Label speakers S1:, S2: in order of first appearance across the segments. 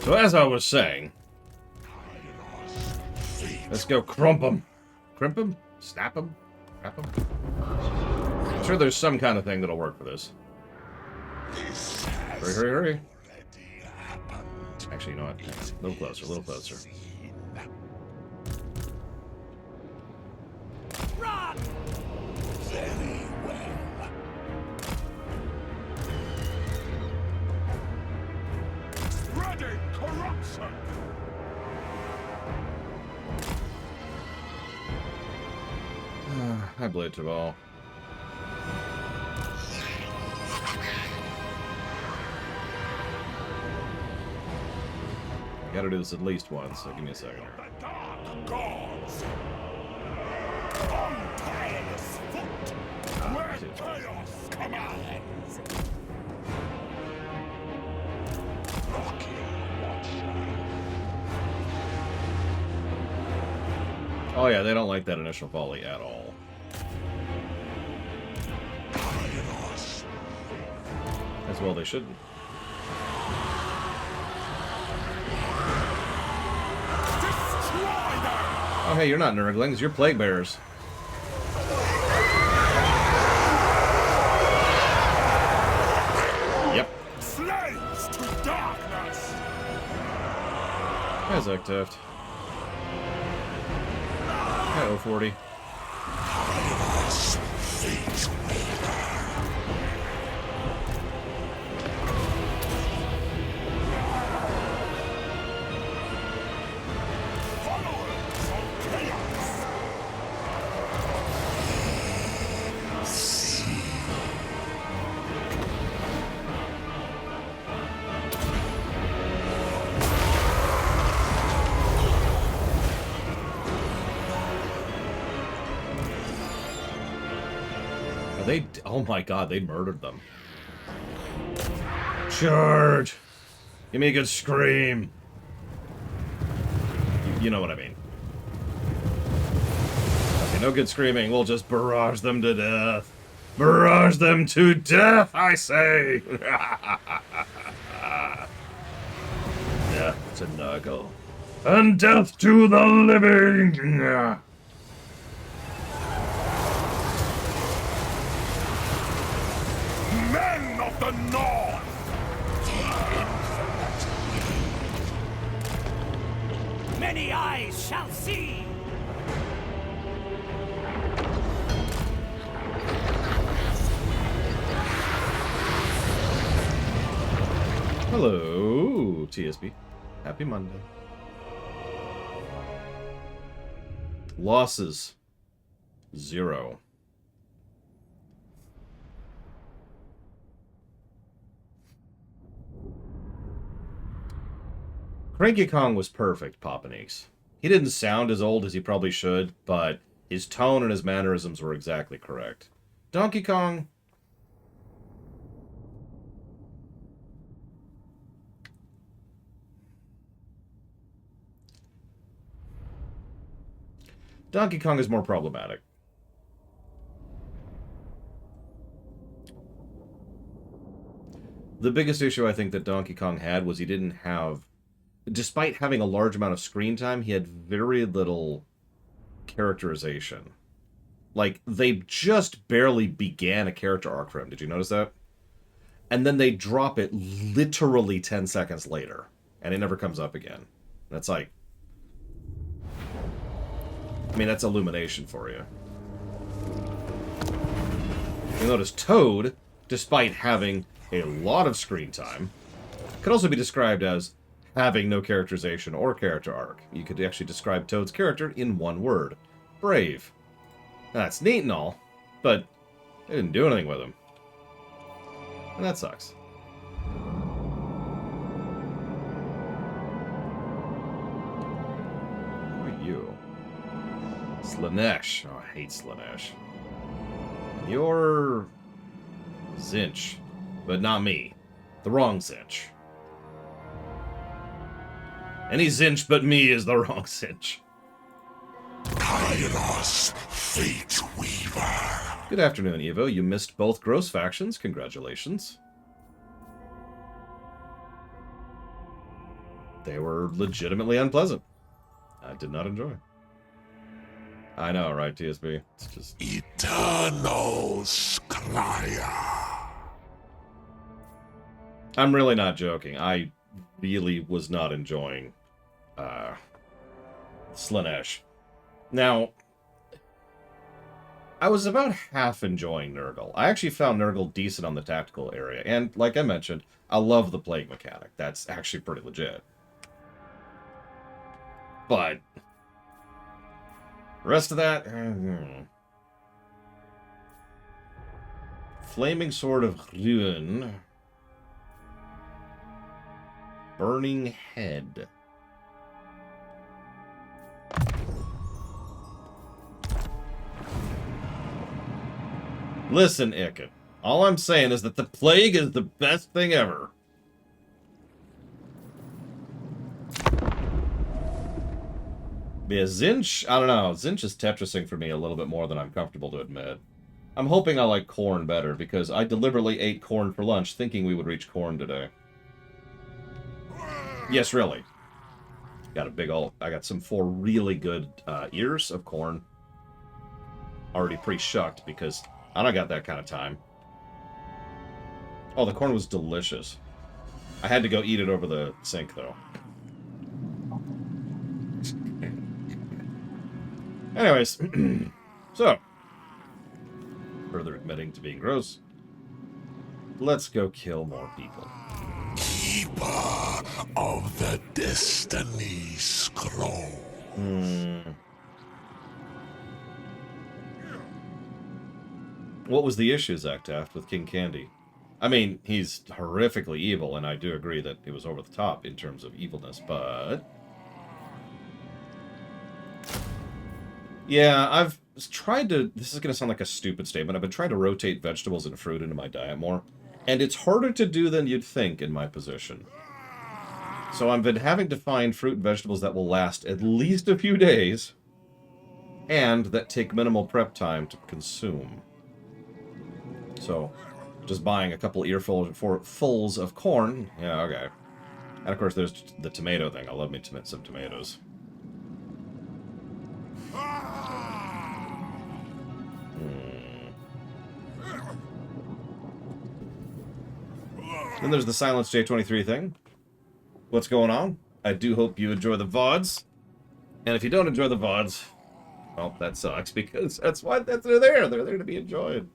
S1: So as I was saying, let's go crump them. Crimp them? Snap them? Crap them? I'm sure there's some kind of thing that'll work for this. Hurry, hurry, hurry. Actually, you know what? A little closer, a little closer.
S2: Run!
S3: Very well.
S4: Ready, corruption!
S1: I blew it to all. Gotta do this at least once, so give me a second.
S4: The dark gods! On tireless foot! Where chaos commands!
S1: Oh yeah, they don't like that initial volley at all. As well they shouldn't. Oh hey, you're not Nurglings, you're Plague Bearers. Yep.
S4: Slaves to darkness!
S1: Hi, Zektuft. Hi, 040. They, oh my god, they murdered them. Charge! Give me a good scream. You know what I mean. Okay, no good screaming. We'll just barrage them to death. Barrage them to death, I say! Death to Nurgle. And death to the living!
S4: Men of the North!
S2: Many eyes shall see!
S1: Hello, TSB. Happy Monday. Losses. 0. Cranky Kong was perfect, Papanix. He didn't sound as old as he probably should, but his tone and his mannerisms were exactly correct. Donkey Kong... Donkey Kong is more problematic. The biggest issue I think that Donkey Kong had was he didn't have... Despite having a large amount of screen time, he had very little characterization. Like, they just barely began a character arc for him. Did you notice that? And then they drop it literally 10 seconds later. And it never comes up again. That's like... I mean, that's Illumination for you. You notice Toad, despite having a lot of screen time, could also be described as having no characterization or character arc. You could actually describe Toad's character in one word. Brave. That's neat and all, but they didn't do anything with him. And that sucks. Who are you? Slanesh. Oh, I hate Slanesh. You're... Zinch. But not me. The wrong Zinch. Any Zinch but me is the wrong Zinch.
S3: Kairos, Fate Weaver.
S1: Good afternoon, Evo. You missed both gross factions. Congratulations. they were legitimately unpleasant. I did not enjoy. I know, right, TSB? It's just...
S3: Eternal Scryer.
S1: I'm really not joking. I really was not enjoying Slaanesh. Now, I was about half enjoying Nurgle. I actually found Nurgle decent on the tactical area, and like I mentioned, I love the plague mechanic. That's actually pretty legit. But the rest of that, Flaming Sword of Ruin, Burning Head. Listen, Icket. All I'm saying is that the plague is the best thing ever. Yeah, Zinch, I don't know. Zinch is Tetrising for me a little bit more than I'm comfortable to admit. I'm hoping I like corn better, because I deliberately ate corn for lunch thinking we would reach corn today. Yes, really. Got a big old... I got some 4 really good ears of corn. Already pre-shucked, because I don't got that kind of time. Oh, the corn was delicious. I had to go eat it over the sink, though. Anyways, so, further admitting to being gross, let's go kill more people.
S3: Keeper of the Destiny Scroll.
S1: What was the issue, Zach Taft, with King Candy? I mean, he's horrifically evil, and I do agree that it was over the top in terms of evilness, but... Yeah, I've tried to... This is going to sound like a stupid statement. I've been trying to rotate vegetables and fruit into my diet more. And it's harder to do than you'd think in my position. So I've been having to find fruit and vegetables that will last at least a few days. And that take minimal prep time to consume. So, just buying a couple earfuls of corn. Yeah, okay. And of course there's the tomato thing. I love me some tomatoes. Then there's the Silence J23 thing. What's going on? I do hope you enjoy the VODs. And if you don't enjoy the VODs, well, that sucks, because that's why they're there. They're there to be enjoyed.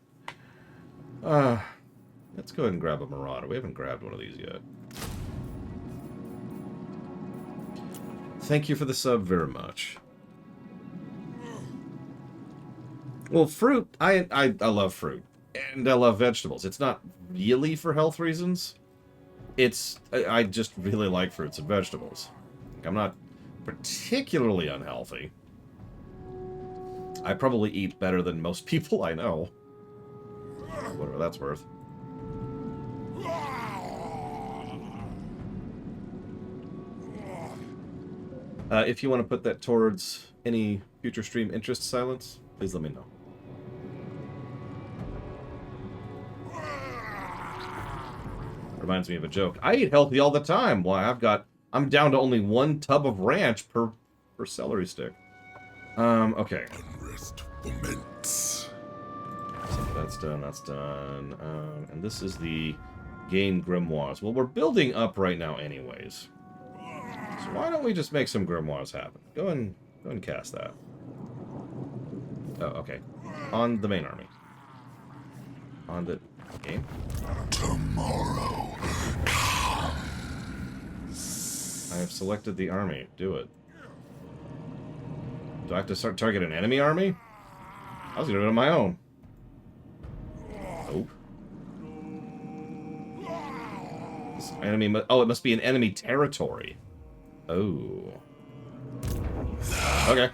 S1: Let's go ahead and grab a Marauder. We haven't grabbed one of these yet. Thank you for the sub very much. Well, fruit, I love fruit. And I love vegetables. It's not really for health reasons. I just really like fruits and vegetables. I'm not particularly unhealthy. I probably eat better than most people I know. Whatever that's worth. If you want to put that towards any future stream interest, Silence, please let me know. Reminds me of a joke. I eat healthy all the time. Why, I'm down to only 1 tub of ranch per celery stick. Okay. So that's done, that's done. And this is the gain grimoires. Well, we're building up right now anyways. So why don't we just make some grimoires happen? Go and cast that. Oh, okay. On the main army. On the game.
S3: Tomorrow.
S1: I have selected the army. Do it. Do I have to start target an enemy army? I was gonna do it on my own. Nope. This enemy. Oh, it must be an enemy territory. Oh. Okay.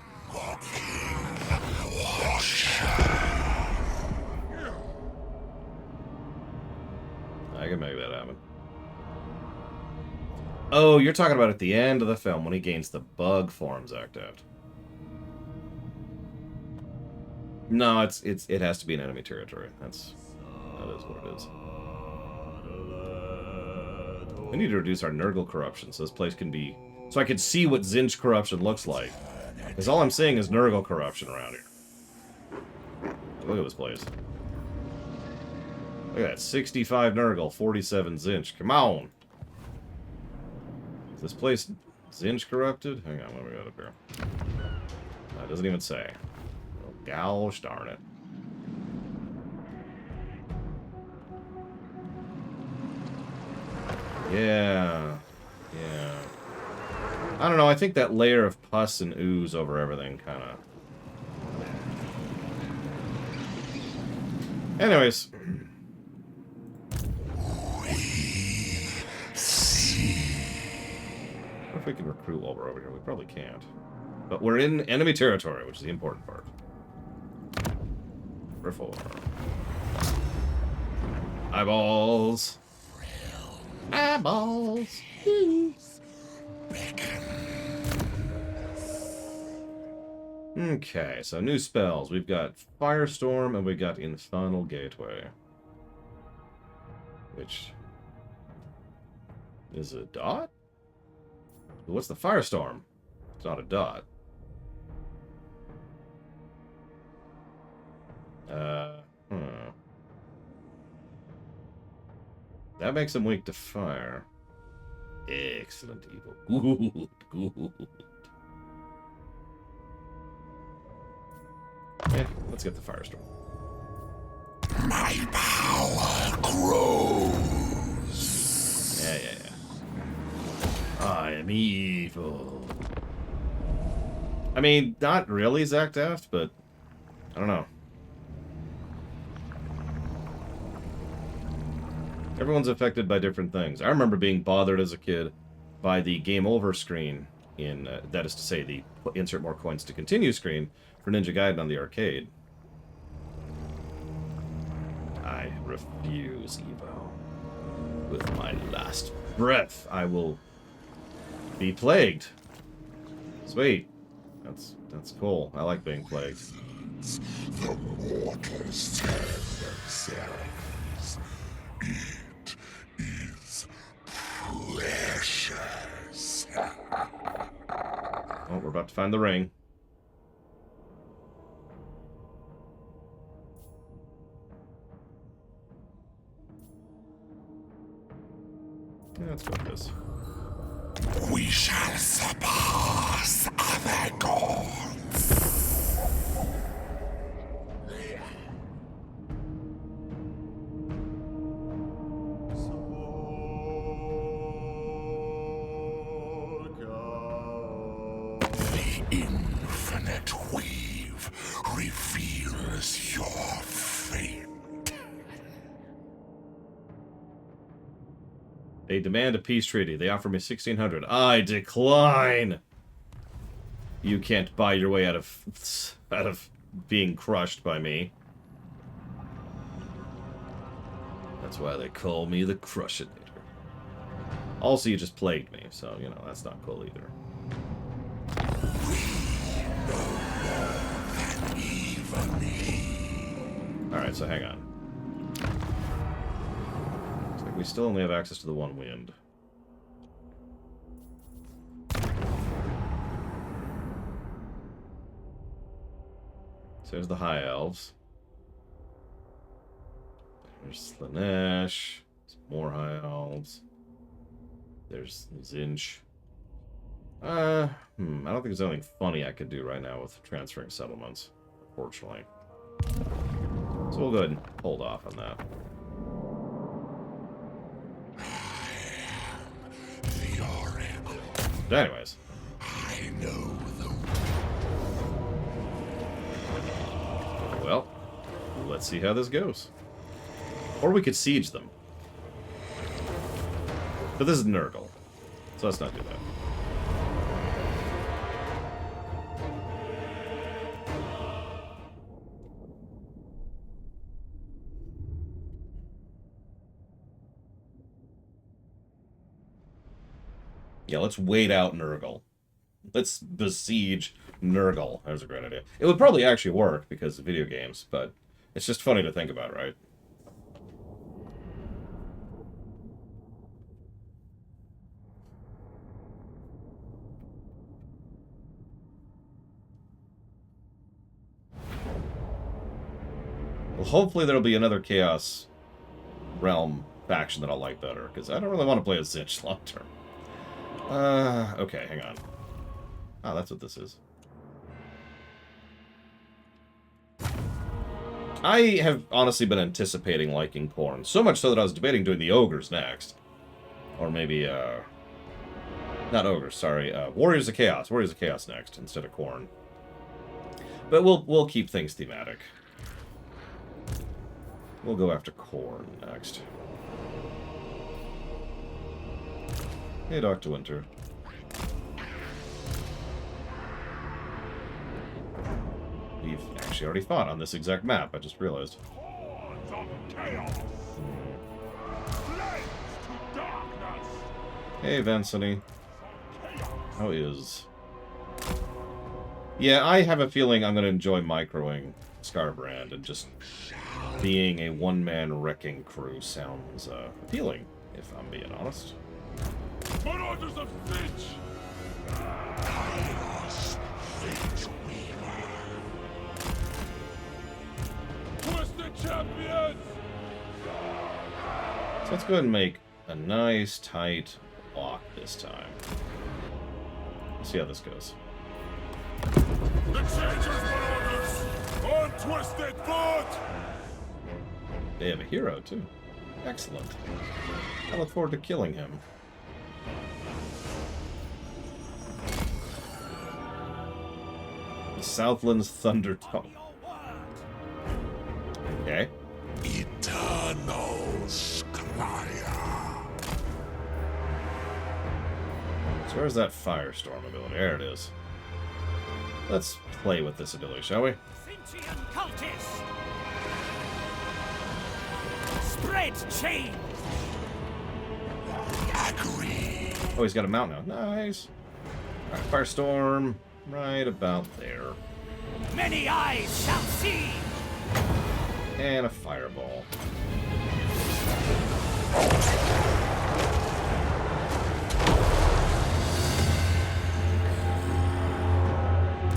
S1: I can make that happen. Oh, you're talking about at the end of the film when he gains the bug forms act out. No, it has to be an enemy territory. That is what it is. We need to reduce our Nurgle corruption so this place can be... So I can see what Zinj corruption looks like. Because all I'm seeing is Nurgle corruption around here. Look at this place. Look at that. 65 Nurgle, 47 Zinj. Come on! Is this place Zinj corrupted? Hang on, what do we got up here? It doesn't even say. Oh, gosh darn it. Yeah. Yeah. I don't know, I think that layer of pus and ooze over everything kind of... Anyways. What if we can recruit while we're over here? We probably can't. But we're in enemy territory, which is the important part. Riffle. Eyeballs. Eyeballs. Okay, so new spells. We've got Firestorm and we got Infernal Gateway. Which is a dot? What's the Firestorm? It's not a dot. That makes him weak to fire. Excellent evil. Good. Yeah, let's get the Firestorm.
S3: My power grows.
S1: Yeah. I am evil. I mean, not really Zach Daft, but I don't know. Everyone's affected by different things. I remember being bothered as a kid by the game over screen in, that is to say, the insert more coins to continue screen for Ninja Gaiden on the arcade. I refuse Evo. With my last breath, I will be plagued. Sweet. That's cool. I like being plagued.
S3: The mortals tell themselves it is precious.
S1: Oh, we're about to find the ring. Yeah, let's go with this.
S3: We shall surpass other gods. The infinite weave reveals your fate.
S1: They demand a peace treaty. They offer me 1,600. I decline! You can't buy your way out of being crushed by me. That's why they call me the Crushinator. Also, you just plagued me, so, you know, that's not cool either. Alright, so hang on. We still only have access to the one wind. So there's the High Elves. There's Slanesh. There's more High Elves. There's Zinj. I don't think there's anything funny I could do right now with transferring settlements, unfortunately. So we'll go ahead and hold off on that. But anyways.
S3: I know the...
S1: Well, let's see how this goes. Or we could siege them. But this is Nurgle, so let's not do that. Yeah, let's wait out Nurgle. Let's besiege Nurgle. That was a great idea. It would probably actually work because of video games, but it's just funny to think about, right? hopefully there'll be another Chaos Realm faction that I'll like better, because I don't really want to play as Zinch long term. Okay, hang on. Oh, that's what this is. I have honestly been anticipating liking Khorne, so much so that I was debating doing the Ogres next. Or maybe, not Ogres, sorry, Warriors of Chaos. Warriors of Chaos next, instead of Khorne. But we'll keep things thematic. We'll go after Khorne next. Hey, Dr. Winter. We've actually already fought on this exact map, I just realized.
S4: Hordes of chaos! Flames to darkness!
S1: Hey, Vancini. How is? Yeah, I have a feeling I'm going to enjoy microing Scarbrand, and just being a one-man wrecking crew sounds appealing, if I'm being honest.
S4: Marauders of Zinch!
S3: Kairos, Fate Weaver.
S4: Twisted champions!
S1: So let's go ahead and make a nice, tight block this time. Let's see how this goes.
S4: The Changers Marauders! On Twisted Foot!
S1: They have a hero, too. Excellent. I look forward to killing him. Southland's Thunder Talk. Okay.
S3: Eternal Scryer.
S1: So where's that Firestorm ability? There it is. Let's play with this ability, shall we?
S2: Zinchian cultist! Spread change!
S3: Agree.
S1: Oh, he's got a mount now. Nice. Alright, Firestorm. Right about there.
S2: Many eyes shall see!
S1: And a Fireball.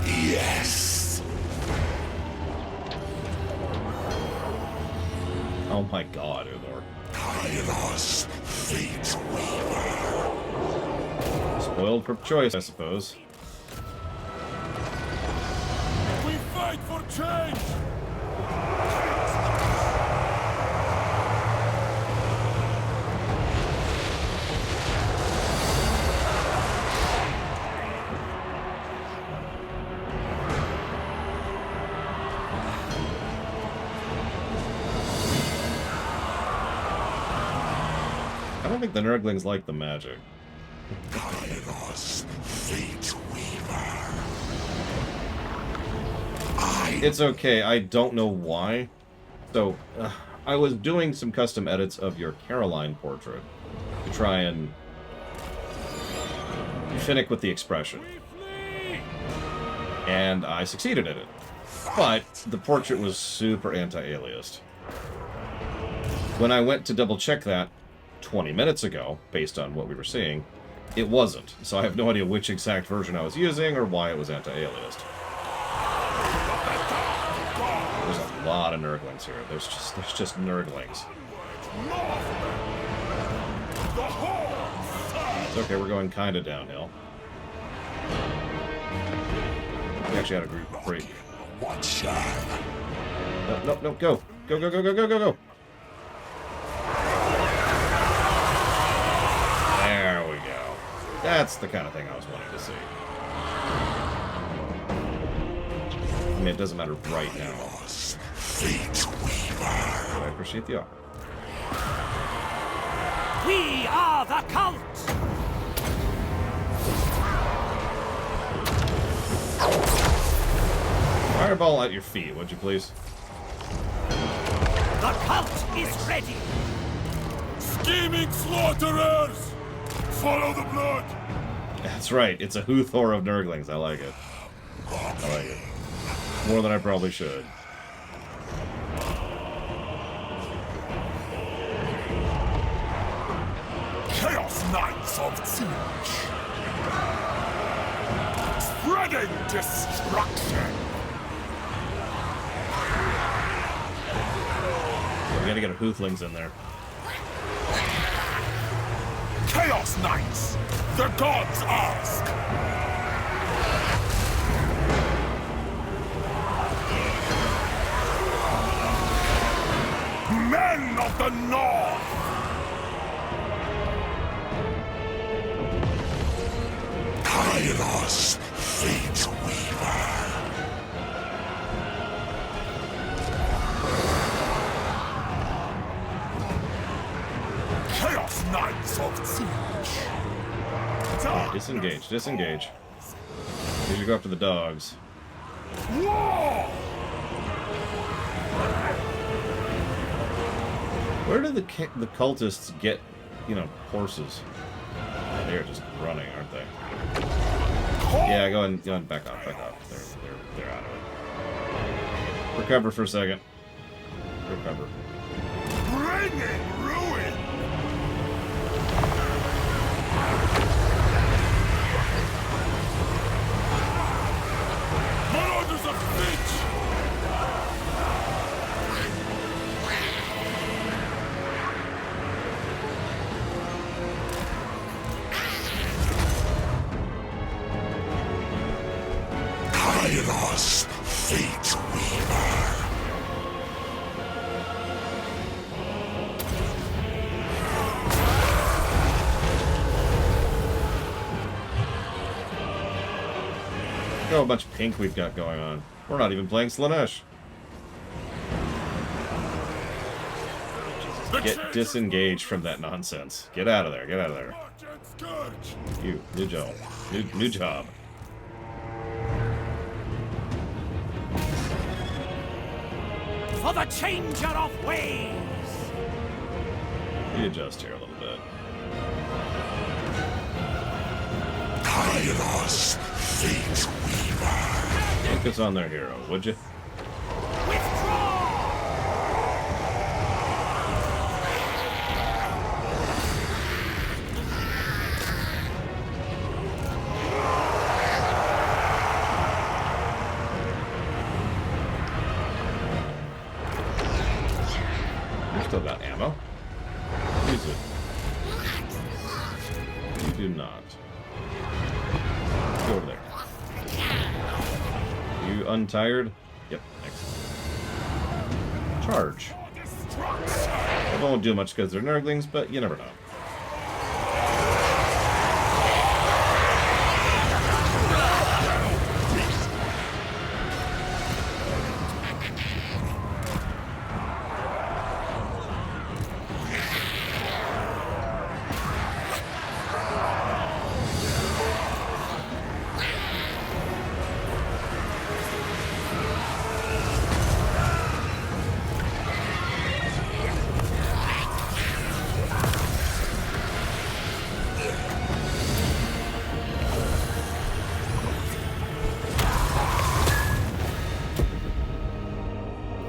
S3: Yes.
S1: Oh my god, Udor.
S3: Kairos, Fate Weaver.
S1: Spoiled for choice, I suppose.
S4: We fight for change!
S1: I don't think the Nurglings like the magic.
S3: Kairos, Fate Weaver.
S1: It's okay, I don't know why. So, I was doing some custom edits of your Caroline portrait to try and finick with the expression. And I succeeded at it. But the portrait was super anti-aliased. When I went to double check that 20 minutes ago, based on what we were seeing, it wasn't. So I have no idea which exact version I was using or why it was anti-aliased. There's a lot of Nurglings here. There's just Nurglings. It's okay, we're going kind of downhill. We actually had a group break.
S3: Watch out.
S1: No, go. Go. There we go. That's the kind of thing I was wanting to see. I mean, it doesn't matter right now.
S3: Fate Weaver.
S1: But I appreciate the offer.
S2: We are the cult!
S1: Fireball at your feet, would you please?
S2: The cult is ready!
S4: Scheming slaughterers! Follow the blood!
S1: That's right. It's a Huthor of Nurglings. I like it. I like it. More than I probably should.
S4: Chaos Knights of Zinch! Spreading destruction!
S1: gotta get our Hoothlings in there.
S4: Chaos Knights! The gods ask! Men of the North!
S3: Kairos, Fate Weaver.
S4: Chaos Knights of Siege!
S1: Disengage, disengage. We should go after the dogs.
S4: War!
S1: Where do the cultists get, you know, horses? They're just running, aren't they? Yeah, go and back off, back off. They're out of it. Recover for a second. Recover.
S4: Bringing ruin! Marauders of Finch!
S3: Kairos, Fate Weaver.
S1: Look how much pink we've got going on. We're not even playing Slanesh. Get disengaged from that nonsense. Get out of there. Get out of there. You, new job. New job.
S2: For the changer of ways!
S1: Readjust here a little bit.
S3: Kairos, Fate Weaver.
S1: Focus on their hero, would you?
S2: Withdraw!
S1: You still got ammo. Use it. You do not. Go over there. You untired? Yep, excellent. Charge. It won't do much because they're Nurglings, but you never know.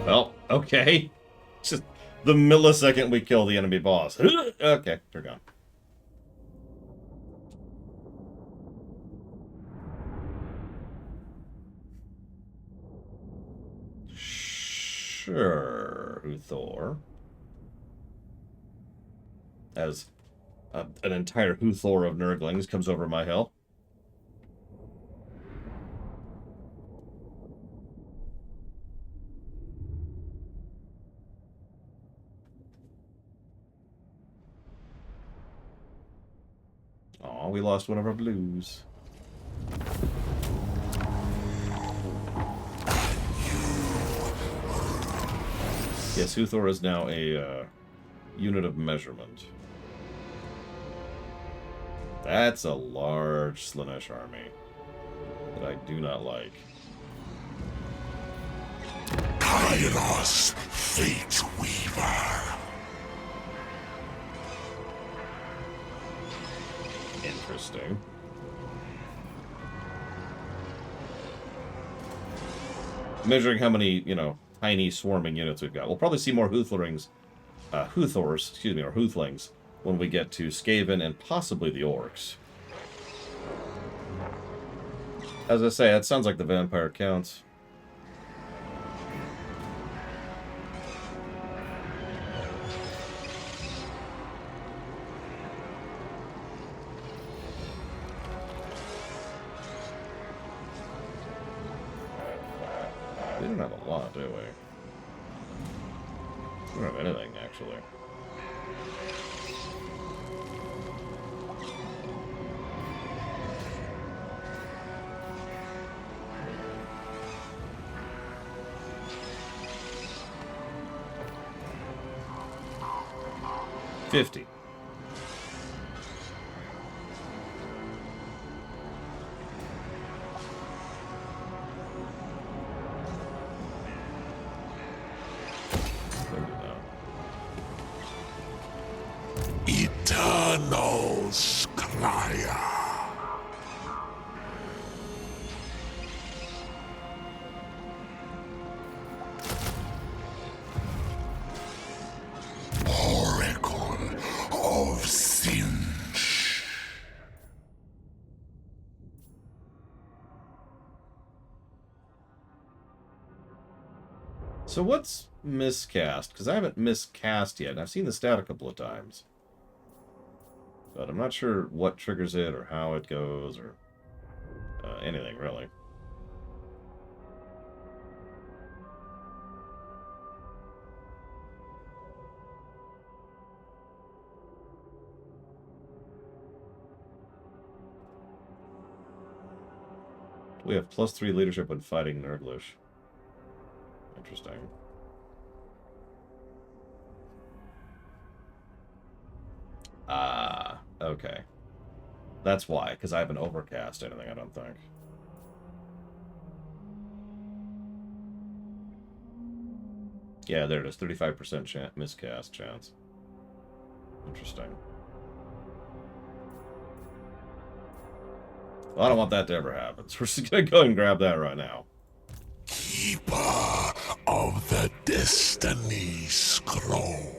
S1: Well, okay. Just the millisecond we kill the enemy boss. Okay, they're gone. Sure, Huthor. As an entire Huthor of Nurglings comes over my hill. Aw, we lost one of our blues. Yes, Huthor is now a unit of measurement. That's a large Slanesh army that I do not like.
S3: Kairos, Fate Weaver.
S1: Interesting. Measuring how many, you know, tiny swarming units we've got. We'll probably see more Huthlings, Huthors, excuse me, or Huthlings, when we get to Skaven and possibly the Orcs. As I say, that sounds like the vampire counts. We don't have a lot, do we? We don't have anything, actually. $50.
S3: Eternal Scryer. Oracle of Sinch.
S1: So what's miscast? Because I haven't miscast yet, and I've seen the stat a couple of times. But I'm not sure what triggers it, or how it goes, or anything, really. We have +3 leadership when fighting Nurglish. Interesting. Ah, okay. That's why, because I haven't overcast anything, I don't think. Yeah, there it is. 35% miscast chance. Interesting. Well, I don't want that to ever happen, so we're just going to go ahead and grab that right now.
S3: Keeper of the Destiny Scrolls.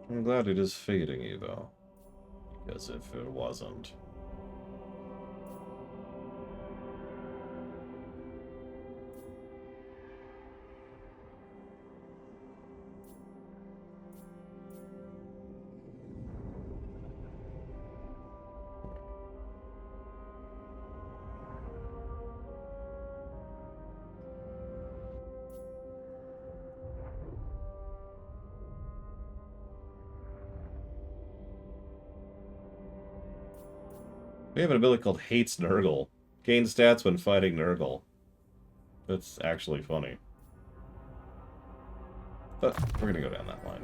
S1: I'm glad it is fading, Evo. Because if it wasn't... We have an ability called Hates Nurgle. Gain stats when fighting Nurgle. That's actually funny. But we're gonna go down that line.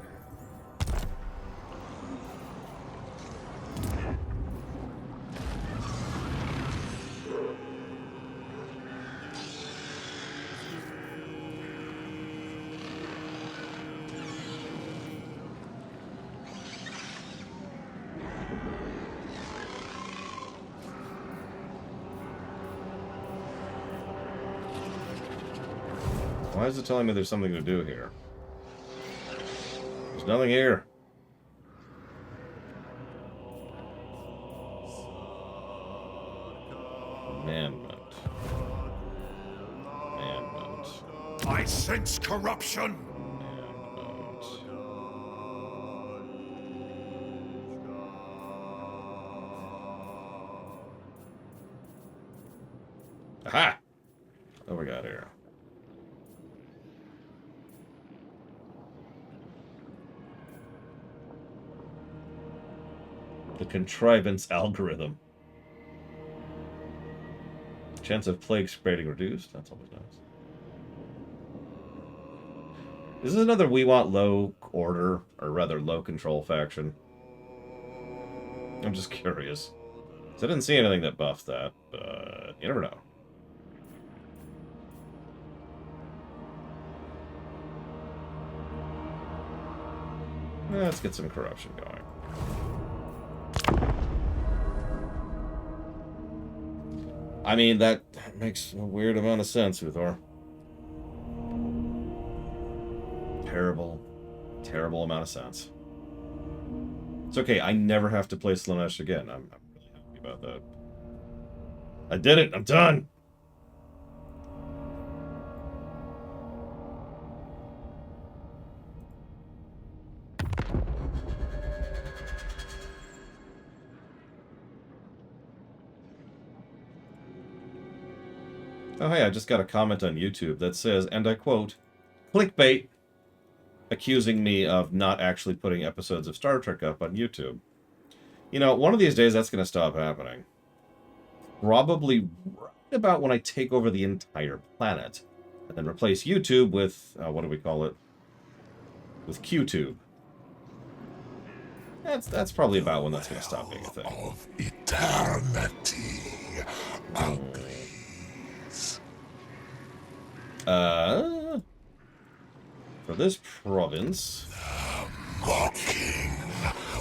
S1: Why is it telling me there's something to do here? There's nothing here. Amendment. Amendment.
S4: I sense corruption.
S1: Amendment. Aha! What we got here? The contrivance algorithm. Chance of plague spreading reduced. That's always nice. Is this another we want low order, or rather low control faction? I'm just curious. So I didn't see anything that buffed that, but you never know. Let's get some corruption going. I mean, that makes a weird amount of sense, Uthor. Terrible, terrible amount of sense. It's okay, I never have to play Slaanesh again. I'm really happy about that. I did it! I'm done! Oh, hey, I just got a comment on YouTube that says, and I quote, clickbait, accusing me of not actually putting episodes of Star Trek up on YouTube. You know, one of these days that's going to stop happening. Probably right about when I take over the entire planet. And then replace YouTube with, what do we call it? With QTube. That's probably about when that's going to stop being a thing.
S3: Of eternity agrees.
S1: For this province...
S3: Mocking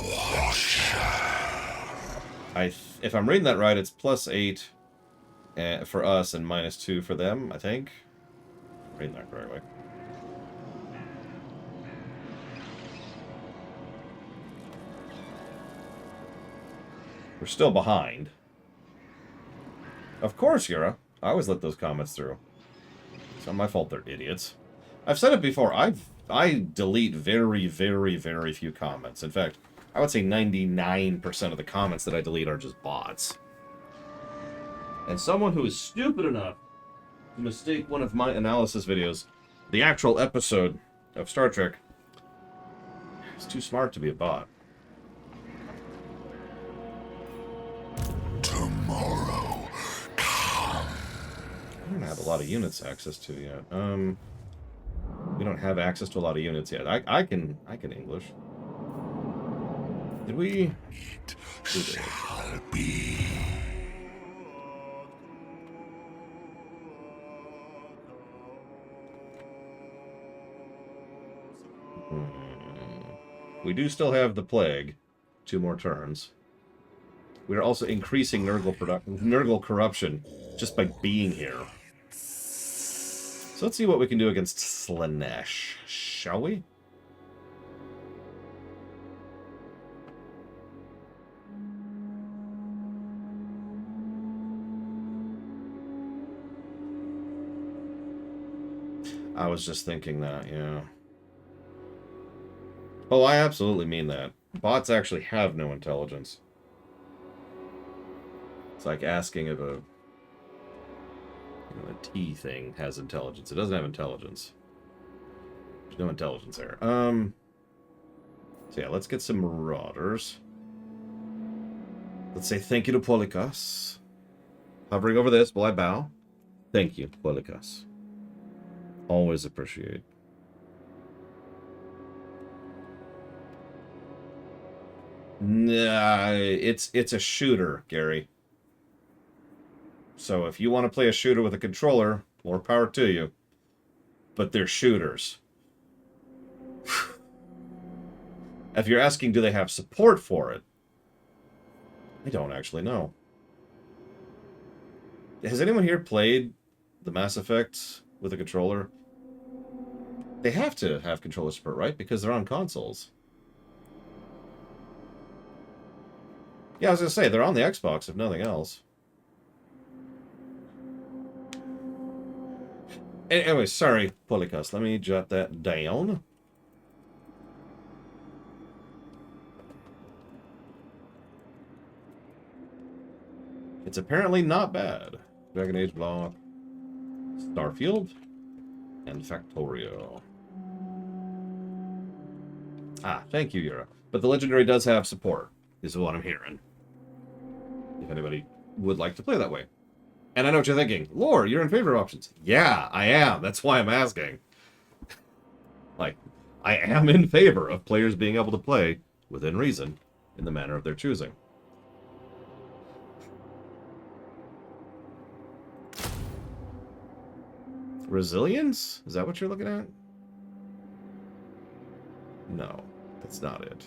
S3: washer.
S1: If I'm reading that right, it's +8 for us and -2 for them, I think. Reading that correctly. We're still behind. Of course, Yura. I always let those comments through. It's not my fault they're idiots. I've said it before. I delete very, very, very few comments. In fact, I would say 99% of the comments that I delete are just bots. And someone who is stupid enough to mistake one of my analysis videos, the actual episode of Star Trek, is too smart to be a bot.
S3: Tomorrow come.
S1: I don't have a lot of units access to yet. We don't have access to a lot of units yet. I can English. Did we?
S3: It shall be.
S1: We do still have the plague. 2 more turns. We are also increasing Nurgle corruption just by being here. So let's see what we can do against Slaanesh, shall we? I was just thinking that, yeah. Oh, I absolutely mean that. Bots actually have no intelligence. It's like asking if a tea thing has intelligence. It doesn't have intelligence. There's no intelligence there. So yeah, let's get some marauders. Let's say thank you to Polikas. Hovering over this, will I bow? Thank you, Polikas. Always appreciate. Nah, it's a shooter, Gary. So if you want to play a shooter with a controller, more power to you. But they're shooters. If you're asking, do they have support for it? I don't actually know. Has anyone here played the Mass Effect with a controller? They have to have controller support, right? Because they're on consoles. Yeah, I was going to say, they're on the Xbox, if nothing else. Anyway, sorry, Polikas. Let me jot that down. It's apparently not bad. Dragon Age block, Starfield, and Factorio. Ah, thank you, Yura. But the Legendary does have support, is what I'm hearing. If anybody would like to play that way. And I know what you're thinking. Lore, you're in favor of options. Yeah, I am. That's why I'm asking. Like, I am in favor of players being able to play, within reason, in the manner of their choosing. Resilience? Is that what you're looking at? No, that's not it.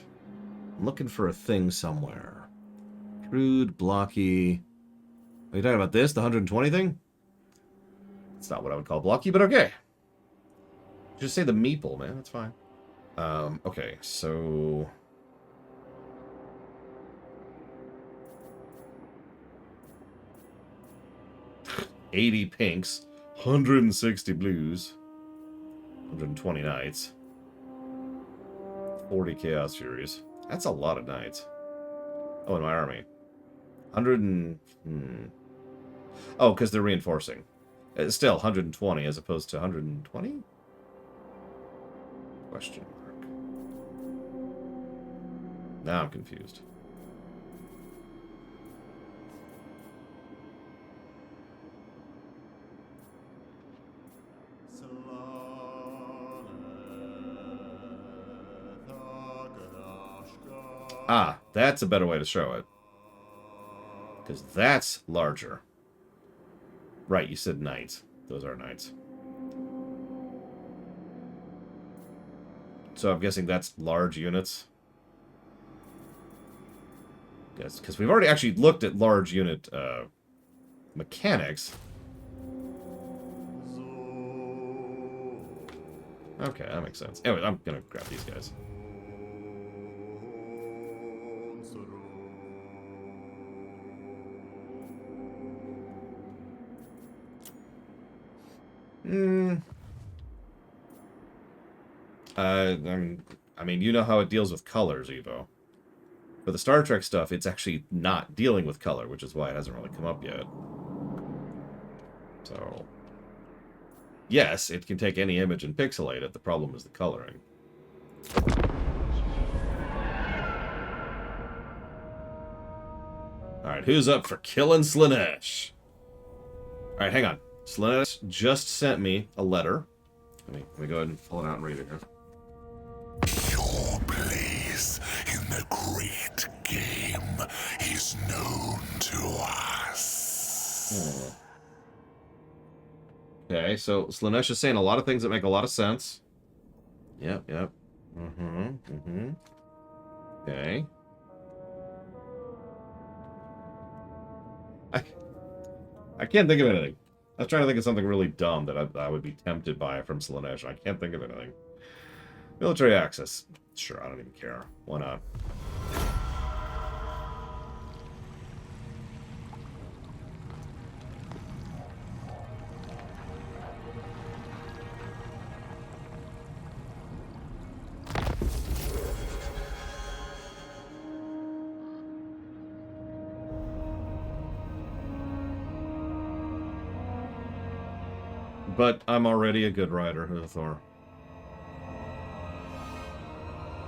S1: I'm looking for a thing somewhere. Crude, blocky... Are you talking about this, the 120 thing? It's not what I would call blocky, but okay. Just say the meeple, man. That's fine. Okay, so... $80 pinks, 160 blues, 120 knights, 40 chaos furies. That's a lot of knights. Oh, in my army. 100 and... Oh, because they're reinforcing. It's still 120 as opposed to 120? Question mark. Now I'm confused. Ah, that's a better way to show it. Because that's larger. Right, you said knights. Those are knights. So I'm guessing that's large units. Yes, because we've already actually looked at large unit mechanics. Okay, that makes sense. Anyway, I'm gonna grab these guys. I mean, you know how it deals with colors, Evo. For the Star Trek stuff, it's actually not dealing with color, which is why it hasn't really come up yet. So, yes, it can take any image and pixelate it. The problem is the coloring. Alright, who's up for killing Slaanesh? Alright, hang on. Slaanesh just sent me a letter. Let me go ahead and pull it out and read it here.
S3: Your place in the great game is known to us.
S1: Okay, so Slaanesh is saying a lot of things that make a lot of sense. Yep. Okay. I can't think of anything. I was trying to think of something really dumb that I would be tempted by from Slaanesh. I can't think of anything. Military access. Sure, I don't even care. Why not? But I'm already a good rider, Thor.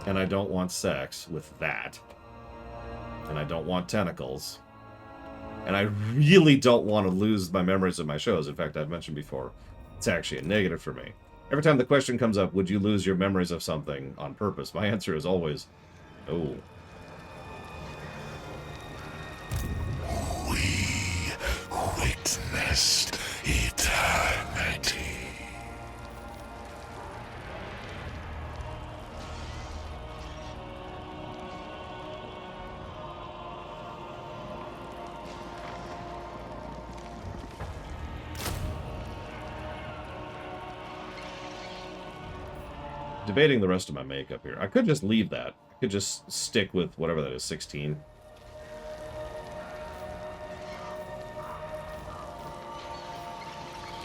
S1: And I don't want sex with that. And I don't want tentacles. And I really don't want to lose my memories of my shows. In fact, I've mentioned before, it's actually a negative for me. Every time the question comes up, would you lose your memories of something on purpose? My answer is always, no.
S3: We witnessed eternity.
S1: Debating the rest of my makeup here. I could just leave that. I could just stick with whatever that is, 16.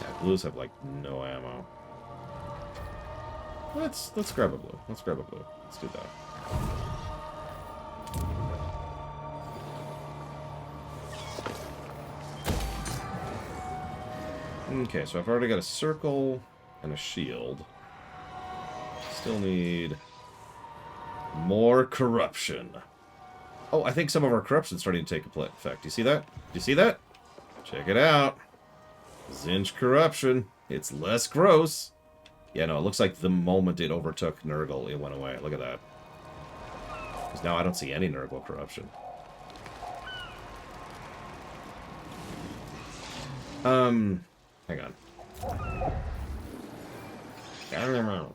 S1: God, blues have, like, no ammo. Let's grab a blue. Let's grab a blue. Let's do that. Okay, so I've already got a circle and a shield. Still need more corruption. Oh, I think some of our corruption's starting to take effect. Do you see that? Do you see that? Check it out. Zinch corruption. It's less gross. Yeah, no, it looks like the moment it overtook Nurgle, it went away. Look at that. Because now I don't see any Nurgle corruption. Hang on. I don't know.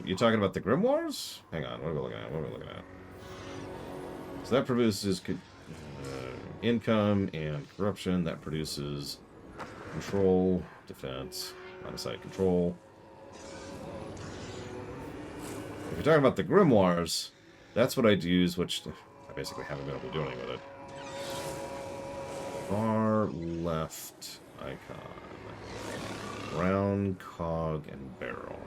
S1: You talking about the Grimoires? Hang on, what are we looking at? What are we looking at? So that produces income and corruption. That produces control, defense, line of sight control. If you're talking about the Grimoires, that's what I'd use, which I basically haven't been able to do anything with it. Far left icon. Round, cog, and barrel.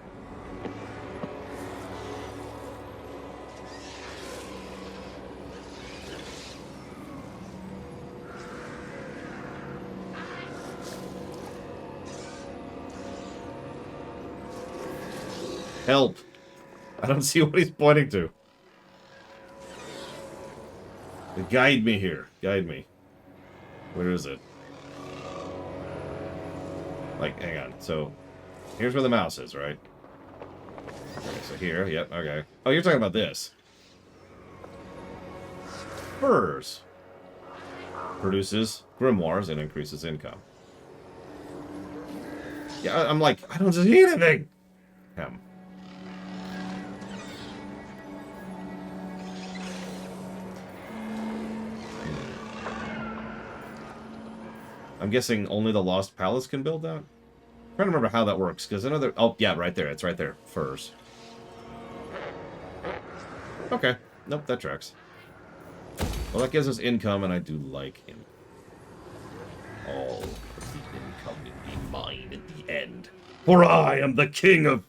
S1: Help! I don't see what he's pointing to. Guide me here. Guide me. Where is it? Like, hang on. So, here's where the mouse is, right? Okay, so here, yep, okay. Oh, you're talking about this. Furs. Produces grimoires and increases income. Yeah, I'm like, I don't see anything! Hem. I'm guessing only the Lost Palace can build that? I'm trying to remember how that works, because another... Oh, yeah, right there. It's right there. Furs. Okay. Nope, that tracks. Well, that gives us income, and I do like him. All of the income will be mine in the end. For I am the king of...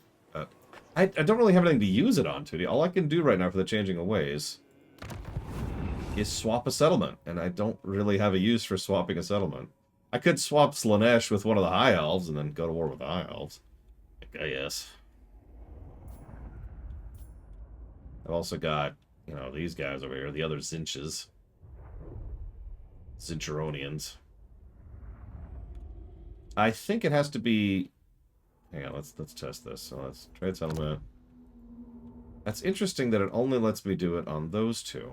S1: I don't really have anything to use it on, Tootie. All I can do right now for the changing of ways is swap a settlement, and I don't really have a use for swapping a settlement. I could swap Slaanesh with one of the High Elves and then go to war with the High Elves. I guess. I've also got, you know, these guys over here, the other Zinches. Zincheronians. I think it has to be... Hang on, let's test this. So let's trade settlement. That's interesting that it only lets me do it on those two.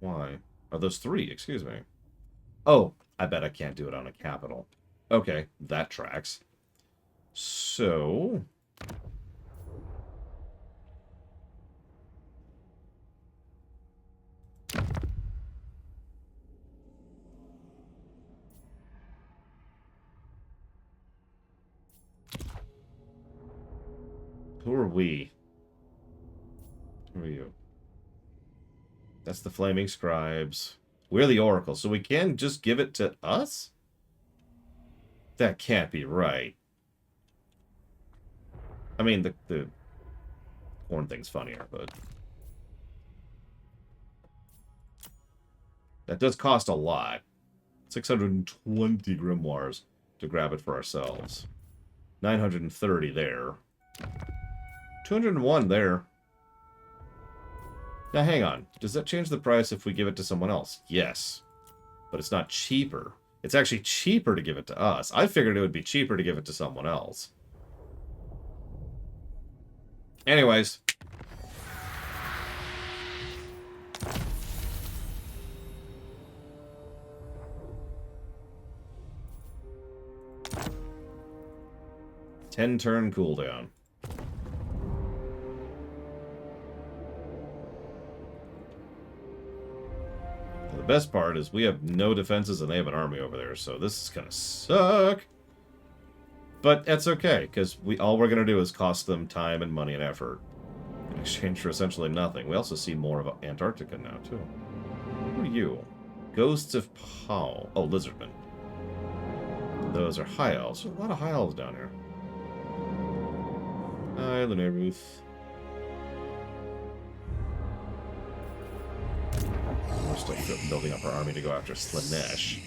S1: Why? Oh, those three, excuse me. Oh, I bet I can't do it on a capital. Okay, that tracks. So... Who are we? Who are you? That's the Flaming Scribes. We're the Oracle, so we can just give it to us? That can't be right. I mean, the horn thing's funnier, but... That does cost a lot. 620 grimoires to grab it for ourselves. 930 there. 201 there. Now, hang on. Does that change the price if we give it to someone else? Yes. But it's not cheaper. It's actually cheaper to give it to us. I figured it would be cheaper to give it to someone else. Anyways. Ten-turn cooldown. The best part is we have no defenses and they have an army over there, so this is gonna suck. But that's okay, because all we're gonna do is cost them time and money and effort in exchange for essentially nothing. We also see more of Antarctica now, too. Who are you? Ghosts of Pau. Oh, Lizardmen. Those are High Elves. There's a lot of High Elves down here. Hi, Lunar Ruth. We're still building up our army to go after Slaanesh.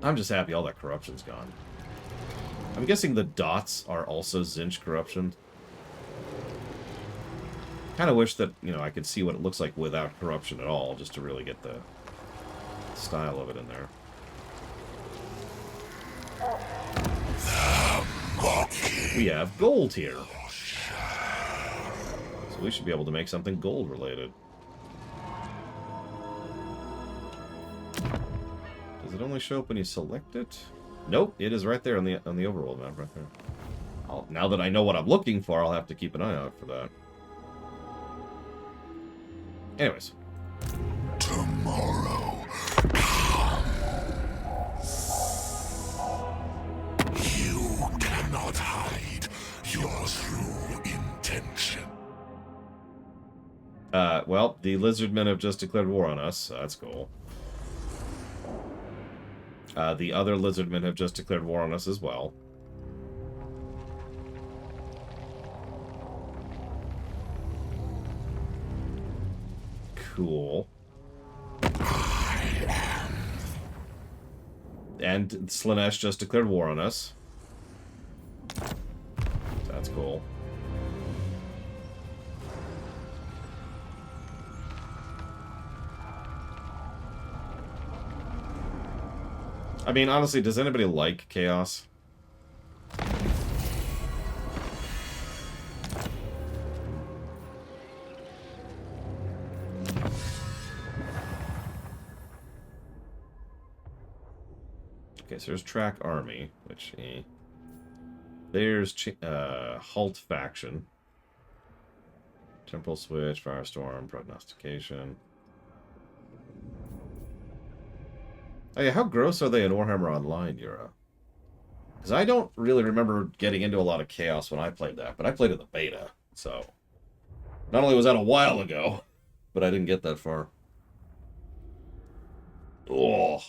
S1: I'm just happy all that corruption's gone. I'm guessing the dots are also Zinch corruption. Kind of wish that, you know, I could see what it looks like without corruption at all, just to really get the style of it in there. We have gold here. So we should be able to make something gold related. Does it only show up when you select it? Nope, it is right there on the overworld map right there. Now that I know what I'm looking for, I'll have to keep an eye out for that. Anyways.
S3: Tomorrow. You cannot hide your true intention.
S1: Well, the Lizardmen have just declared war on us, so that's cool. The other Lizardmen have just declared war on us as well. Cool. And Slaanesh just declared war on us. So that's cool. I mean, honestly, does anybody like chaos? Okay, so there's Track Army, which, There's Halt Faction. Temporal Switch, Firestorm, Prognostication. Oh yeah, how gross are they in Warhammer Online, Yura? Because I don't really remember getting into a lot of chaos when I played that, but I played in the beta, so... Not only was that a while ago, but I didn't get that far. Oh.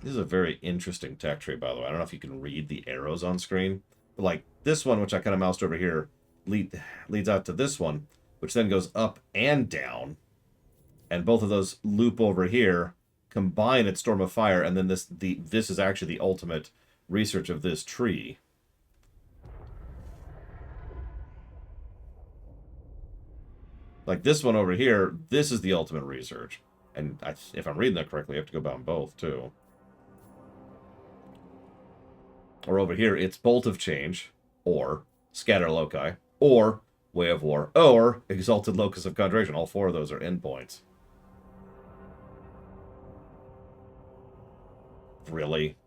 S1: This is a very interesting tech tree, by the way. I don't know if you can read the arrows on screen. But like this one, which I kind of moused over here, leads out to this one, which then goes up and down. And both of those loop over here, combine at Storm of Fire, and then this is actually the ultimate research of this tree. Like this one over here, this is the ultimate research. And if I'm reading that correctly, I have to go down both, too. Or over here, it's Bolt of Change, or Scatter Loci, or Way of War, or Exalted Locus of Conjuration. All four of those are endpoints. Really?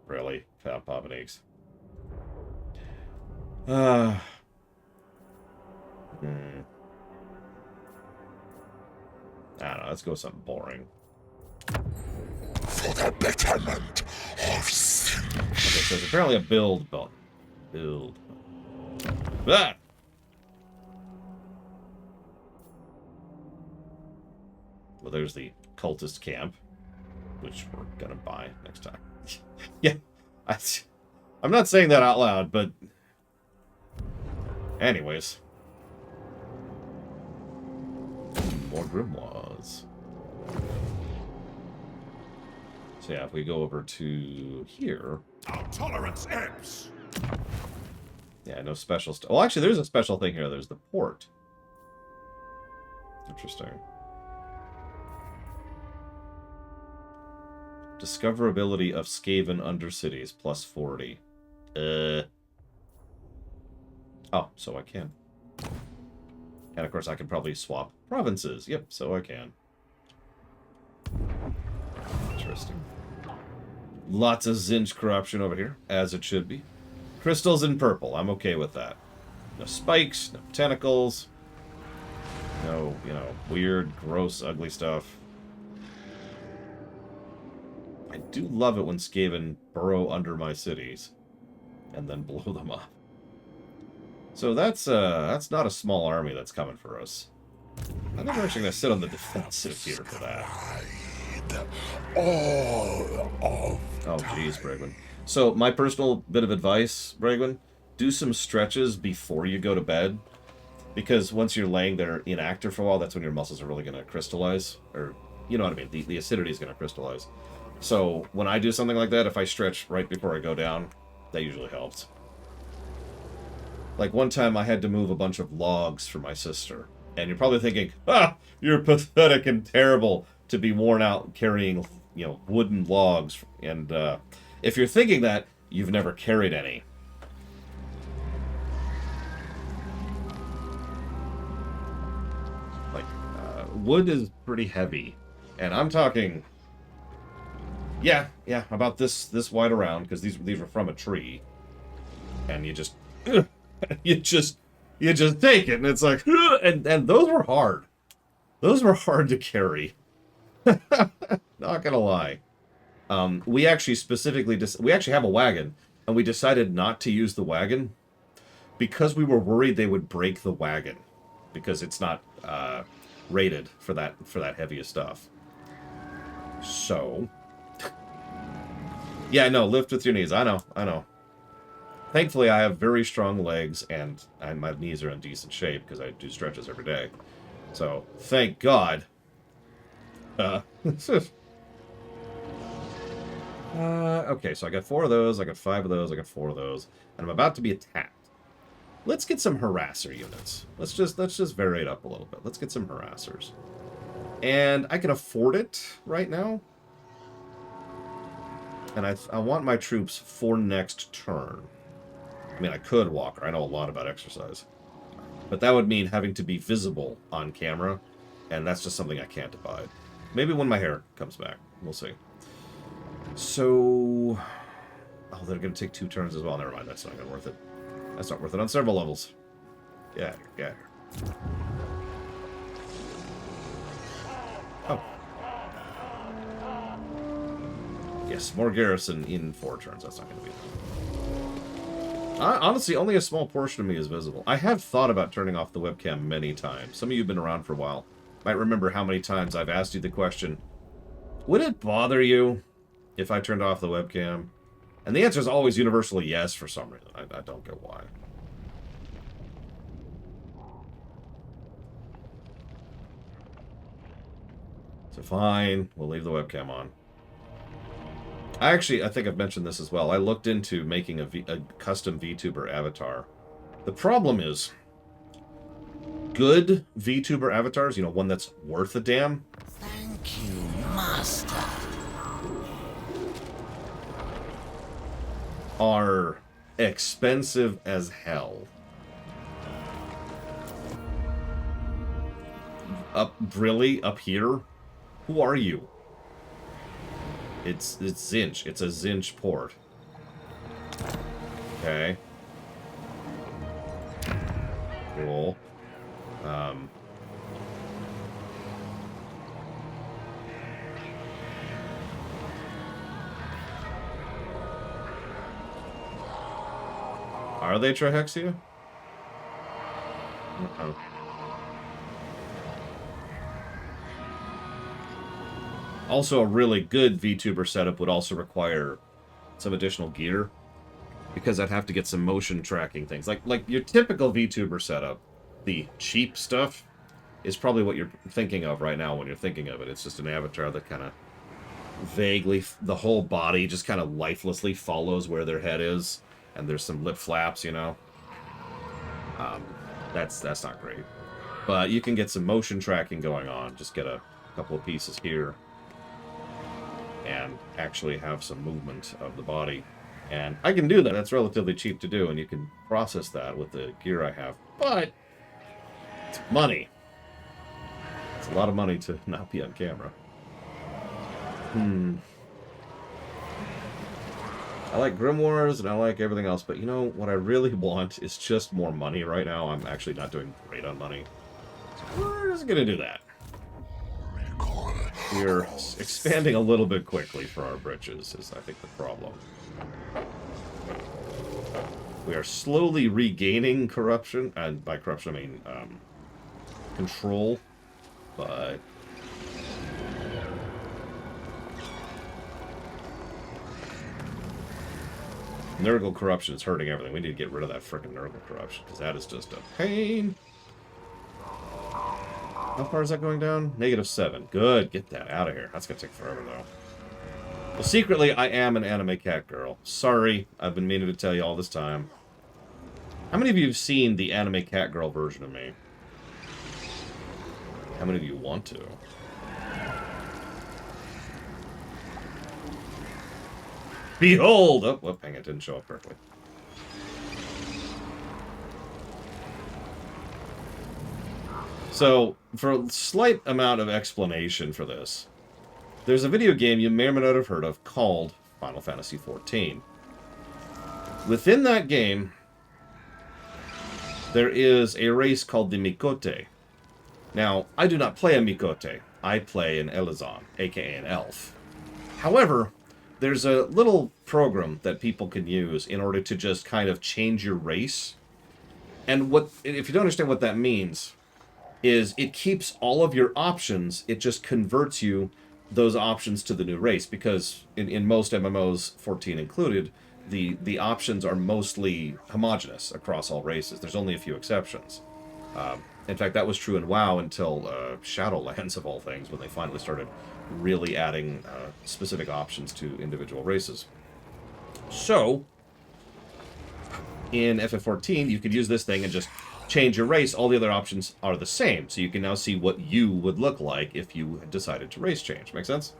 S1: Really? Papa Neeks. I don't know, let's go with something boring.
S3: For the betterment of sin.
S1: Okay, so it's apparently a build. Build. Ah! Well, there's the cultist camp, which we're gonna buy next time. Yeah, I'm not saying that out loud, but anyways. More grimoires. So yeah, if we go over to here...
S4: Our tolerance ebbs.
S1: Yeah, no special stuff. Well, actually, there's a special thing here. There's the port. Interesting. Discoverability of Skaven Undercities, plus 40. Oh, so I can. And of course, I can probably swap provinces. Yep, so I can. Interesting. Lots of Zinj corruption over here, as it should be. Crystals in purple. I'm okay with that. No spikes, no tentacles. No, weird, gross, ugly stuff. I do love it when Skaven burrow under my cities and then blow them up. So that's not a small army that's coming for us. I think we're actually going to sit on the defensive here for that.
S3: All of
S1: Oh, jeez, Bregwin. So, my personal bit of advice, Bregwin, do some stretches before you go to bed. Because once you're laying there inactive for a while, that's when your muscles are really going to crystallize. Or, you know what I mean, the acidity is going to crystallize. So, when I do something like that, if I stretch right before I go down, that usually helps. Like, one time I had to move a bunch of logs for my sister. And you're probably thinking, you're pathetic and terrible to be worn out carrying, wooden logs. And if you're thinking that, you've never carried any. Like, wood is pretty heavy. And I'm talking, yeah, about this wide around, because these were from a tree. And you just, you just take it, and it's like, and those were hard. Those were hard to carry. Not gonna lie. We actually specifically we actually have a wagon, and we decided not to use the wagon because we were worried they would break the wagon because it's not rated for that heavy of stuff. So, yeah, no, lift with your knees. I know. Thankfully, I have very strong legs, and my knees are in decent shape because I do stretches every day. So, thank God. Okay, so I got 4 of those, I got 5 of those, I got 4 of those, and I'm about to be attacked. Let's get some harasser units. Let's just vary it up a little bit. Let's get some harassers. And I can afford it right now. And I want my troops for next turn. I mean, I could Walker. I know a lot about exercise. But that would mean having to be visible on camera, and that's just something I can't abide. Maybe when my hair comes back. We'll see. So... Oh, they're going to take 2 turns as well. Never mind. That's not going to worth it. That's not worth it on several levels. Yeah, yeah. Oh. Yes, more garrison in 4 turns. That's not going to be enough. Honestly, only a small portion of me is visible. I have thought about turning off the webcam many times. Some of you have been around for a while. Might remember how many times I've asked you the question, would it bother you if I turned off the webcam? And the answer is always universally yes for some reason. I don't get why. So fine, we'll leave the webcam on. I think I've mentioned this as well. I looked into making a custom VTuber avatar. The problem is, good VTuber avatars, you know, one that's worth a damn.
S2: Thank you, Master.
S1: Are expensive as hell. Really? Up here? Who are you? It's Zinch. It's a Zinch port. Okay. Cool. Are they Trihexia? Uh-oh. Also, a really good VTuber setup would also require some additional gear, because I'd have to get some motion tracking things. Like your typical VTuber setup, the cheap stuff, is probably what you're thinking of right now when you're thinking of it. It's just an avatar that kind of vaguely, the whole body just kind of lifelessly follows where their head is, and there's some lip flaps, you know. That's not great. But you can get some motion tracking going on. Just get a couple of pieces here, and actually have some movement of the body. And I can do that. That's relatively cheap to do, and you can process that with the gear I have. But it's money. It's a lot of money to not be on camera. I like Grimoires, and I like everything else, but you know, what I really want is just more money right now. I'm actually not doing great on money. So we're just gonna do that. We're expanding a little bit quickly for our britches, is I think the problem. We are slowly regaining corruption, and by corruption I mean control, but Nurgle corruption is hurting everything. We need to get rid of that frickin' Nurgle corruption, because that is just a pain. How far is that going down? -7. Good. Get that out of here. That's going to take forever, though. Well, secretly, I am an anime cat girl. Sorry. I've been meaning to tell you all this time. How many of you have seen the anime cat girl version of me? How many of you want to? Behold! Oh, whoop, hang it. Didn't show up correctly. So, for a slight amount of explanation for this, there's a video game you may or may not have heard of called Final Fantasy XIV. Within that game, there is a race called the Mikote. Now, I do not play a Mikote. I play an Elizon, aka an elf. However, there's a little program that people can use in order to just kind of change your race. And what, if you don't understand what that means, is it keeps all of your options, it just converts you those options to the new race, because in most MMOs, 14 included, the options are mostly homogenous across all races. There's only a few exceptions. In fact, that was true in WoW until Shadowlands, of all things, when they finally started really adding specific options to individual races. So, in FF14, you could use this thing and just change your race. All the other options are the same, so you can now see what you would look like if you had decided to race change. Make sense?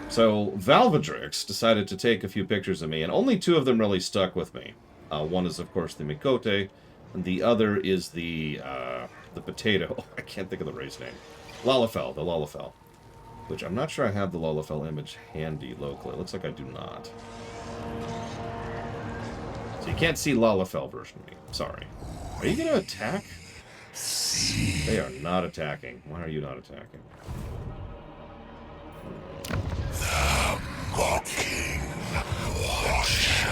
S1: So, Valvadrix decided to take a few pictures of me, and only 2 of them really stuck with me. One is, of course, the Mikote, and the other is the potato. I can't think of the race name. Lalafell, the Lalafell. Which I'm not sure I have the Lalafell image handy locally. It looks like I do not. So you can't see Lalafell version of me. Sorry. Are you going to attack? They are not attacking. Why are you not attacking?
S3: The mocking washer.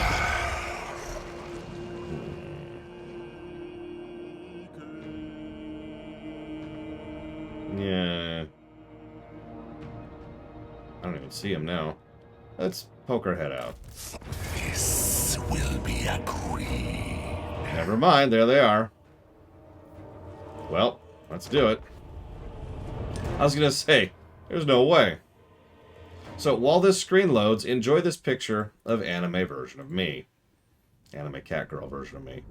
S1: Yeah. I don't even see him now. Let's poke our head out.
S3: This will be agreed.
S1: Never mind, there they are. Well, let's do it. I was gonna say, there's no way. So while this screen loads, enjoy this picture of anime version of me. Anime cat girl version of me.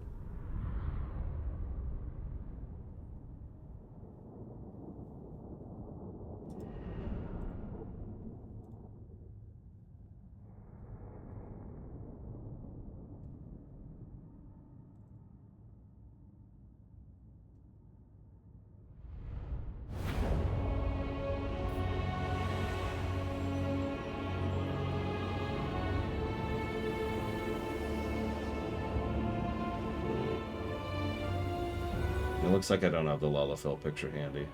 S1: It looks like I don't have the Lalafell picture handy.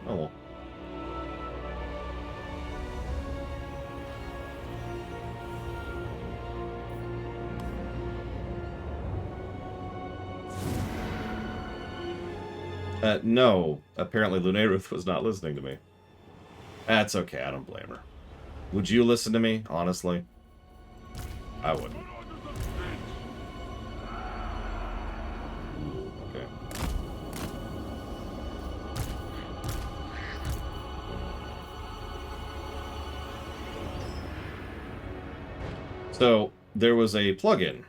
S1: Oh well. No. Apparently Lunaruth was not listening to me. That's okay, I don't blame her. Would you listen to me, honestly? I wouldn't. Ooh, okay. So, there was a plugin,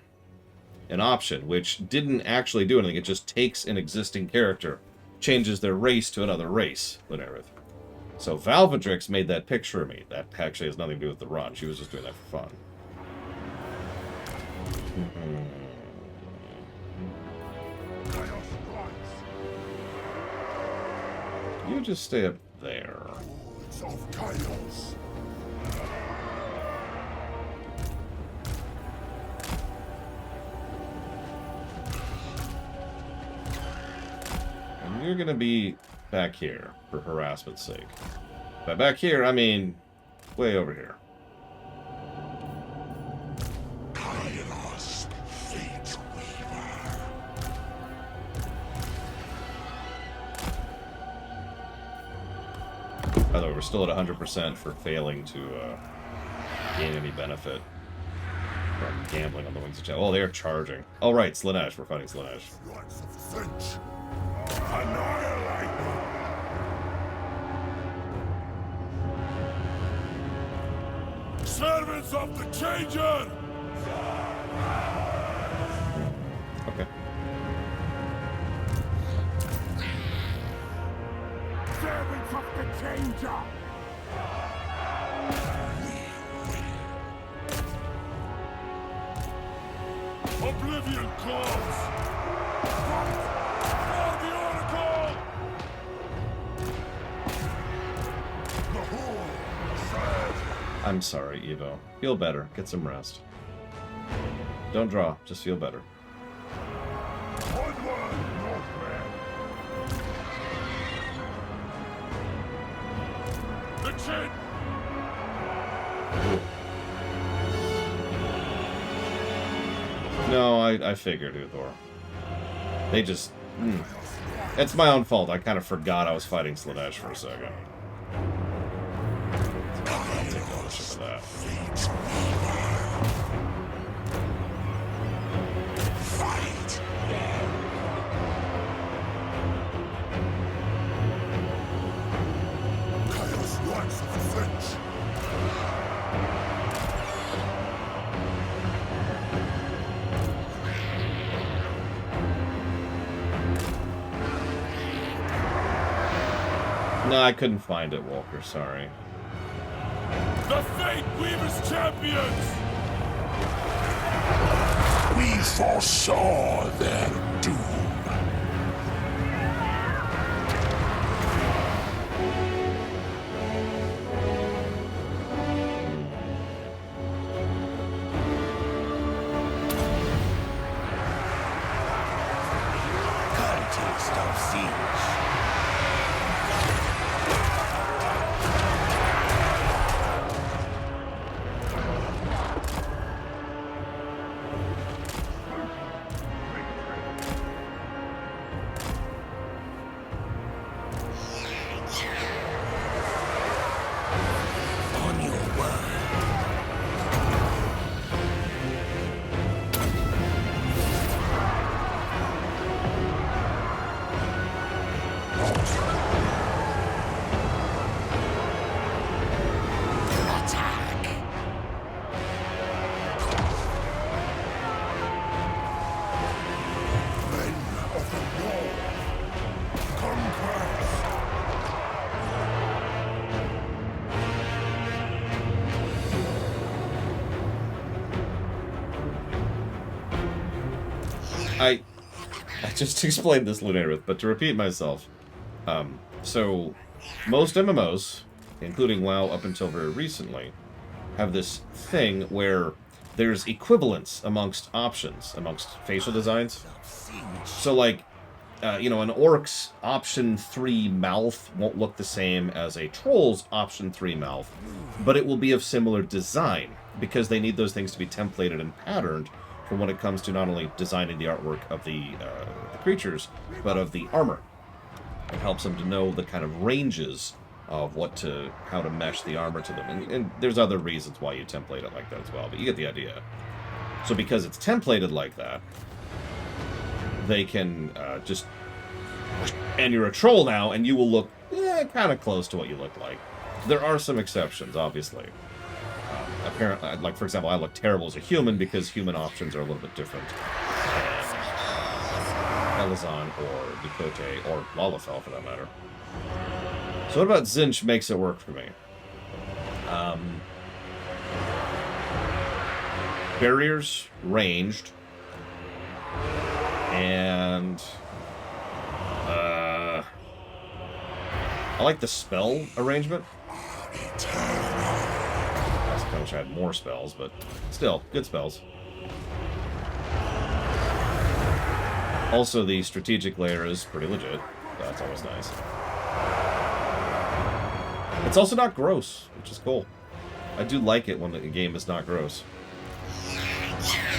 S1: an option, which didn't actually do anything. It just takes an existing character, changes their race to another race, Lunaruth. So Valvadrix made that picture of me. That actually has nothing to do with the run. She was just doing that for fun. You just stay up there.
S4: It's of chaos.
S1: And you're gonna be back here for harassment's sake. By back here, I mean way over here.
S3: Kairos, Fate Weaver.
S1: By the way, we're still at 100% for failing to gain any benefit from gambling on the Wings of Channel. Oh, they are charging. Oh, right, Slaanesh. We're fighting Slaanesh.
S4: Rights of Finch. Annihilate them. Servants of the Changer!
S1: Okay.
S4: Servants of the Changer! Oblivion calls! Fight for the Oracle! The Horde serves!
S1: I'm sorry, Evo. Feel better. Get some rest. Don't draw. Just feel better.
S4: Onward, Northmen! The Chin!
S1: No, I figured, Uthor. They just... It's my own fault. I kind of forgot I was fighting Slaanesh for a second. I'll take ownership of that. No, I couldn't find it, Walker. Sorry.
S4: The Fate Weavers champions!
S3: We foresaw their doom.
S2: Context of siege. On your word. Attack.
S3: Men of the wall, conquest.
S1: I just explained this, Lunarith, but to repeat myself, so most MMOs, including WoW up until very recently, have this thing where there's equivalence amongst options, amongst facial designs. So, like, an orc's option 3 mouth won't look the same as a troll's option 3 mouth, but it will be of similar design, because they need those things to be templated and patterned for when it comes to not only designing the artwork of the creatures, but of the armor. It helps them to know the kind of ranges of how to mesh the armor to them. And there's other reasons why you template it like that as well, but you get the idea. So because it's templated like that, they can and you're a troll now, and you will look kind of close to what you look like. There are some exceptions, obviously. Apparently, like, for example, I look terrible as a human because human options are a little bit different than Elazon or Ducote or Lalafell, for that matter. So what about Zinch makes it work for me? Barriers, ranged, and I like the spell arrangement. I wish I had more spells, but still, good spells. Also, the strategic layer is pretty legit. That's always nice. It's also not gross, which is cool. I do like it when the game is not gross.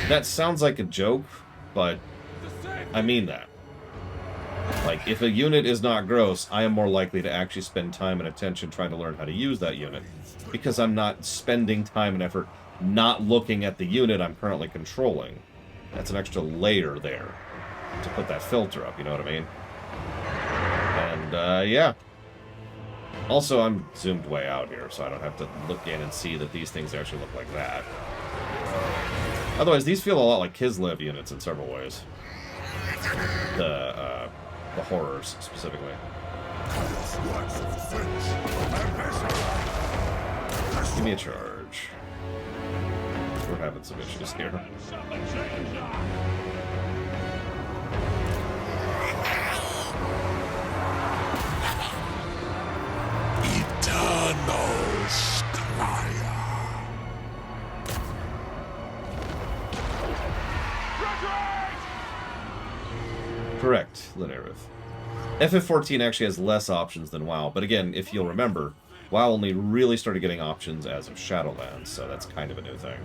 S1: That sounds like a joke, but I mean that. Like, if a unit is not gross, I am more likely to actually spend time and attention trying to learn how to use that unit, because I'm not spending time and effort not looking at the unit I'm currently controlling. That's an extra layer there to put that filter up, you know what I mean? And, yeah. Also, I'm zoomed way out here, so I don't have to look in and see that these things actually look like that. Otherwise, these feel a lot like Kislev units in several ways. The horrors, specifically. Give me a charge. We're having some issues here.
S3: Eternal Scryer.
S1: Correct, Linarith. FF14 actually has less options than WoW, but again, if you'll remember, WoW only really started getting options as of Shadowlands, so that's kind of a new thing.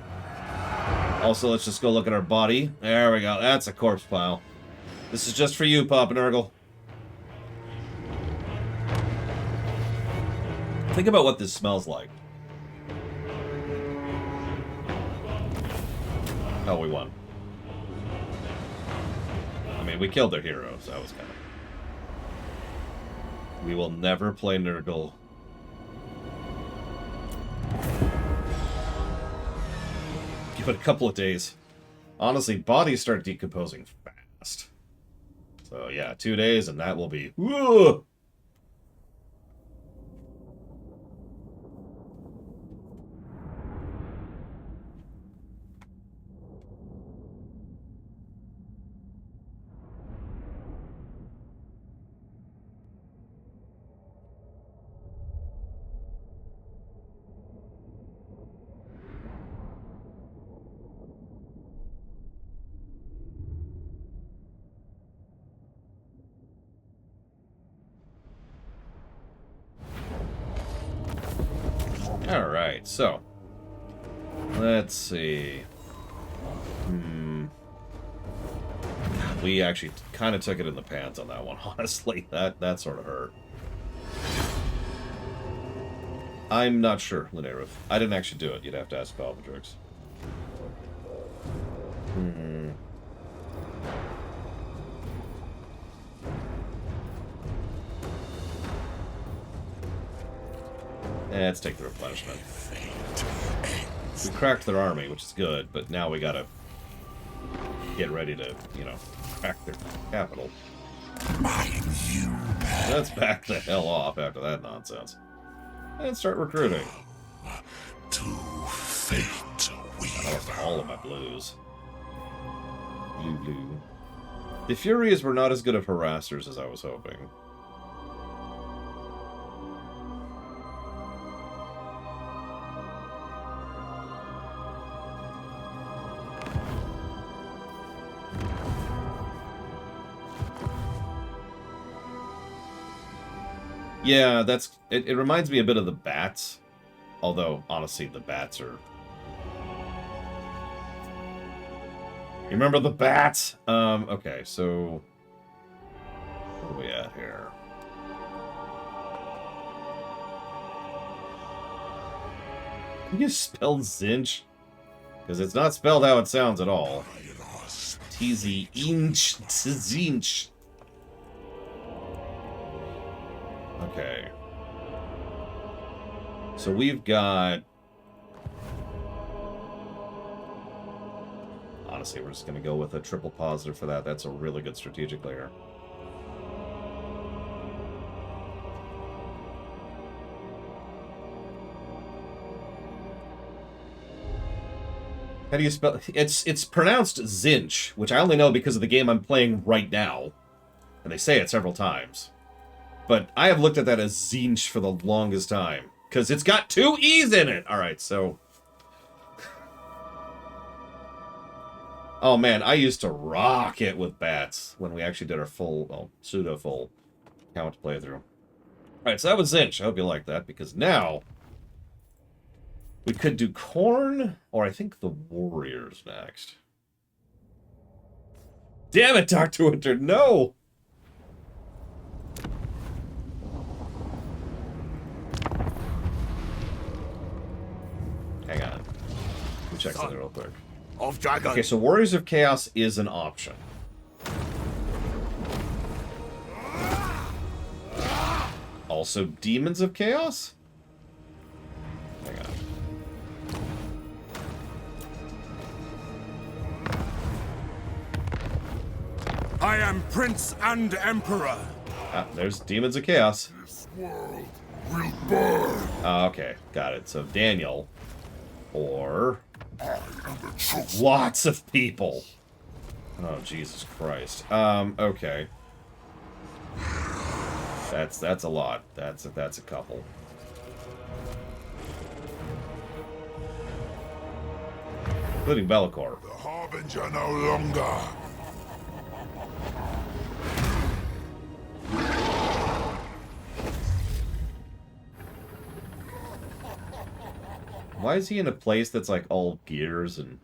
S1: Also, let's just go look at our body. There we go. That's a corpse pile. This is just for you, Papa Nurgle. Think about what this smells like. Oh, we won. I mean, we killed their hero, so that was kind of... We will never play Nurgle. Give it a couple of days. Honestly, bodies start decomposing fast. So yeah, 2 days and that will be... Whoa! Alright, so. Let's see. God, we actually kind of took it in the pants on that one, honestly. That sort of hurt. I'm not sure, Linerith. I didn't actually do it. You'd have to ask Balmadrix. Let's take the replenishment. We cracked their army, which is good, but now we gotta get ready to, you know, crack their capital. Let's back the hell off after that nonsense. And start recruiting.
S3: To fate we
S1: All of my blues. Blue. The Furies were not as good of harassers as I was hoping. Yeah, it reminds me a bit of the bats. Although, honestly, the bats are... You remember the bats? Okay, so... Where are we at here? Can you spell Zinch? Because it's not spelled how it sounds at all. T-Z-inch, Zinch. Okay. So we've got... Honestly, we're just going to go with a triple positive for that. That's a really good strategic layer. How do you spell... It's pronounced Zinch, which I only know because of the game I'm playing right now. And they say it several times. But I have looked at that as Zinch for the longest time. Because it's got 2 E's in it! Alright, so... Oh man, I used to rock it with bats when we actually did our full, well, pseudo-full count playthrough. Alright, so that was Zinch. I hope you like that, because now... We could do Corn, or I think the Warriors next. Damn it, Dr. Winter, no! Hang on. Let me check something real quick.
S2: Of dragon.
S1: Okay, so Warriors of Chaos is an option. Also, Demons of Chaos? Hang on.
S4: I am Prince and Emperor.
S1: Ah, there's Demons of Chaos.
S3: This world will burn.
S1: Okay, got it. So Daniel, or
S3: I am the chosen.
S1: lots of people. Oh Jesus Christ. Okay. That's a lot. That's a couple. Including Bellicor.
S3: The Harbinger no longer.
S1: Why is he in a place that's like all gears and...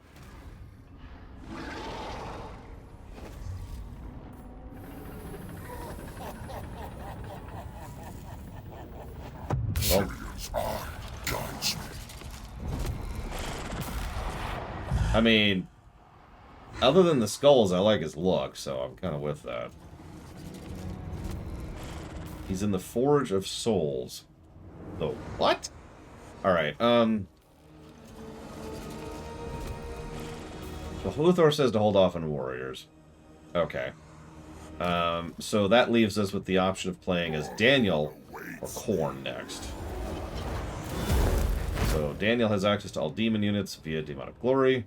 S1: Well,
S3: Guides me.
S1: I mean, other than the skulls, I like his look, so I'm kind of with that. He's in the Forge of Souls. The what? Alright, So Luthor says to hold off on Warriors. Okay. So that leaves us with the option of playing as Daniel or Khorne next. So Daniel has access to all demon units via Demonic Glory.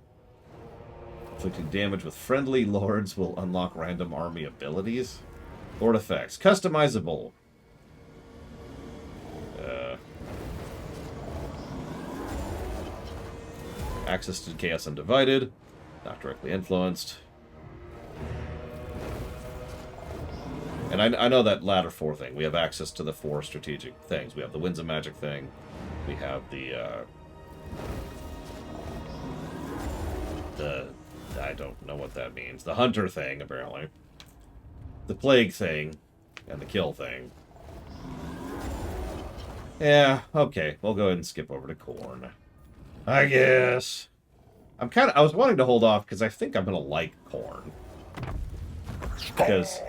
S1: Inflicting damage with friendly lords will unlock random army abilities. Lord effects. Customizable. Access to Chaos Undivided. Not directly influenced. And I know that latter 4 thing. We have access to the 4 strategic things. We have the Winds of Magic thing. We have the I don't know what that means. The hunter thing, apparently. The plague thing. And the kill thing. Yeah, okay. We'll go ahead and skip over to corn. I guess. I was wanting to hold off because I think I'm going to like corn. Because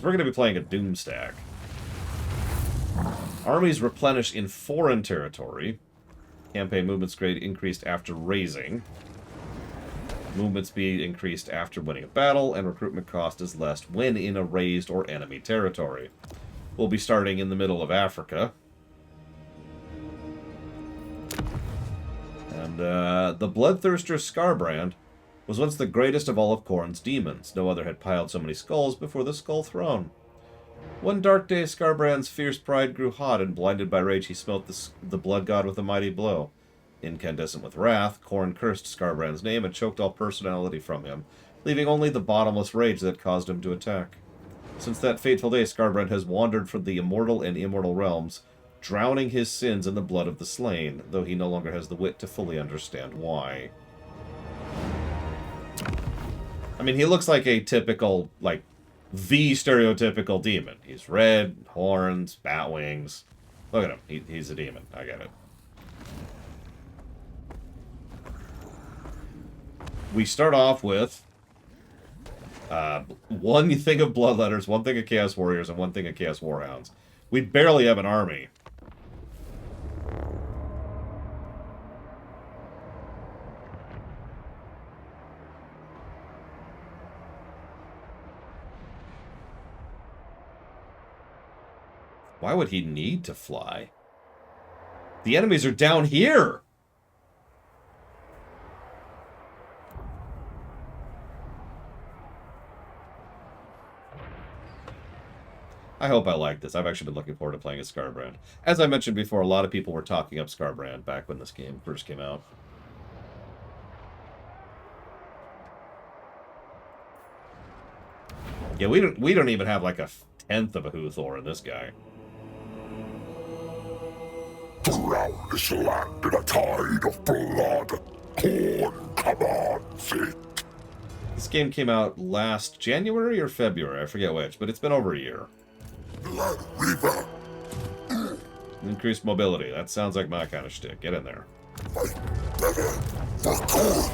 S1: we're going to be playing a Doom stack. Armies replenish in foreign territory. Campaign movement speed increased after raising. Movement speed increased after winning a battle, and recruitment cost is less when in a raised or enemy territory. We'll be starting in the middle of Africa. And the Bloodthirster Scarbrand was once the greatest of all of Khorne's demons. No other had piled so many skulls before the Skull Throne. One dark day, Scarbrand's fierce pride grew hot, and blinded by rage he smote the blood god with a mighty blow. Incandescent with wrath, Khorne cursed Scarbrand's name and choked all personality from him, leaving only the bottomless rage that caused him to attack. Since that fateful day, Scarbrand has wandered from the immortal and immortal realms, drowning his sins in the blood of the slain, though he no longer has the wit to fully understand why. I mean, he looks like a typical, like, the stereotypical demon. He's red, horns, bat wings. Look at him. He's a demon. I get it. We start off with one thing of Bloodletters, one thing of Chaos Warriors, and one thing of Chaos Warhounds. We barely have an army. Why would he need to fly? The enemies are down here! I hope I like this. I've actually been looking forward to playing as Scarbrand. As I mentioned before, a lot of people were talking up Scarbrand back when this game first came out. Yeah, we don't even have like a tenth of a Huthor in this guy.
S3: Drown this land in a tide of blood. Khorne commands it.
S1: This game came out last January or February, I forget which, but it's been over a year.
S3: Blood River.
S1: Increased mobility. That sounds like my kind of shtick. Get in there.
S3: Fight better for Khorne.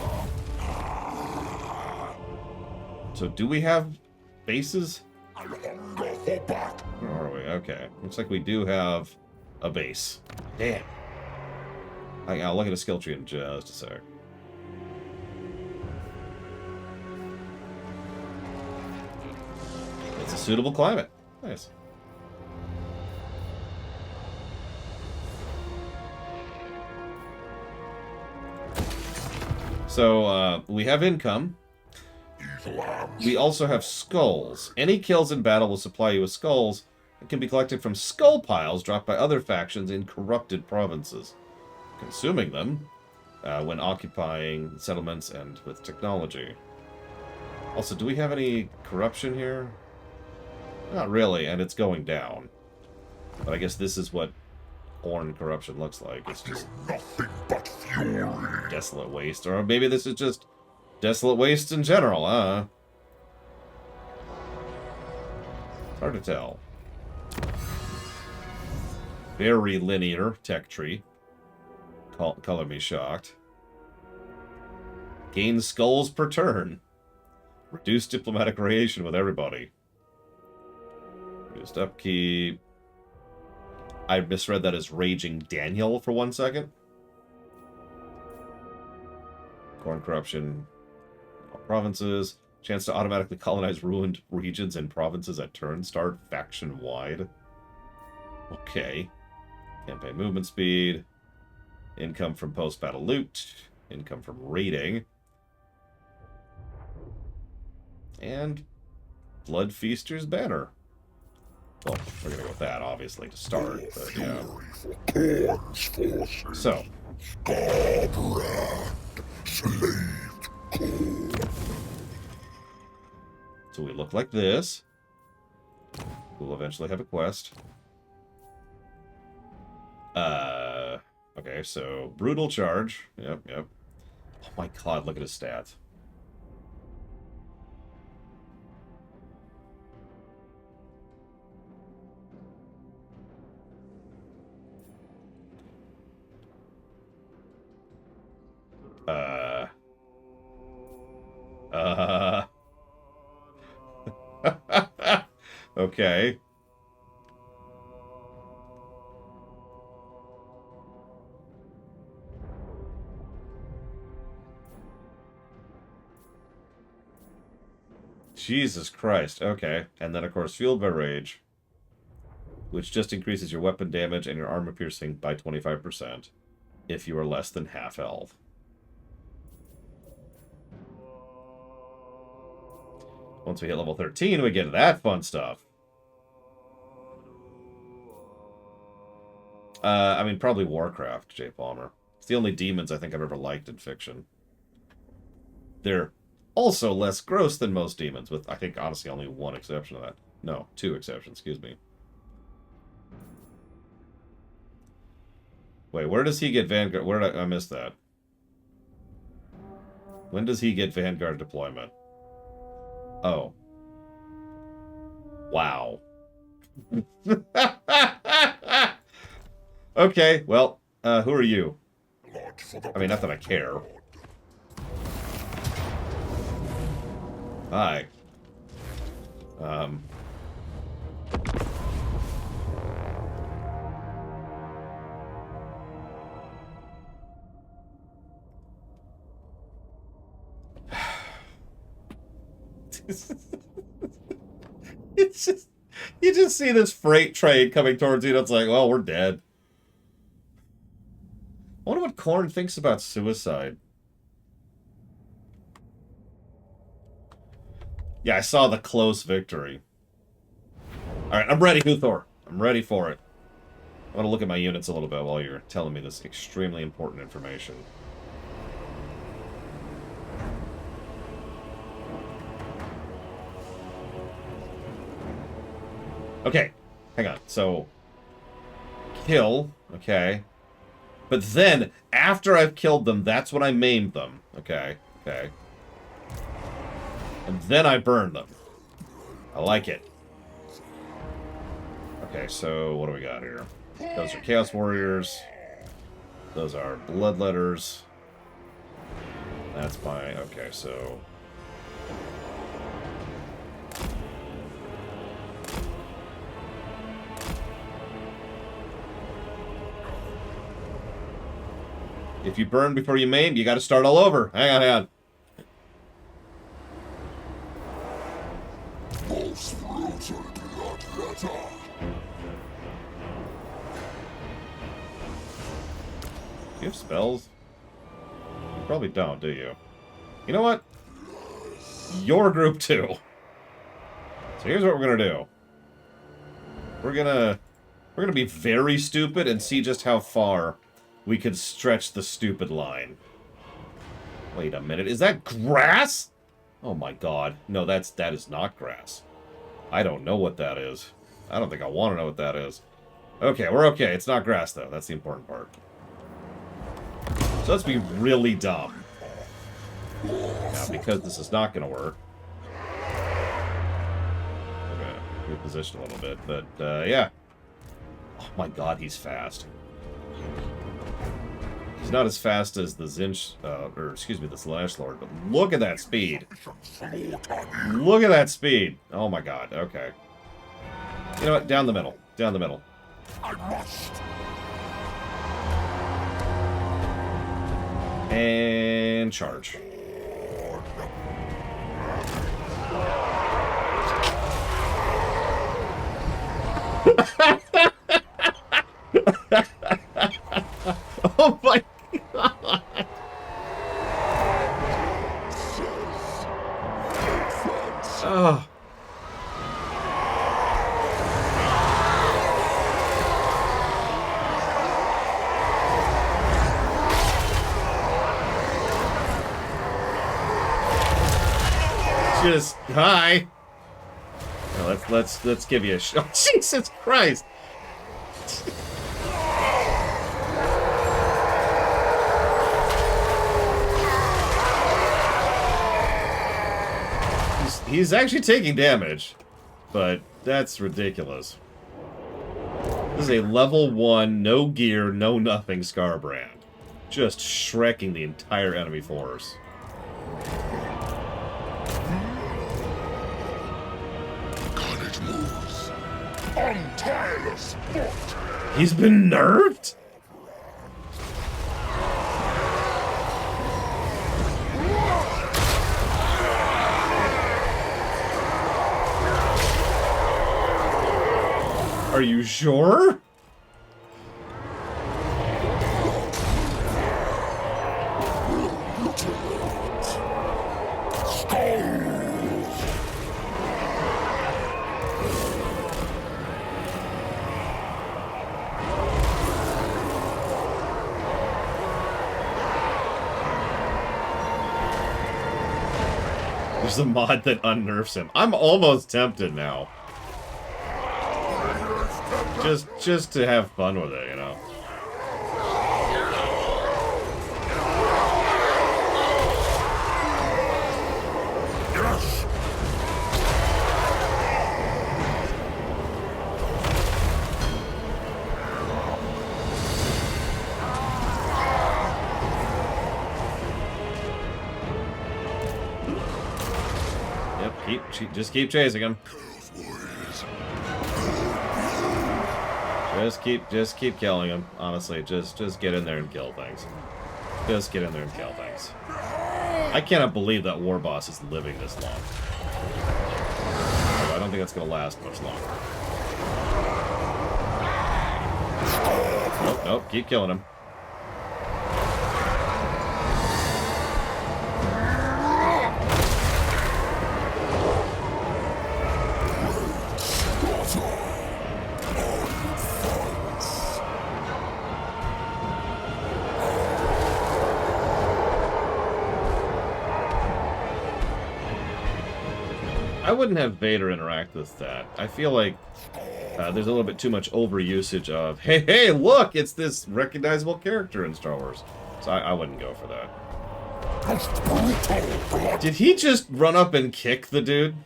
S1: So do we have bases?
S3: I hunger for battle.
S1: Where are we? Okay. Looks like we do have a base. Damn. I'll look at a skill tree in just a sec. It's a suitable climate. Nice. So, we have income. We also have skulls. Any kills in battle will supply you with skulls that can be collected from skull piles dropped by other factions in corrupted provinces. Consuming them when occupying settlements and with technology. Also, do we have any corruption here? Not really, and it's going down. But I guess this is what Khorne corruption looks like. It's just
S3: Nothing but fury.
S1: desolate waste. Or maybe this is just desolate waste in general, huh? Hard to tell. Very linear tech tree. Color me shocked. Gain skulls per turn. Reduce diplomatic relation with everybody. Reduced upkeep. I misread that as Raging Daniel for 1 second. Khorne corruption. Provinces. Chance to automatically colonize ruined regions and provinces at turn start faction-wide. Okay. Campaign movement speed. Income from post-battle loot. Income from raiding. And Blood Feaster's banner. Well, we're gonna go with that, obviously, to start, but yeah.
S3: Khorne's forces.
S1: So.
S3: Scarbrand slaved Khorne.
S1: So we look like this. We'll eventually have a quest. Okay, so brutal charge. Yep, yep. Oh my god, look at his stats. Okay. Jesus Christ. Okay. And then, of course, fueled by rage, which just increases your weapon damage and your armor piercing by 25% if you are less than half health. Once we hit level 13, we get that fun stuff. I mean, probably Warcraft, J. Palmer. It's the only demons I think I've ever liked in fiction. They're also less gross than most demons, with, I think, honestly, only one exception to that. No, two exceptions, excuse me. Wait, where does he get Vanguard? Where did I miss that? When does he get Vanguard deployment? Oh. Wow. Okay, well, who are you? I mean, not that I care. Hi. It's just, you just see this freight train coming towards you, and it's like, well, we're dead. I wonder what Korn thinks about suicide. Yeah, I saw the close victory. Alright, I'm ready, Huthor. I'm ready for it. I'm gonna look at my units a little bit while you're telling me this extremely important information. Okay, hang on. So, kill, okay. But then, after I've killed them, that's when I maimed them. Okay, okay. And then I burn them. I like it. Okay, so what do we got here? Those are Chaos Warriors. Those are Bloodletters. That's my... Okay, so... If you burn before you maim, you gotta start all over. Hang on, hang on.
S3: Most brutal bloodletter.
S1: Do you have spells? You probably don't, do you? You know what? You're group 2. So here's what we're gonna do. We're gonna be very stupid and see just how far we could stretch the stupid line. Wait a minute, is that grass? Oh my god. No, that is not grass. I don't know what that is. I don't think I want to know what that is. Okay, we're okay. It's not grass, though. That's the important part. So let's be really dumb. Now, because this is not going to work, we're going to reposition a little bit. But, yeah. Oh my god, he's fast. He's not as fast as the Zinch, or excuse me, the Slash Lord, but look at that speed. Look at that speed. Oh my god, okay. You know what? Down the middle. Down the middle.
S3: I must.
S1: And charge. Oh my god! Oh. Just hi. Well, let's give you a shot. Oh, Jesus Christ! He's actually taking damage, but that's ridiculous. This is a level 1, no gear, no nothing Scarbrand. Just shrekking the entire enemy force.
S3: Carnage moves on tireless foot.
S1: He's been nerfed? Are you sure? There's a mod that unnerfs him. I'm almost tempted now. Just to have fun with it, you know.
S3: Yes.
S1: Yep, just keep chasing him. Just keep killing him. Honestly, just get in there and kill things. Just get in there and kill things. I cannot believe that war boss is living this long. I don't think that's gonna last much longer. Nope, keep killing him. I wouldn't have Vader interact with that. I feel like there's a little bit too much overusage of, hey, look, it's this recognizable character in Star Wars. So I wouldn't go for that. Did he just run up and kick the dude?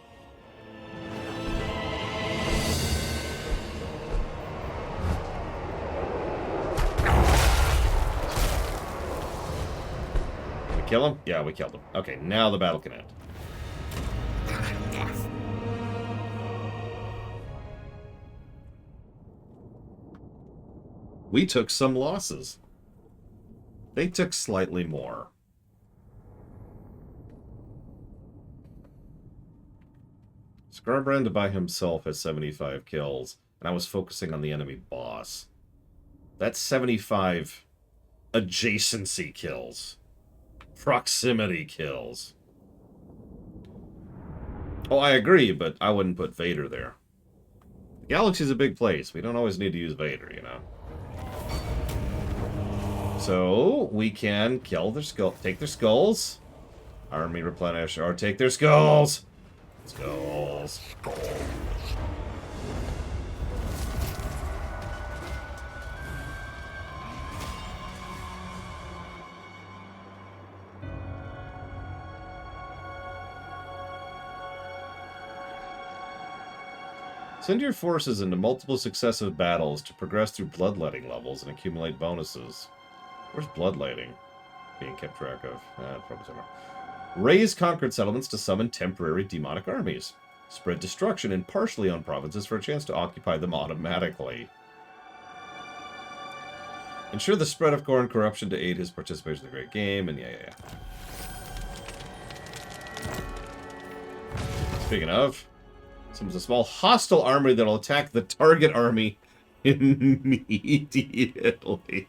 S1: We kill him? Yeah, we killed him. Okay, now the battle can end. We took some losses. They took slightly more. Scarbrand by himself has 75 kills, and I was focusing on the enemy boss. That's 75 adjacency kills. Proximity kills. Oh, I agree, but I wouldn't put Vader there. The galaxy's a big place. We don't always need to use Vader, you know? So, we can kill their skull, take their skulls. Army replenish, or take their skulls. Skulls. Send your forces into multiple successive battles to progress through bloodletting levels and accumulate bonuses. Where's bloodletting being kept track of? Probably somewhere. Raise conquered settlements to summon temporary demonic armies. Spread destruction in partially owned provinces for a chance to occupy them automatically. Ensure the spread of core and corruption to aid his participation in the great game, and yeah. Speaking of, summons a small hostile army that will attack the target army immediately.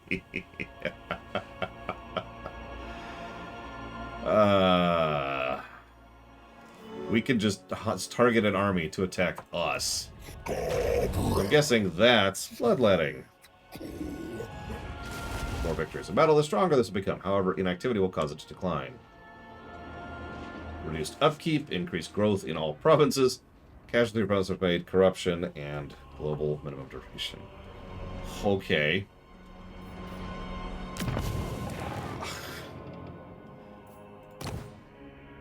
S1: We can just target an army to attack us. I'm guessing that's bloodletting. More victories in battle, the stronger this will become. However, inactivity will cause it to decline. Reduced upkeep, increased growth in all provinces. Casualty reports are made, corruption, and global minimum duration. Okay.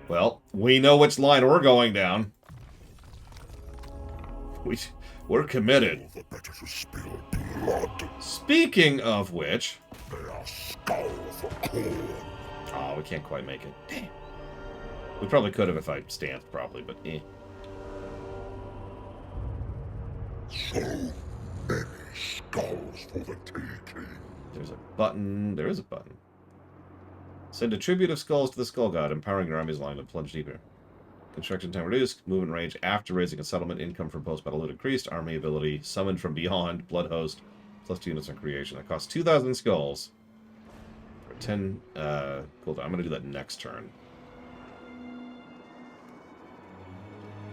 S1: Well, we know which line we're going down. We're committed.
S3: All the better to spill blood.
S1: Speaking of which...
S3: They are skull for corn.
S1: Oh, we can't quite make it. Damn. We probably could have if I stanced properly, but eh.
S3: So many skulls for the taking.
S1: There's a button. There is a button. Send a tribute of skulls to the Skull God, empowering your army's line to plunge deeper. Construction time reduced. Movement range after raising a settlement. Income from post-battle loot increased. Army ability summoned from beyond. Blood host. Plus 2 units on creation. That costs 2,000 skulls. For 10 cooldown. I'm going to do that next turn.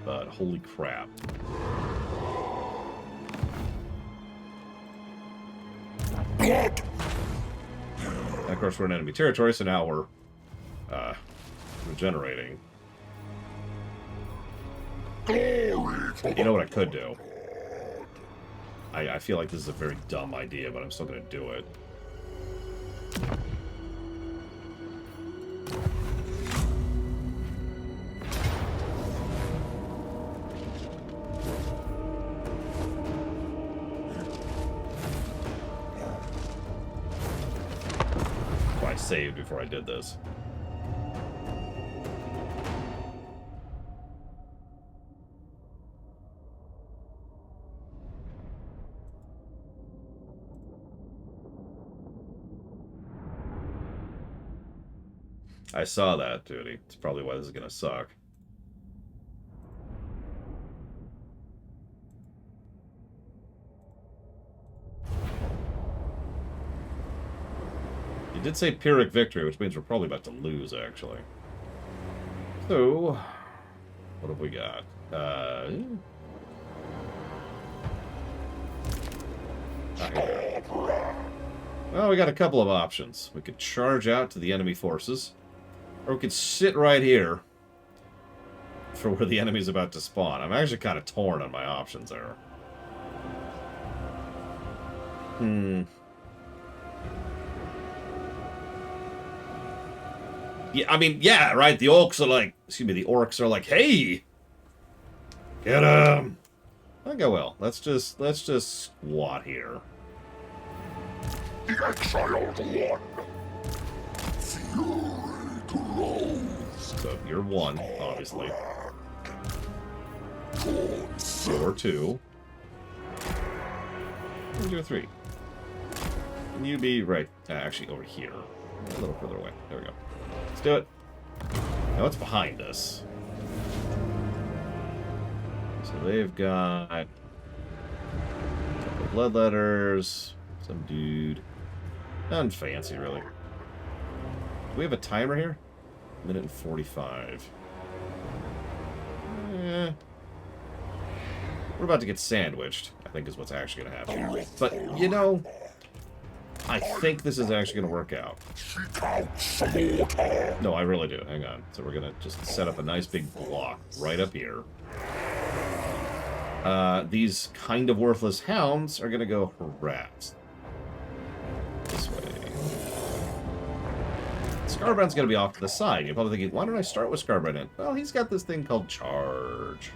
S1: But holy crap.
S3: Blood!
S1: And of course, we're in enemy territory, so now we're regenerating.
S3: Glory to
S1: You know what I could do? I feel like this is a very dumb idea, but I'm still going to do it. I saved before I did this. I saw that, dude. It's probably why this is gonna suck. You did say Pyrrhic victory, which means we're probably about to lose, actually. So, what have we got? Well, we got a couple of options. We could charge out to the enemy forces, or we could sit right here for where the enemy's about to spawn. I'm actually kind of torn on my options there. Yeah, I mean, yeah, right? The orcs are like, the orcs are like, hey! Get him! That'll go well. Let's just squat here.
S3: the exiled one. Fury grows.
S1: So you're one, obviously. You're two. And you're three. And you be right, actually over here. A little further away. There we go. Let's do it. Now it's behind us. So they've got a couple of bloodletters, some dude. Nothing fancy, really. Do we have a timer here? 1:45. We're about to get sandwiched, I think is what's actually going to happen. But, you know, I think this is actually going to work out.
S3: Seek out slaughter.
S1: No, I really do. Hang on. So we're going to just set up a nice big block right up here. These kind of worthless hounds are going to go harass. This way. Scarbrand's going to be off to the side. You're probably thinking, why don't I start with Scarbrand in? Well, he's got this thing called Charge.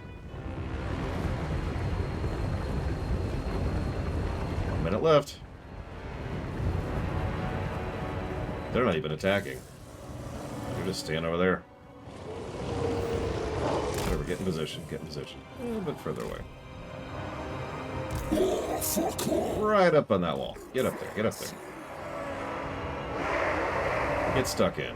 S1: 1 minute left. They're not even attacking. They're just staying over there. Whatever, get in position, get in position. A little bit further away. Right up on that wall. Get up there, get up there. Get stuck in.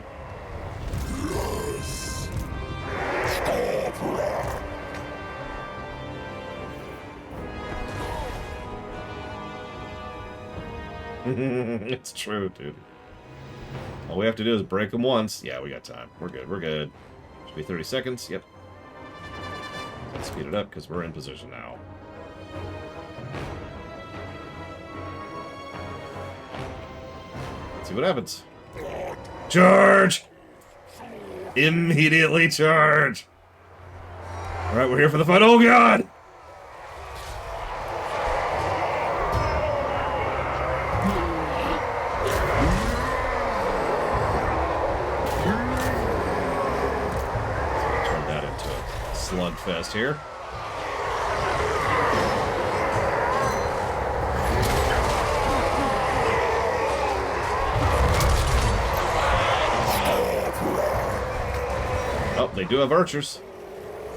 S1: It's true, dude. All we have to do is break them once. Yeah, we got time. We're good, we're good. Should be 30 seconds. Yep. Let's speed it up because we're in position now. Let's see what happens. Charge! Immediately charge! Alright, we're here for the fight. Oh, God! Turn that into a slugfest here. Oh, they do have archers.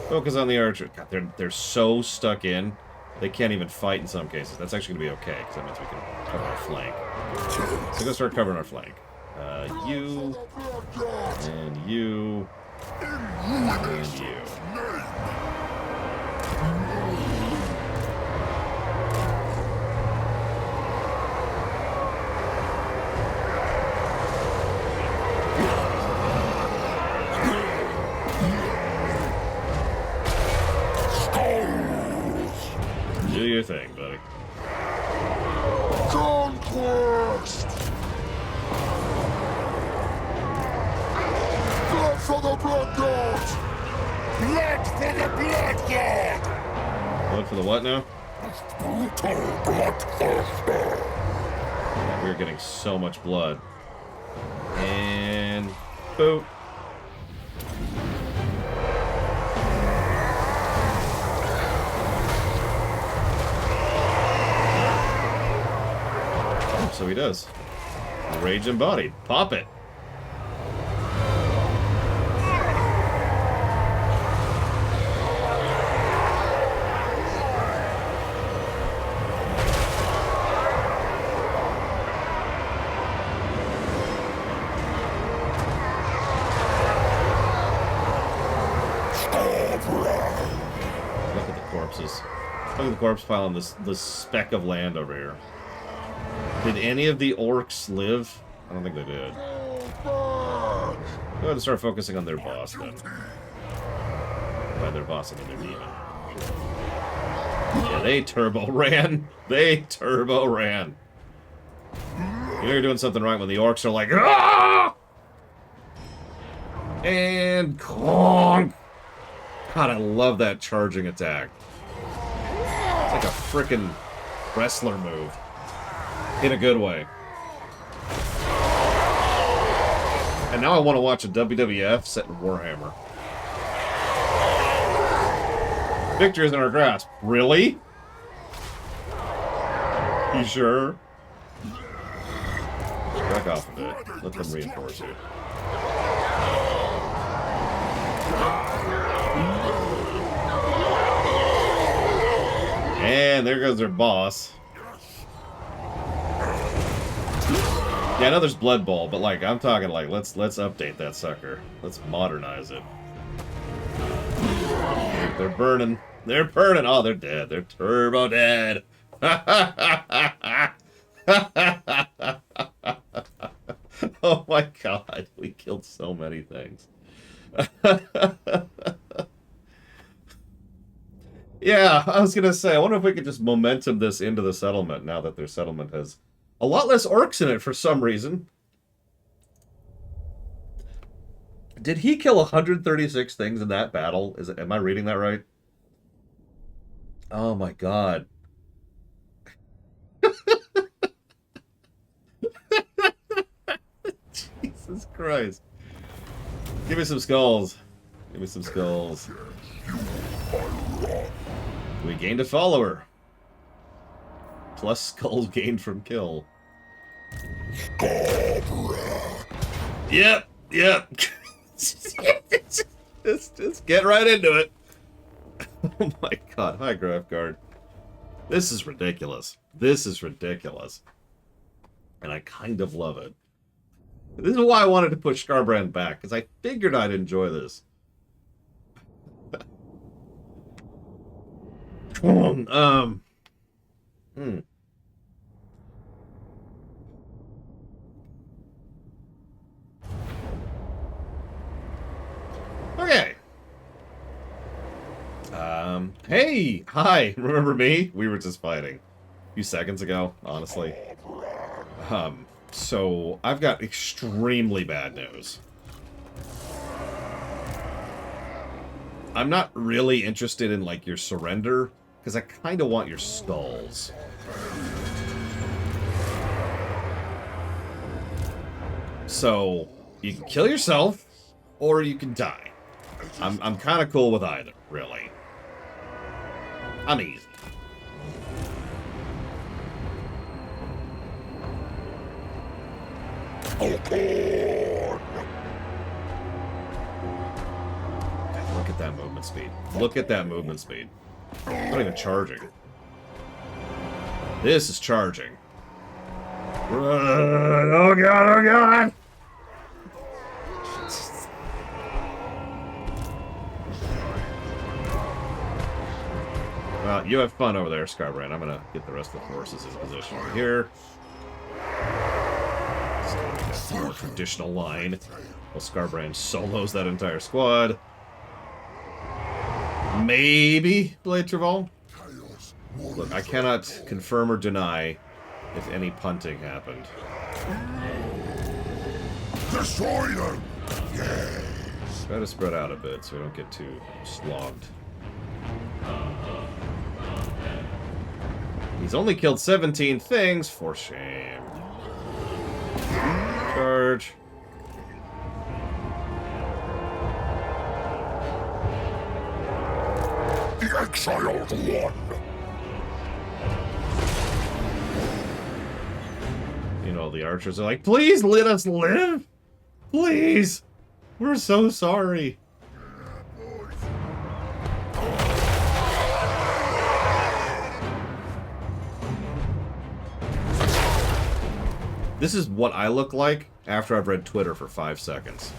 S1: Focus on the archer. God, they're so stuck in, they can't even fight in some cases. That's actually going to be okay, because that means we can cover our flank. So go start covering our flank. You, and you, and you. Do your thing, buddy.
S3: Conquest! Blood for the Blood God! Blood for the Blood God!
S1: Blood for the what now?
S3: Brutal bloodthirster!
S1: Yeah, we're getting so much blood. And... boop. So he does. Rage embodied. Pop it. Look at the corpses. Look at the corpse pile on this speck of land over here. Did any of the orcs live? I don't think they did. Go ahead and start focusing on their boss then. By their boss, I mean their demon. Yeah, they turbo ran. They turbo ran. You know you're doing something right when the orcs are like, ah! And clonk. God, I love that charging attack. It's like a frickin' wrestler move. In a good way. And now I want to watch a WWF set in Warhammer. Victory is in our grasp. Really? You sure? Back off a bit. Let them reinforce you. And there goes their boss. Yeah, I know there's Blood Bowl, but like I'm talking like let's update that sucker. Let's modernize it. They're burning. They're burning. Oh, they're dead. They're turbo dead. Oh my god, we killed so many things. Yeah, I was gonna say, I wonder if we could just momentum this into the settlement now that their settlement has a lot less orcs in it for some reason. Did he kill 136 things in that battle? Am I reading that right? Oh my god. Jesus Christ. Give me some skulls. Give me some skulls. We gained a follower. Plus skulls gained from kill. Yep, yep. just get right into it. Oh my god, hi Graphguard. This is ridiculous. This is ridiculous. And I kind of love it. This is why I wanted to push Scarbrand back, because I figured I'd enjoy this. Okay. Hey! Hi! Remember me? We were just fighting. A few seconds ago, honestly. So, I've got extremely bad news. I'm not really interested in, like, your surrender, because I kind of want your skulls. So, you can kill yourself, or you can die. I'm kind of cool with either, really. I'm easy.
S3: Alcorn!
S1: Look at that movement speed. Look at that movement speed. Not even charging. This is charging. Run! Oh god, oh god! Well, you have fun over there, Scarbrand. I'm gonna get the rest of the forces in position over here. That's a more traditional line. Well, Scarbrand solos that entire squad. Maybe Blade Travol. Look, I cannot confirm or deny if any punting happened.
S3: Destroy them! Yes!
S1: Try to spread out a bit so we don't get too slogged. He's only killed 17 things, for shame. Charge.
S3: The exiled one!
S1: You know, the archers are like, please let us live! Please! We're so sorry. This is what I look like after I've read Twitter for 5 seconds.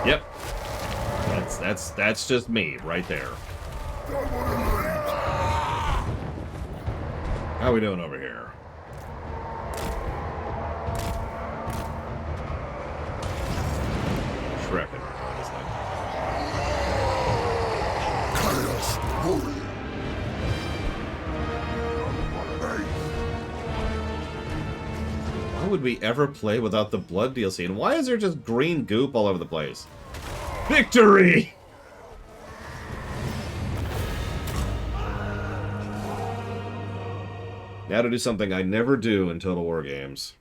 S1: Yep. That's just me right there. How we doing over here? Shrepping, honestly. Why would we ever play without the blood DLC? And why is there just green goop all over the place? Victory! Now to do something I never do in Total War games.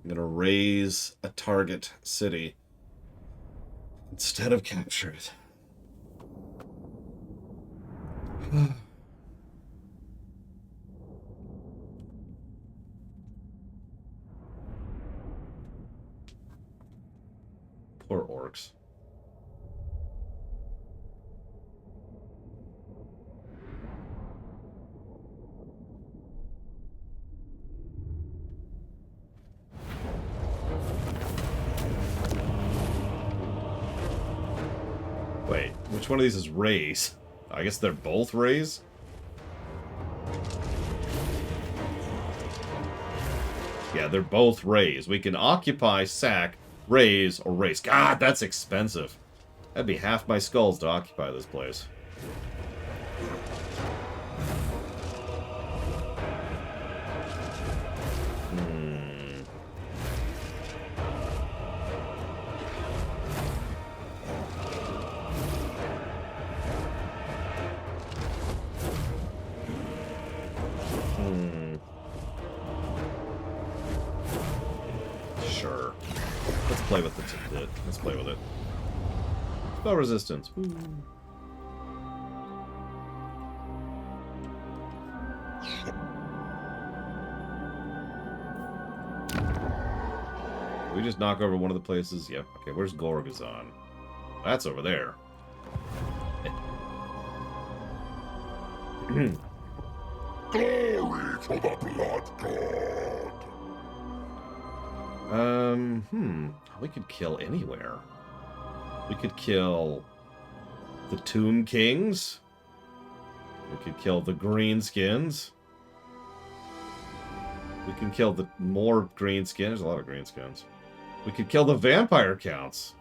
S1: I'm gonna raise a target city instead of capture it. Poor orcs. Wait, which one of these is raise? I guess they're both raise? Yeah, they're both raise. We can occupy, sack, raise, or raise. God, that's expensive. That'd be half my skulls to occupy this place. Sure. Let's play with it. Let's play with it. Spell resistance. Woo. We just knock over one of the places. Yep. Okay, where's Gorgazon? That's over there.
S3: Glory to the Blood God!
S1: We could kill anywhere. We could kill the Tomb Kings. We could kill the Greenskins. We can kill the more Greenskins. There's a lot of Greenskins. We could kill the Vampire Counts.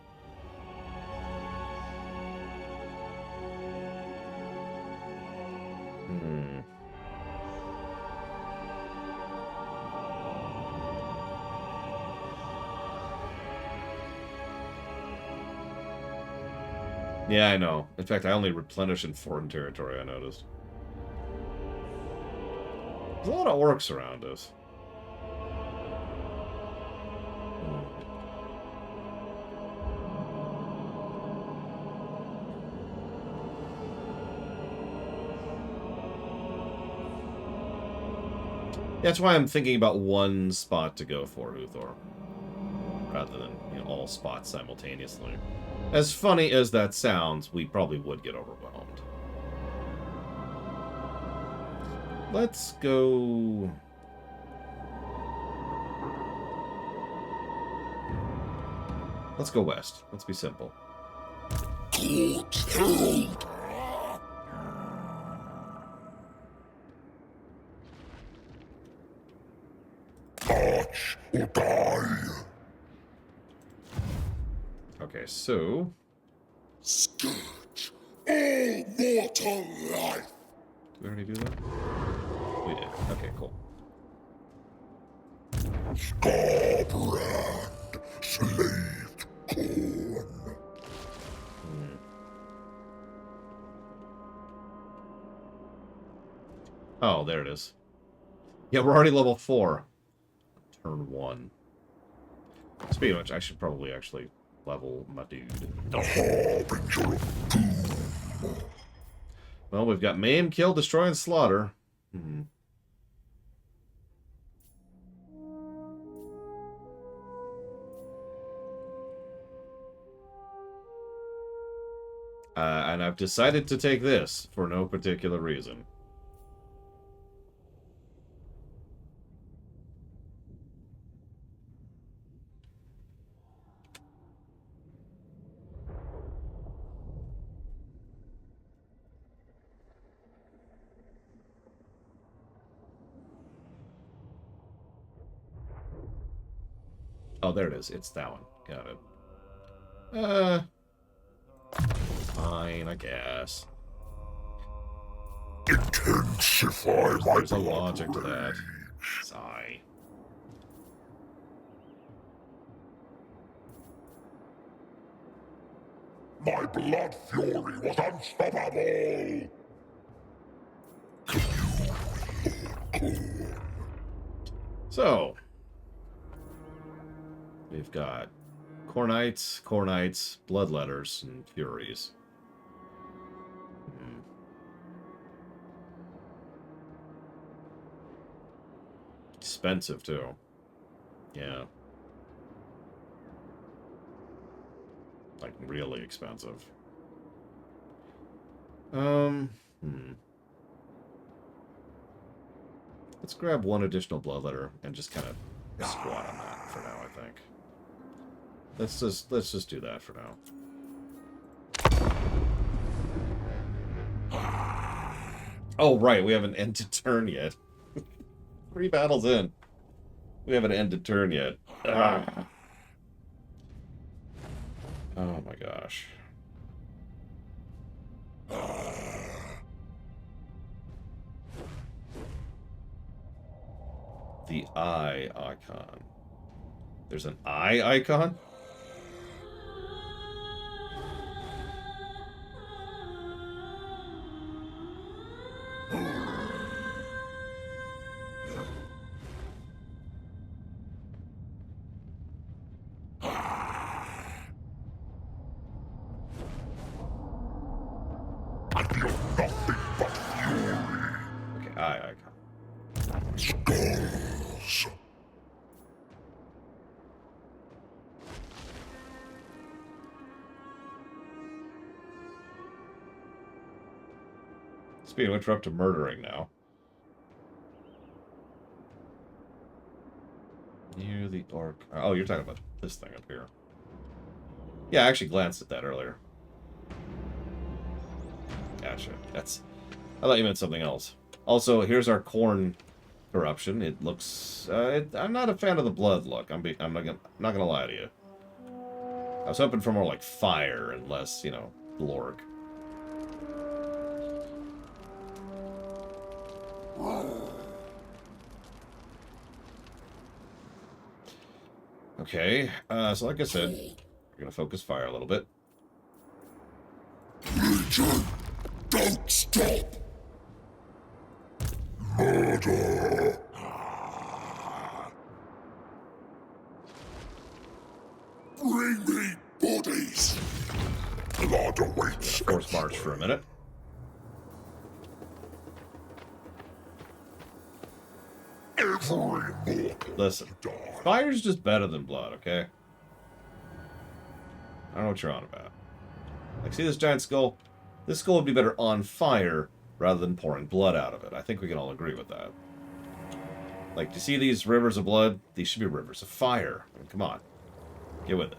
S1: Yeah, I know. In fact, I only replenish in foreign territory, I noticed. There's a lot of orcs around us. That's why I'm thinking about one spot to go for, Uthor. Rather than, you know, all spots simultaneously. As funny as that sounds, we probably would get overwhelmed. Let's go... Let's go west. Let's be simple.
S3: God's herald. March or die.
S1: Okay, so...
S3: Scourge all mortal life.
S1: Did we already do that? We did. Okay, cool.
S3: Scarbrand, slaved corn.
S1: Oh, there it is. Yeah, we're already level 4. Turn 1. Speaking of which, I should probably actually level my dude.
S3: The harbinger of doom.
S1: Well, we've got maim, kill, destroy, and slaughter. And I've decided to take this for no particular reason. Oh, there it is. It's that one. Got it. Fine, I guess.
S3: Intensify my
S1: There's a
S3: blood
S1: logic to that.
S3: rage.
S1: Sigh.
S3: My blood fury was unstoppable.
S1: So, we've got Cornites, Bloodletters, and Furies. Expensive, too. Yeah. Like, really expensive. Let's grab one additional Bloodletter and just kind of squat on that for now, I think. Let's just do that for now. Oh, right, we haven't ended turn yet. 3 battles in. We haven't ended turn yet. Ah. Oh my gosh. The eye icon. There's an eye icon?
S3: I feel nothing but fury.
S1: Okay, eye icon.
S3: Skulls.
S1: Speaking of which, we're up to murdering now. Near the orc. Oh, you're talking about this thing up here. Yeah, I actually glanced at that earlier. Gotcha. I thought you meant something else. Also, here's our corn corruption. It looks... I'm not a fan of the blood look. I'm not gonna lie to you. I was hoping for more like fire and less, you know, blorg. Okay, so like I said, we're gonna focus fire a little bit.
S3: Destruction! Don't stop! Murder! Bring me bodies! Blood awaits.
S1: Force march for a minute.
S3: Every mortal
S1: Listen,
S3: die.
S1: fire's just better than blood, okay? I don't know what you're on about. Like, see this giant skull? This skull would be better on fire rather than pouring blood out of it. I think we can all agree with that. Like, do you see these rivers of blood? These should be rivers of fire. I mean, come on. Get with it.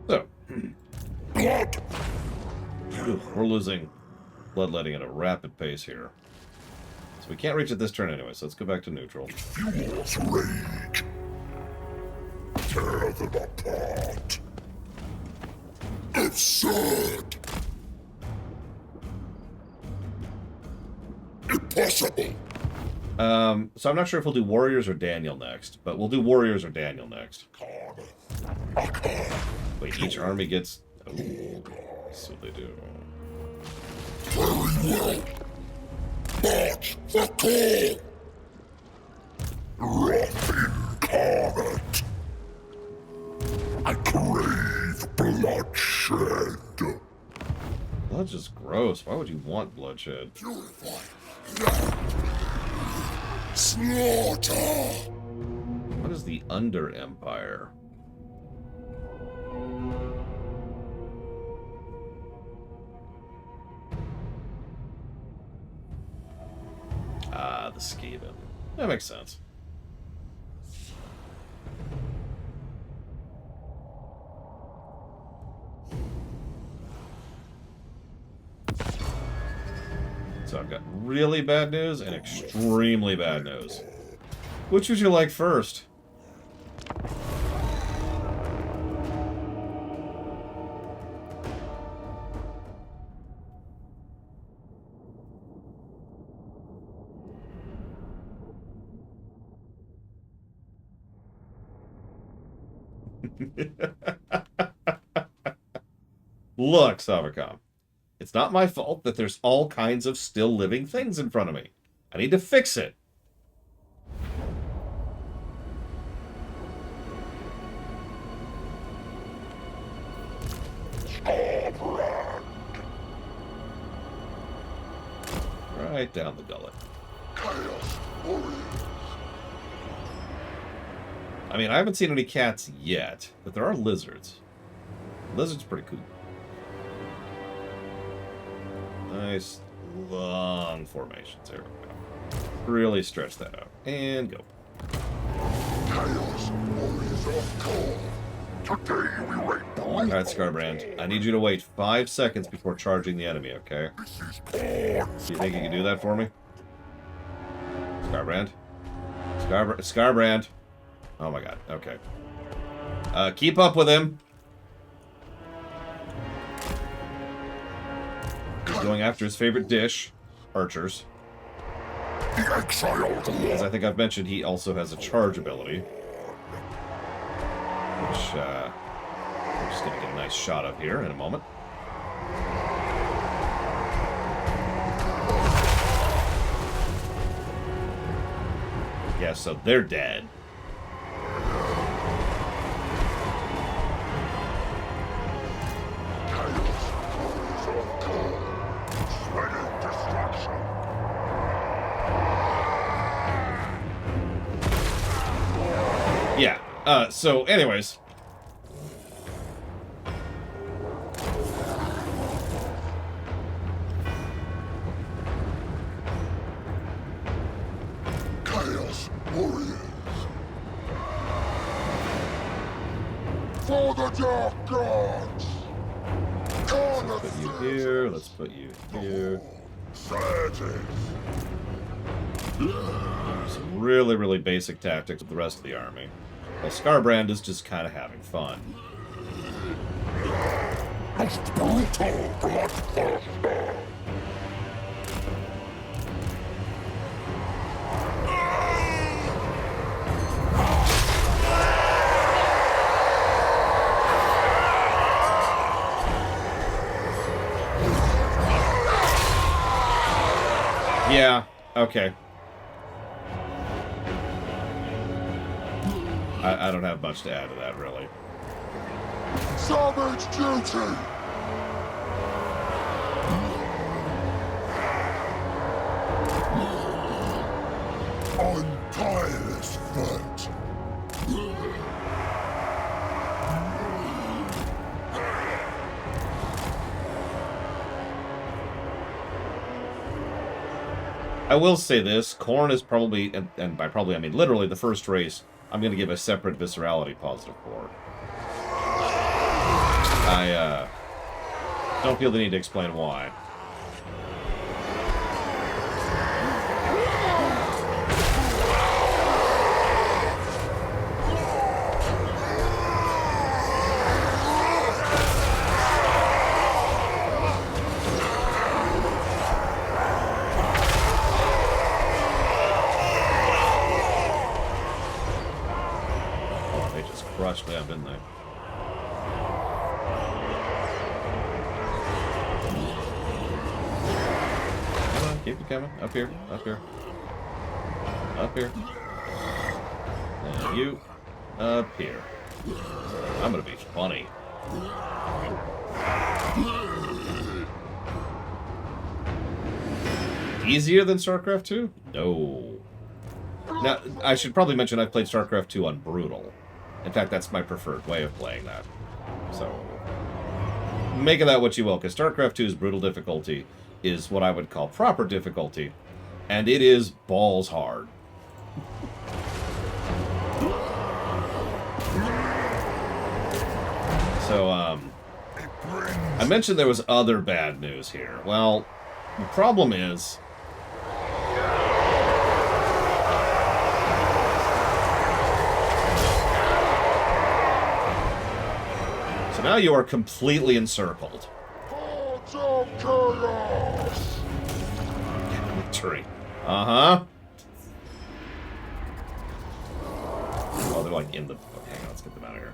S1: So,
S3: Blood!
S1: we're losing bloodletting at a rapid pace here. So we can't reach it this turn anyway, so let's go back to neutral.
S3: Fuels rage. Tear them apart. Absurd. Impossible.
S1: So I'm not sure if we'll do Warriors or Daniel next, but we'll do Warriors or Daniel next. Wait, each army gets... Oh, so they do.
S3: Very well. But the call. Wrath incarnate. I crave bloodshed.
S1: Blood's just gross. Why would you want bloodshed?
S3: Purify. Slaughter.
S1: What is the Under Empire? Ah, the Skaven. That makes sense. So I've got really bad news and extremely bad news. Which would you like first? Look, Savacom. It's not my fault that there's all kinds of still living things in front of me. I need to fix it. Right down the gullet. I mean, I haven't seen any cats yet, but there are lizards. Lizards pretty cool. Nice long formations. There we go. Really stretch that out. And go.
S3: Chaos Warriors of Thor. Today we raid
S1: Alright, Scarbrand. I need you to wait 5 seconds before charging the enemy, okay?
S3: This is porn.
S1: Do you think you can do that for me? Scarbrand? Scarbrand. Oh my god, okay. Keep up with him. He's going after his favorite dish, archers.
S3: The exiled
S1: As I think I've mentioned, he also has a charge ability. Which, we're just going to get a nice shot of here in a moment. Yeah, so they're dead. Yeah, so anyways.
S3: warriors. For the dark gods.
S1: Put you here. Let's put you here. Some really, really basic tactics with the rest of the army. Well, Scarbrand is just kind of having fun.
S3: Most brutal bloodthirster.
S1: Yeah, okay. I don't have much to add to that, really.
S3: Savage duty! On tireless foot.
S1: I will say this, Khorne is probably, and by probably I mean literally the first race I'm going to give a separate viscerality positive for. I don't feel the need to explain why. Crushed them, didn't they? Come on, keep it coming. Up here, up here. Up here. And you, up here. I'm gonna be funny. Easier than StarCraft 2? No. Now, I should probably mention I've played StarCraft 2 on Brutal. In fact, that's my preferred way of playing that. So, make of that what you will, because StarCraft 2's brutal difficulty is what I would call proper difficulty, and it is balls hard. So, I mentioned there was other bad news here. Well, the problem is... So now you are completely encircled.
S3: Hordes of chaos!
S1: Victory. Uh-huh. Oh, they're like in the... Oh, hang on, let's get them out of here.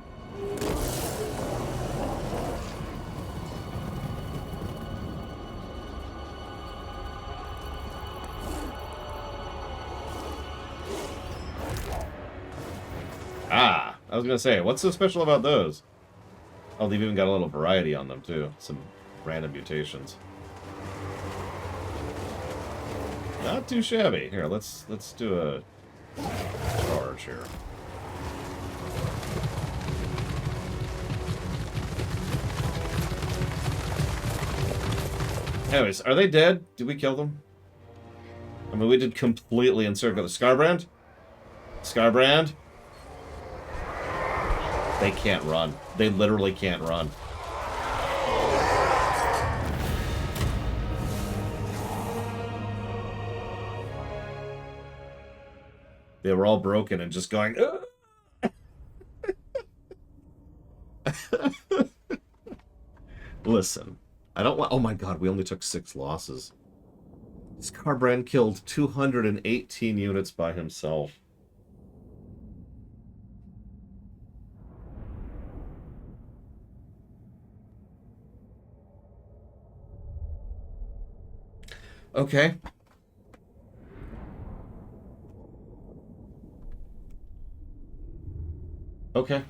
S1: Ah, I was gonna say, what's so special about those? Oh, they've even got a little variety on them, too. Some random mutations. Not too shabby. Here, let's do a charge here. Anyways, are they dead? Did we kill them? I mean, we did completely encircle the Scarbrand. Scarbrand? They can't run. They literally can't run. They were all broken and just going... Listen, I don't want... Oh my god, we only took 6 losses. Scarbrand killed 218 units by himself. Okay. Okay.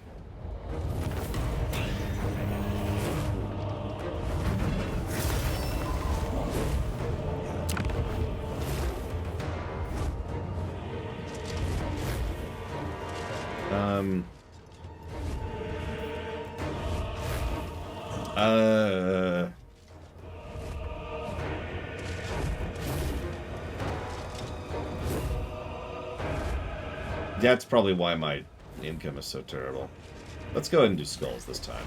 S1: That's probably why my income is so terrible. Let's go ahead and do skulls this time.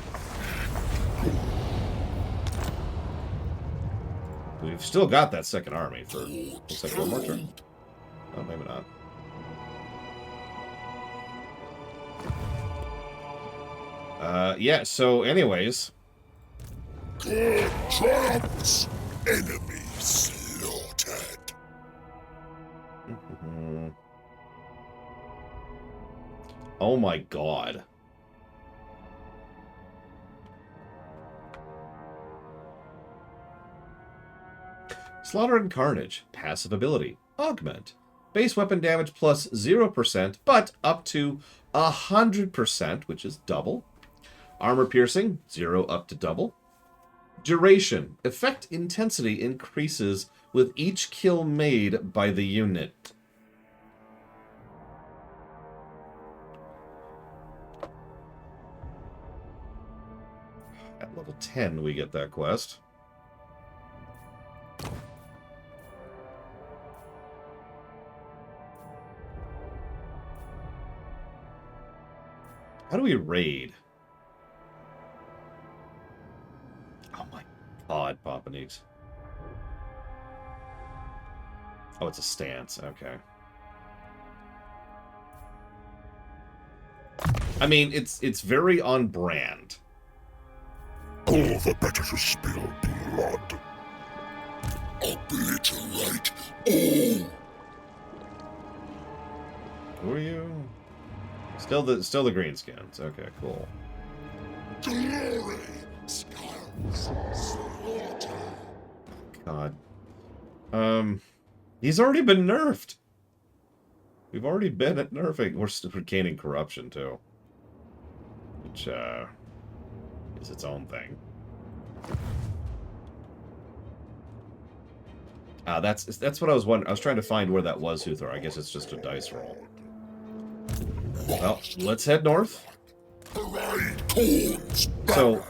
S1: We've still got that second army for, looks like, one more turn. Oh, maybe not. Yeah, so anyways.
S3: God triumphs, enemy slaughtered.
S1: Oh my god. Slaughter and Carnage. Passive ability. Augment. Base weapon damage plus 0%, but up to 100%, which is double. Armor piercing, 0 up to double. Duration. Effect intensity increases with each kill made by the unit. At level 10 we get that quest. How do we raid? Oh my god, Pompaneeks. Oh, it's a stance. Okay. I mean, it's very on brand.
S3: All the better to spill blood. Obliterate all.
S1: Who are you? Still the greenskins. Okay, cool.
S3: Glory scouts slaughter.
S1: God. He's already been nerfed. We've already been at nerfing. We're gaining corruption too, which is its own thing. That's what I was wondering. I was trying to find where that was, Huthor. I guess it's just a dice roll. Well, let's head north. So,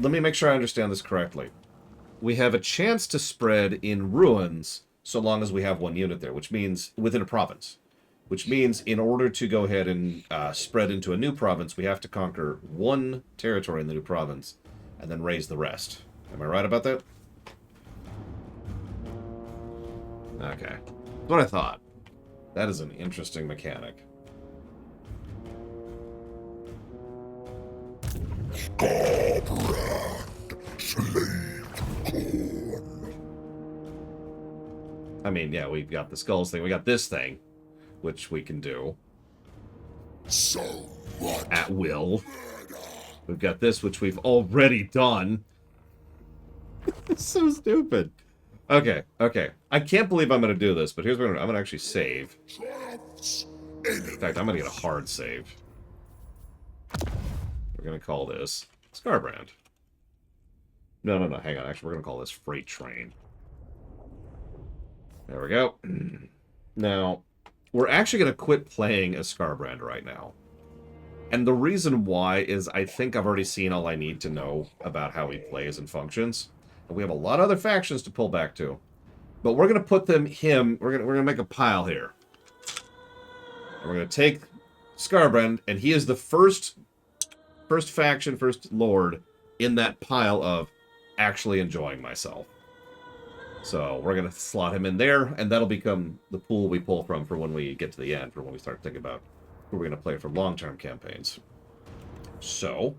S1: let me make sure I understand this correctly. We have a chance to spread in ruins so long as we have one unit there, which means within a province. Which means in order to go ahead and spread into a new province, we have to conquer one territory in the new province and then raise the rest. Am I right about that? Okay. That's what I thought. That is an interesting mechanic.
S3: Scarbrand, slave corn.
S1: I mean, yeah, we've got the skulls thing. We got this thing, which we can do
S3: So what?
S1: at will. We've got this, which we've already done. It's so stupid. Okay, okay. I can't believe I'm going to do this, but here's what I'm going to actually save.
S3: Triumphs,
S1: In fact, I'm going to get a hard save. We're going to call this Scarbrand. No, hang on. Actually, we're going to call this Freight Train. There we go. Now, we're actually going to quit playing as Scarbrand right now. And the reason why is I think I've already seen all I need to know about how he plays and functions. And we have a lot of other factions to pull back to. But we're going to put we're going to make a pile here. And we're going to take Scarbrand, and he is the first faction, first lord in that pile of actually enjoying myself. So we're going to slot him in there, and that'll become the pool we pull from for when we get to the end, for when we start thinking about who we're going to play for long-term campaigns. So,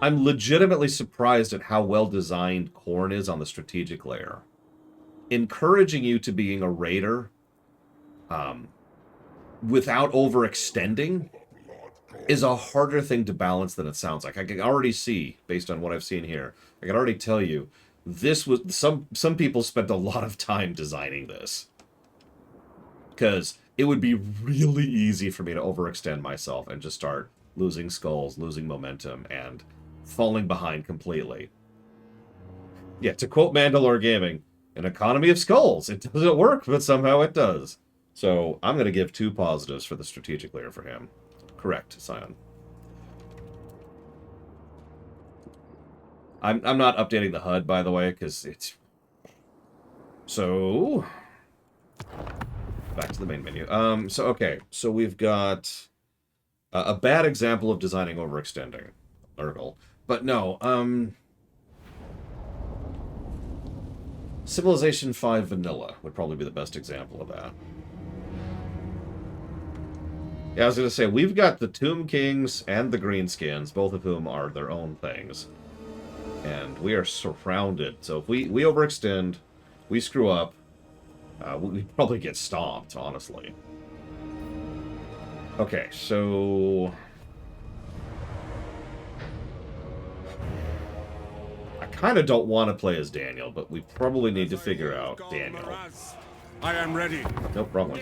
S1: I'm legitimately surprised at how well designed Khorne is on the strategic layer. Encouraging you to being a raider without overextending is a harder thing to balance than it sounds like. I can already see, based on what I've seen here, I can already tell you, this was some people spent a lot of time designing this. Because it would be really easy for me to overextend myself and just start losing skulls, losing momentum, and falling behind completely. Yeah, to quote Mandalore Gaming, an economy of skulls. It doesn't work, but somehow it does. So I'm going to give 2 positives for the strategic layer for him. Correct, Sion. I'm not updating the HUD, by the way, because it's... So... Back to the main menu. Okay. So we've got a bad example of designing overextending. Nurgle. But no, Civilization 5 Vanilla would probably be the best example of that. Yeah, I was going to say, we've got the Tomb Kings and the Greenskins, both of whom are their own things. And we are surrounded. So if we overextend, we screw up, we probably get stomped, honestly. Okay, so... I kind of don't want to play as Daniel, but we probably need to figure out Daniel.
S4: I am ready.
S1: No problem.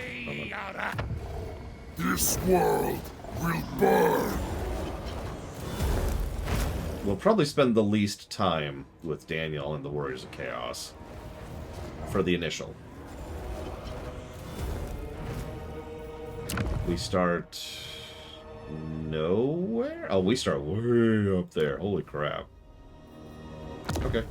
S3: This world will burn.
S1: We'll probably spend the least time with Daniel and the Warriors of Chaos for the initial. We start nowhere? Oh, we start way up there. Holy crap. Okay.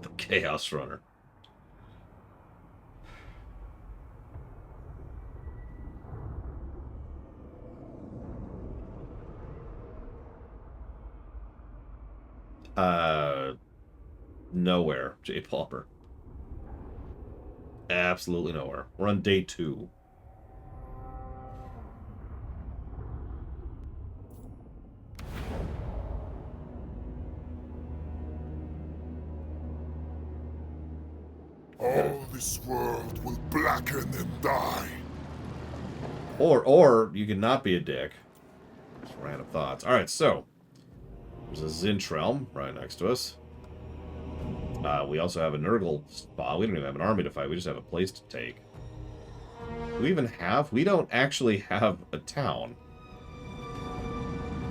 S1: The Chaos Runner. Nowhere, J. Palmer. Absolutely nowhere. We're on day 2.
S3: All this world will blacken and die.
S1: Or you can not be a dick. Just random thoughts. Alright, so there's a Zintrelm right next to us. We also have a Nurgle spa. We don't even have an army to fight. We just have a place to take. Do we even have... We don't actually have a town.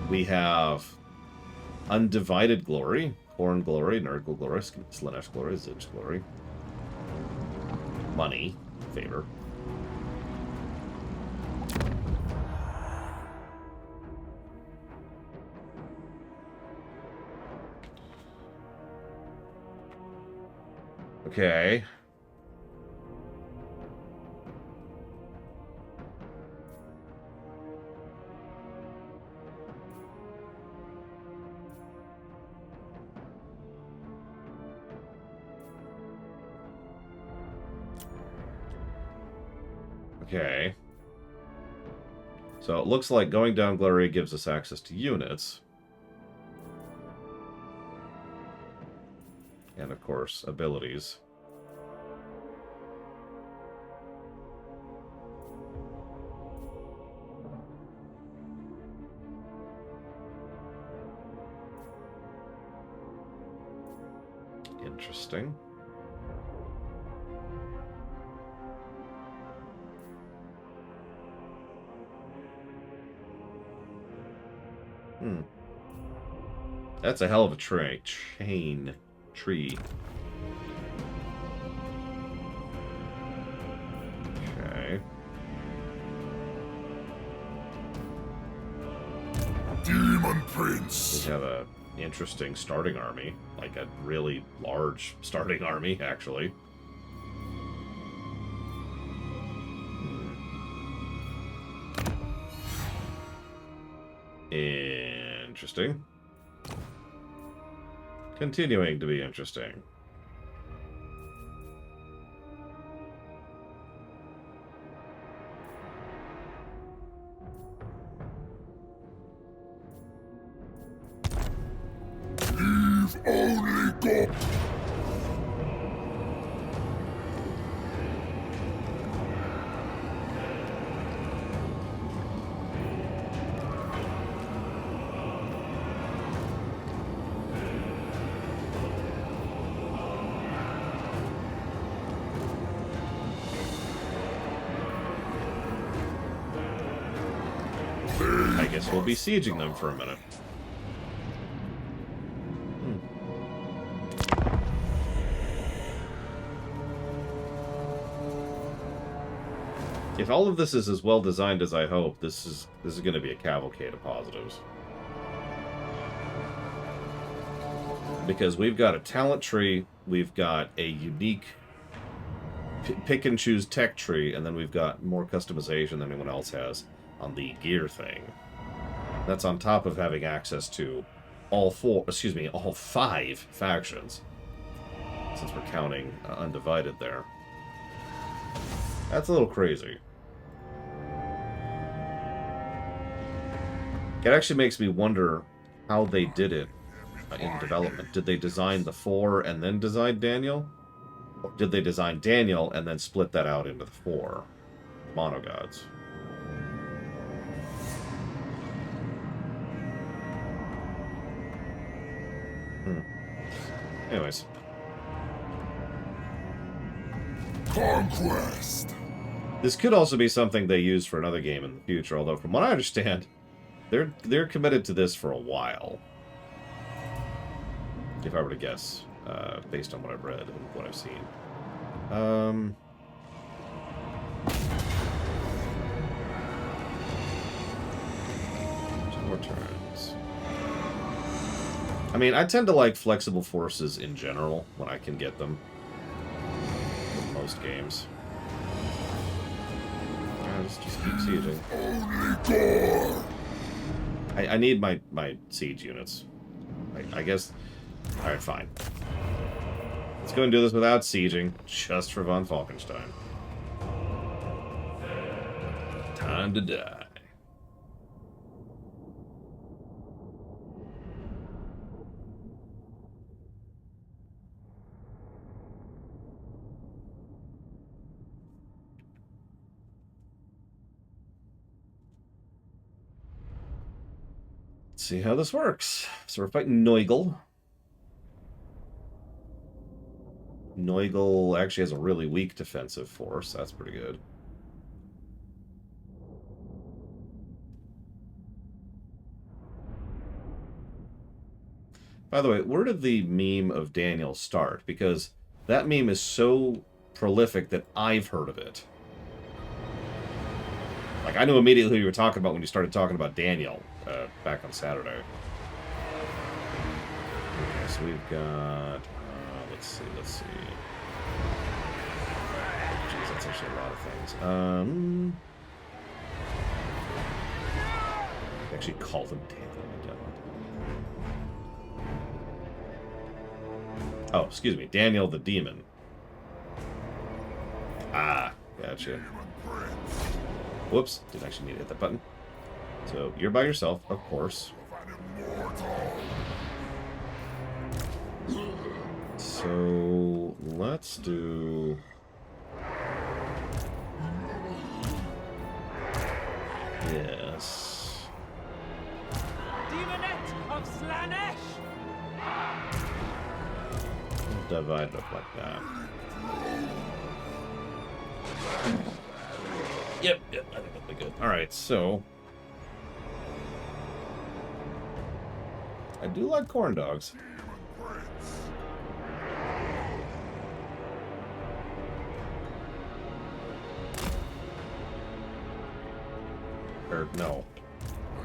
S1: We have Undivided Glory, Horn Glory, Nurgle Glory, Slanesh Glory, Zinj Glory. Money. Favor. Okay. Okay. So it looks like going down Glory gives us access to units. And, of course, abilities. Interesting. That's a hell of a chain tree. Okay.
S3: Demon Prince.
S1: We have a interesting starting army. Like a really large starting army, actually. Interesting. Continuing to be interesting.
S3: You've only got...
S1: I guess we'll be sieging them for a minute. If all of this is as well designed as I hope, this is going to be a cavalcade of positives. Because we've got a talent tree, we've got a unique pick and choose tech tree, and then we've got more customization than anyone else has on the gear thing. That's on top of having access to all five factions. Since we're counting Undivided there. That's a little crazy. It actually makes me wonder how they did it in development. Did they design the 4 and then design Daniel? Or did they design Daniel and then split that out into the 4 monogods? Anyways.
S3: Conquest!
S1: This could also be something they use for another game in the future, although from what I understand, they're committed to this for a while. If I were to guess, based on what I've read and what I've seen. 2 more turns. I mean, I tend to like flexible forces in general when I can get them. In most games. Just keep sieging. I need my siege units. I guess... Alright, fine. Let's go and do this without sieging, just for von Falkenstein. Time to die. See how this works. So we're fighting Neugl. Neugl actually has a really weak defensive force. That's pretty good. By the way, where did the meme of Daniel start? Because that meme is so prolific that I've heard of it. Like, I knew immediately who you were talking about when you started talking about Daniel back on Saturday. Okay, so we've got... let's see. Jeez, that's actually a lot of things. I actually call them Daniel. Oh, excuse me. Daniel the Demon. Ah, gotcha. Whoops, didn't actually need to hit that button. So, you're by yourself, of course. So, let's do... Yes.
S5: Demonette of Slanesh!
S1: Divide it up like that. Yep, I think that'll be good. Alright, so... I do like corn dogs. Or, no.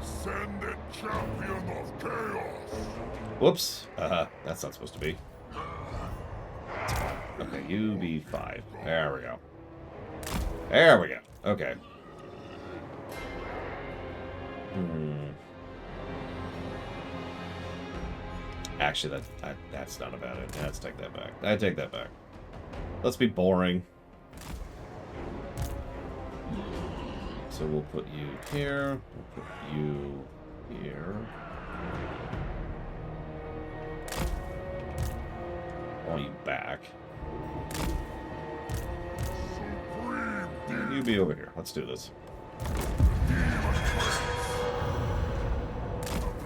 S3: Ascended champion of chaos.
S1: Whoops. That's not supposed to be. Okay, you be 5. There we go. There we go. Okay. Actually, that's not about it. Let's take that back. I take that back. Let's be boring. So we'll put you here. We'll put you here. I want you back. And you be over here. Let's do this.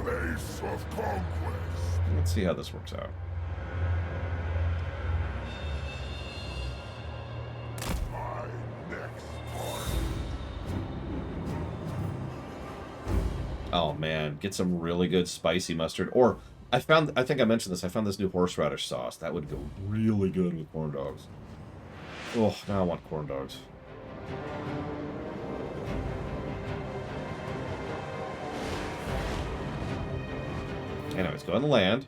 S3: Place of conquest.
S1: Let's see how this works out.
S3: My next part.
S1: Oh man, get some really good spicy mustard. Or I think I mentioned this. I found this new horseradish sauce that would go really good with corn dogs. Oh, now I want corn dogs. Anyways, go on the land.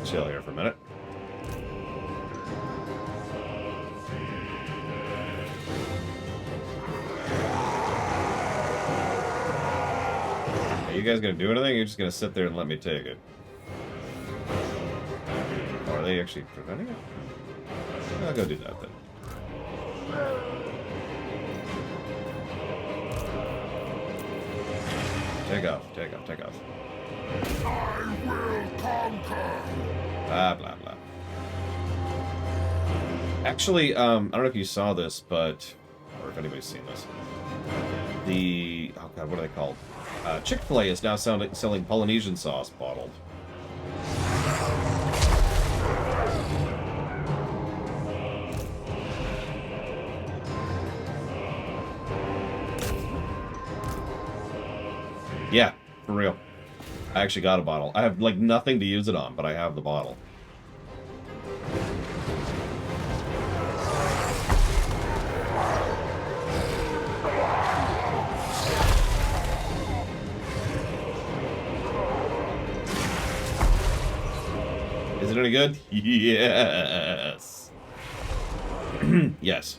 S1: Chill here for a minute. Are you guys gonna do anything? Or you're just gonna sit there and let me take it? Or are they actually preventing it? I'll go do that then. Take off, take off, take off.
S3: I will conquer.
S1: Blah, blah, blah. Actually, I don't know if you saw this, but... Or if anybody's seen this. The... Oh god, what are they called? Chick-fil-A is now selling Polynesian sauce bottled. Yeah, for real. I actually got a bottle. I have, like, nothing to use it on, but I have the bottle. Is it any good? Yes. Yes.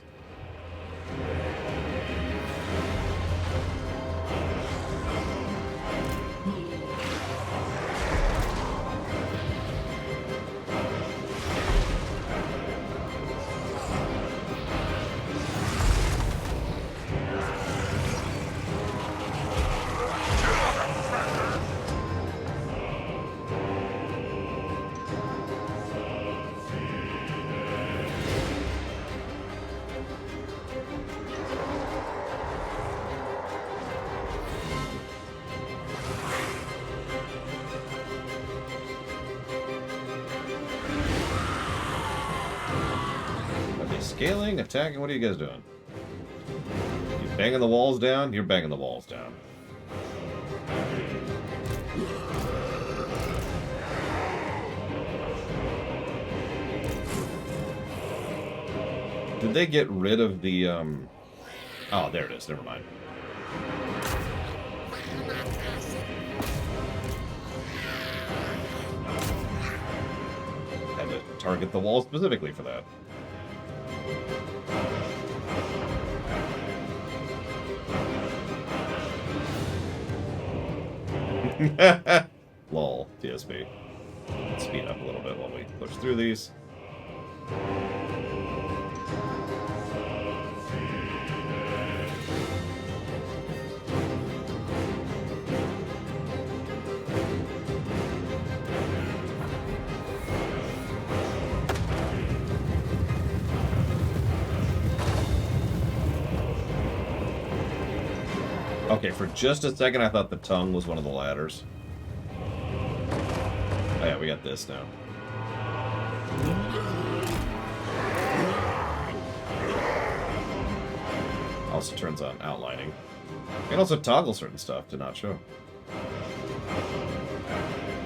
S1: Scaling, attacking, what are you guys doing? You banging the walls down? You're banging the walls down. Did they get rid of the, Oh, there it is, never mind. Had to target the wall specifically for that. Lol, TSB. Let's speed up a little bit while we push through these. Okay, for just a second I thought the tongue was one of the ladders. Oh yeah, we got this now. Also turns on outlining. You can also toggle certain stuff to not show.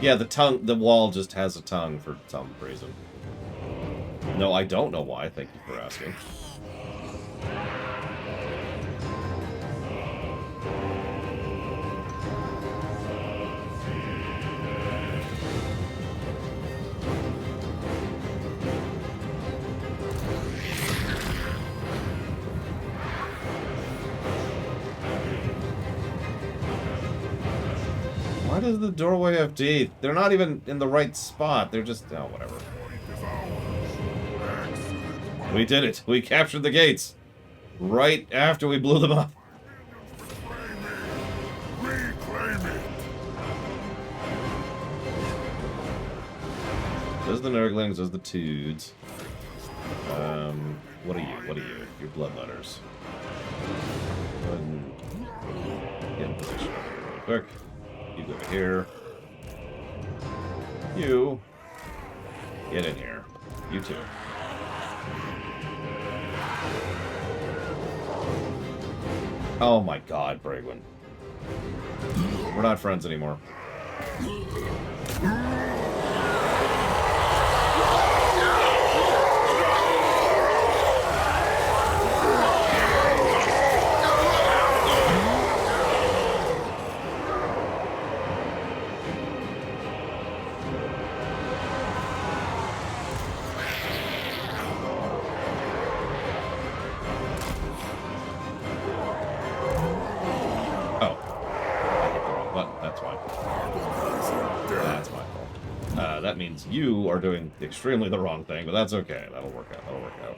S1: Yeah, the wall just has a tongue for some reason. No, I don't know why, thank you for asking. Why does the doorway have teeth? They're not even in the right spot. They're just... Oh, whatever. We did it. We captured the gates. Right after we blew them up.
S3: Reclaim it.
S1: There's the Nurglings, there's the Toods. What are you? What are you? You're Bloodletters. Go ahead and get in position really quick. You go over here. You get in here. You too. Oh my god, Bragwin. We're not friends anymore. That means you are doing extremely the wrong thing, but that's okay. That'll work out. That'll work out.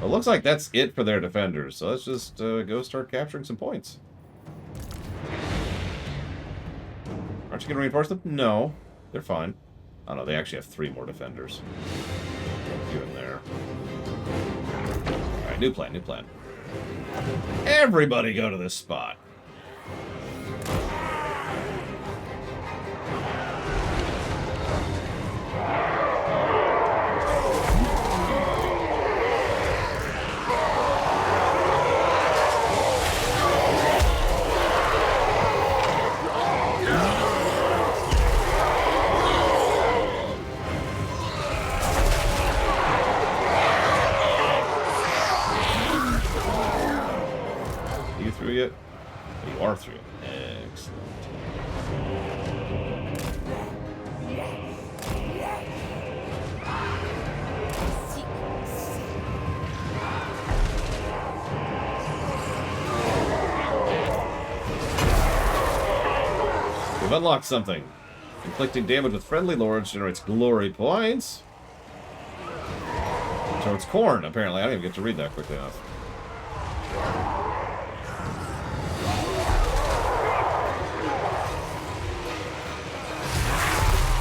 S1: It looks like that's it for their defenders, so let's just go start capturing some points. Aren't you going to reinforce them? No. They're fine. Oh no, they actually have 3 more defenders. You in there. Alright, new plan, new plan. Everybody go to this spot. Yet? You are through. Excellent. We've unlocked something. Inflicting damage with friendly lords generates glory points. Towards corn, apparently. I didn't even get to read that quickly enough.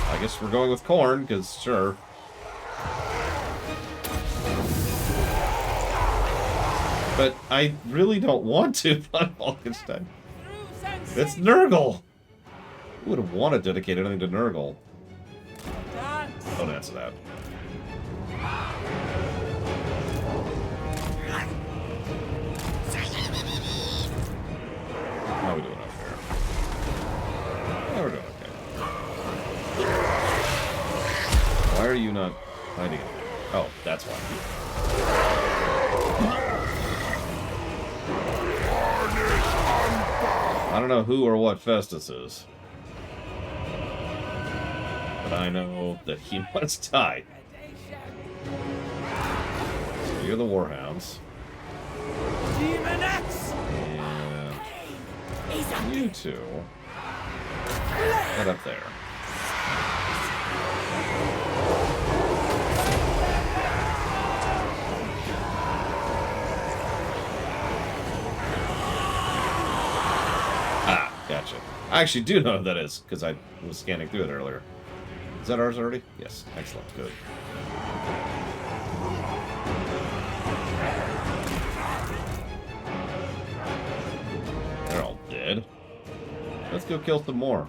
S1: I guess we're going with corn, because sure. But I really don't want to on Falkenstein. It's Nurgle! Who would have wanted to dedicate anything to Nurgle? Don't answer that. How are we doing up here? Yeah, we're doing okay. Why are you not hiding it? Oh, that's why. I don't know who or what Festus is. But I know that he must die. So you're the Warhounds. And you two head up there. Gotcha. I actually do know who that is, because I was scanning through it earlier. Is that ours already? Yes. Excellent. Good. They're all dead. Let's go kill some more.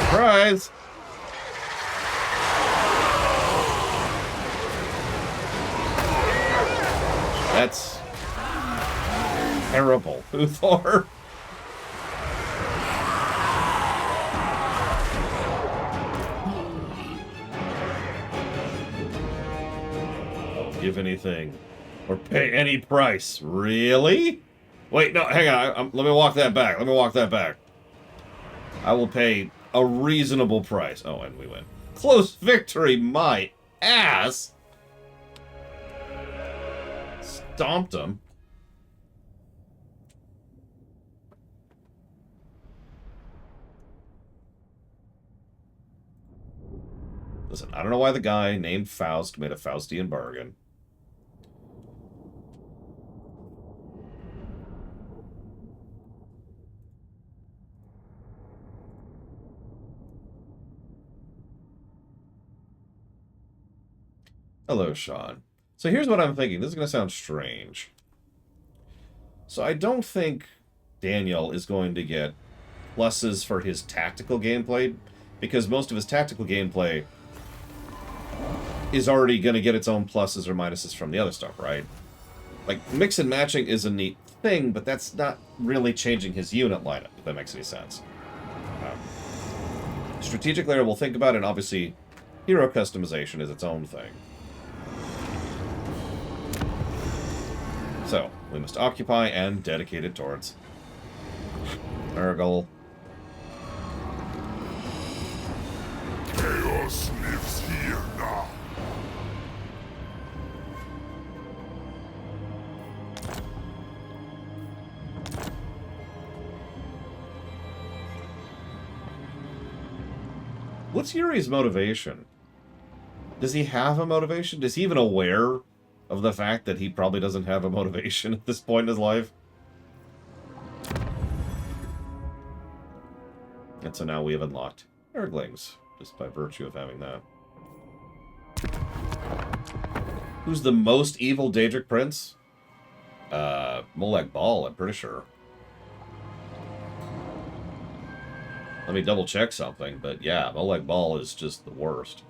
S1: Surprise! That's terrible, Uthor. I'll give anything or pay any price. Really? Wait, no, hang on. Let me walk that back. Let me walk that back. I will pay a reasonable price. Oh, and we win. Close victory, my ass! Stomped him. Listen, I don't know why the guy named Faust made a Faustian bargain. Hello, Sean. So here's what I'm thinking. This is going to sound strange. So I don't think Daniel is going to get pluses for his tactical gameplay, because most of his tactical gameplay is already going to get its own pluses or minuses from the other stuff, right? Like, mix and matching is a neat thing, but that's not really changing his unit lineup, if that makes any sense. Strategic layer we'll think about, and obviously, hero customization is its own thing. So, we must occupy and dedicate it towards Nurgle.
S3: Chaos lives here now.
S1: What's Yuri's motivation? Does he have a motivation? Is he even aware of the fact that he probably doesn't have a motivation at this point in his life? And so now we have unlocked Nurglings, just by virtue of having that. Who's the most evil Daedric Prince? Molag Bal, I'm pretty sure. Let me double check something, but yeah, Molag Bal is just the worst.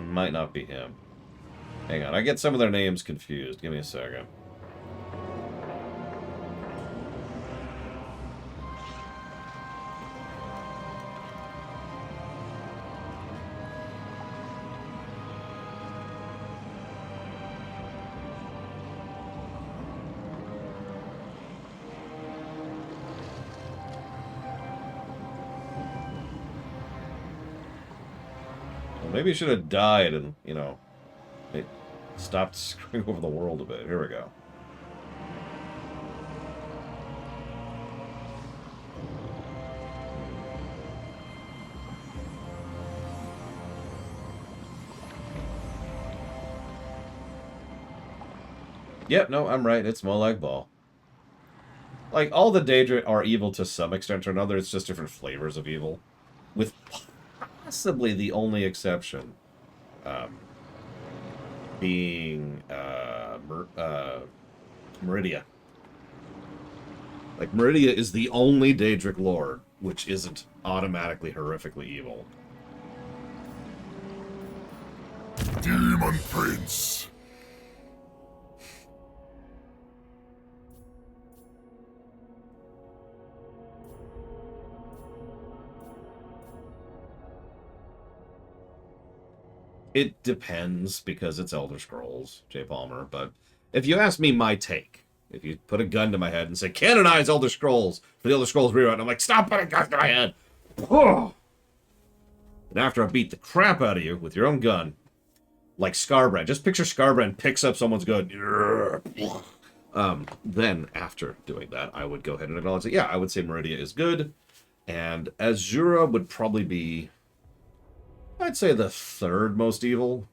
S1: Might not be him. Hang on, I get some of their names confused. Give me a second. Maybe he should have died and, you know, it stopped screwing over the world a bit. Here we go. Yep, no, I'm right. It's Molag Bal. Like, all the Daedra are evil to some extent or another. It's just different flavors of evil. With possibly the only exception being Meridia. Like, Meridia is the only Daedric Lord which isn't automatically horrifically evil.
S3: Demon Prince.
S1: It depends, because it's Elder Scrolls, J. Palmer, but if you ask me my take, if you put a gun to my head and say, canonize Elder Scrolls for the Elder Scrolls rewrite, I'm like, stop putting guns to my head! And after I beat the crap out of you with your own gun, like Scarbrand, just picture Scarbrand picks up someone's gun, then after doing that, I would go ahead and acknowledge that, yeah, I would say Meridia is good, and Azura would probably be, I'd say, the third most evil,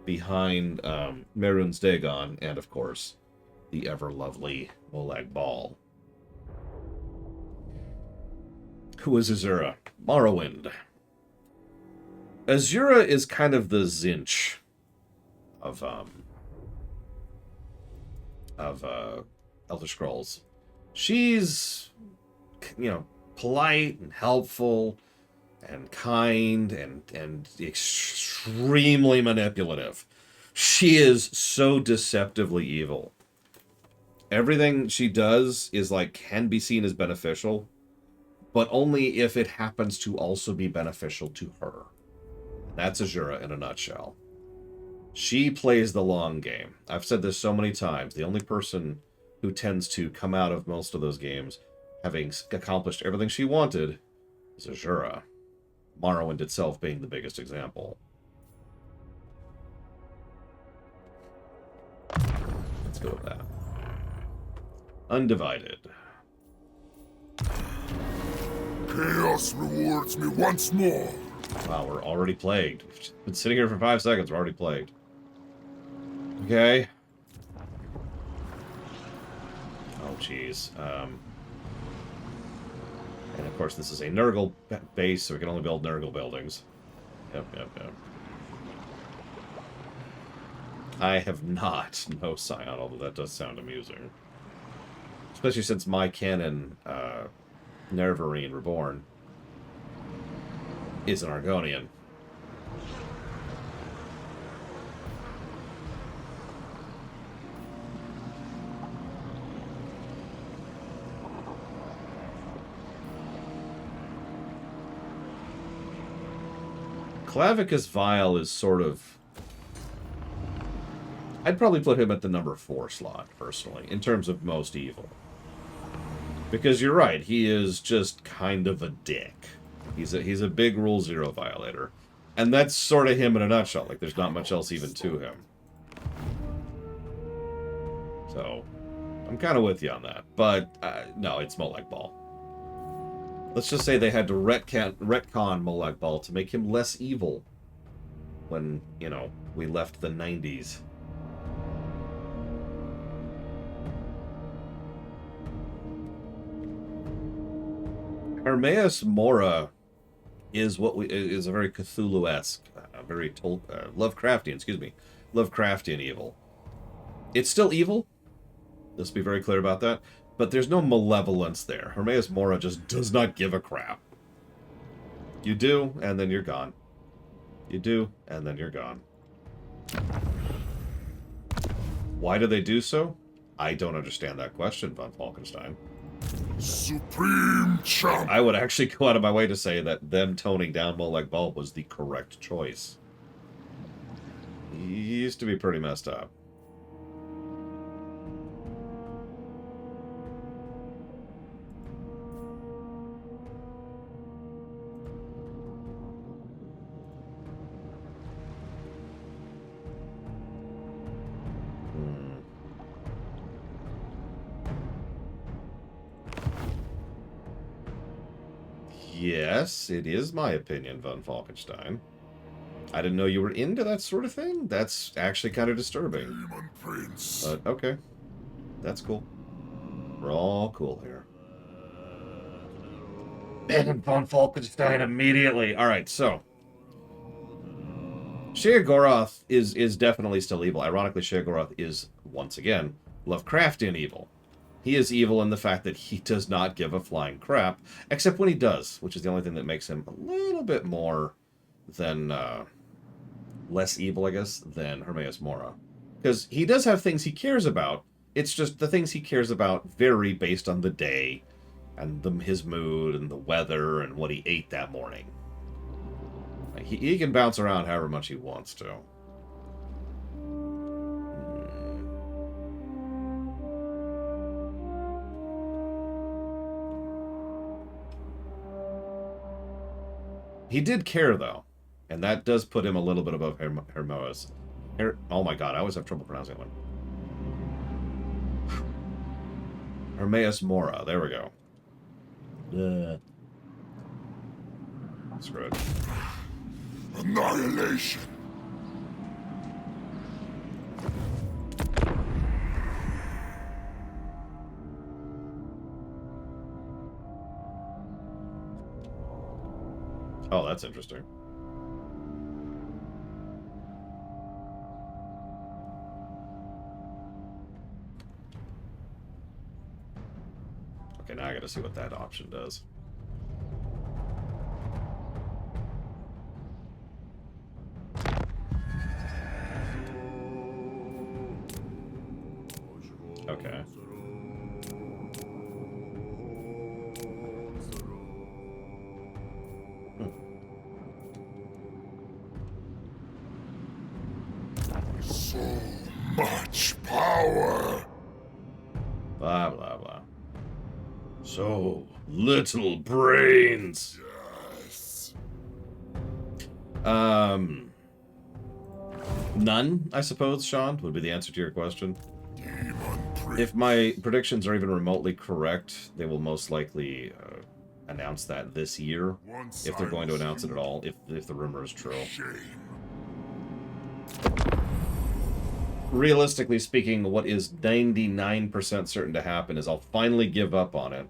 S1: behind Mehrunes Dagon, and of course, the ever-lovely Molag Bal. Who is Azura? Morrowind. Azura is kind of the Zinch of Elder Scrolls. She's, you know, polite and helpful and kind and extremely manipulative. She is so deceptively evil. Everything she does is like can be seen as beneficial, but only if it happens to also be beneficial to her. That's Azura in a nutshell. She plays the long game. I've said this so many times. The only person who tends to come out of most of those games having accomplished everything she wanted is Azura. Morrowind itself being the biggest example. Let's go with that. Undivided.
S3: Chaos rewards me once more.
S1: Wow, we're already plagued. We've been sitting here for 5 seconds, we're already plagued. Okay. Oh, jeez. And of course, this is a Nurgle base, so we can only build Nurgle buildings. Yep. I have not no Scion, although that does sound amusing. Especially since my canon, Nerevarine Reborn, is an Argonian. Clavicus Vile is sort of... I'd probably put him at the number 4 slot, personally, in terms of most evil. Because you're right, he is just kind of a dick. He's a big Rule Zero violator. And that's sort of him in a nutshell. Like, there's not much else even to him. So, I'm kind of with you on that. But, no, it's Molag Bal. Let's just say they had to retcon Molag Bal to make him less evil when, you know, we left the 90s. Hermaeus Mora is is a very Cthulhu-esque, very Lovecraftian, Lovecraftian evil. It's still evil. Let's be very clear about that. But there's no malevolence there. Hermaeus Mora just does not give a crap. You do, and then you're gone. You do, and then you're gone. Why do they do so? I don't understand that question, von Falkenstein.
S3: Supreme Champ.
S1: I would actually go out of my way to say that them toning down Molag Bal was the correct choice. He used to be pretty messed up. Yes, it is my opinion, von Falkenstein. I didn't know you were into that sort of thing. That's actually kind of disturbing.
S3: Demon Prince.
S1: But, okay. That's cool. We're all cool here. Ban von Falkenstein immediately. Alright, so. Sheogorath is definitely still evil. Ironically, Sheogorath is, once again, Lovecraftian evil. He is evil in the fact that he does not give a flying crap, except when he does, which is the only thing that makes him a little bit more than, less evil, I guess, than Hermaeus Mora. Because he does have things he cares about, it's just the things he cares about vary based on the day, and his mood, and the weather, and what he ate that morning. He can bounce around however much he wants to. He did care, though. And that does put him a little bit above Hermoas. Oh my god, I always have trouble pronouncing that one. Hermaeus Mora, there we go. Screw it.
S3: Annihilation.
S1: Oh, that's interesting. Okay, now I gotta see what that option does. Okay.
S3: So much power.
S1: Blah, blah, blah. So little brains.
S3: Yes.
S1: None, I suppose, Sean, would be the answer to your question.
S3: Demon Prince.
S1: If my predictions are even remotely correct, they will most likely announce that this year.
S3: Once
S1: If they're going to
S3: I
S1: announce it at all, if the rumor is true.
S3: Shame.
S1: Realistically speaking, what is 99% certain to happen is I'll finally give up on it,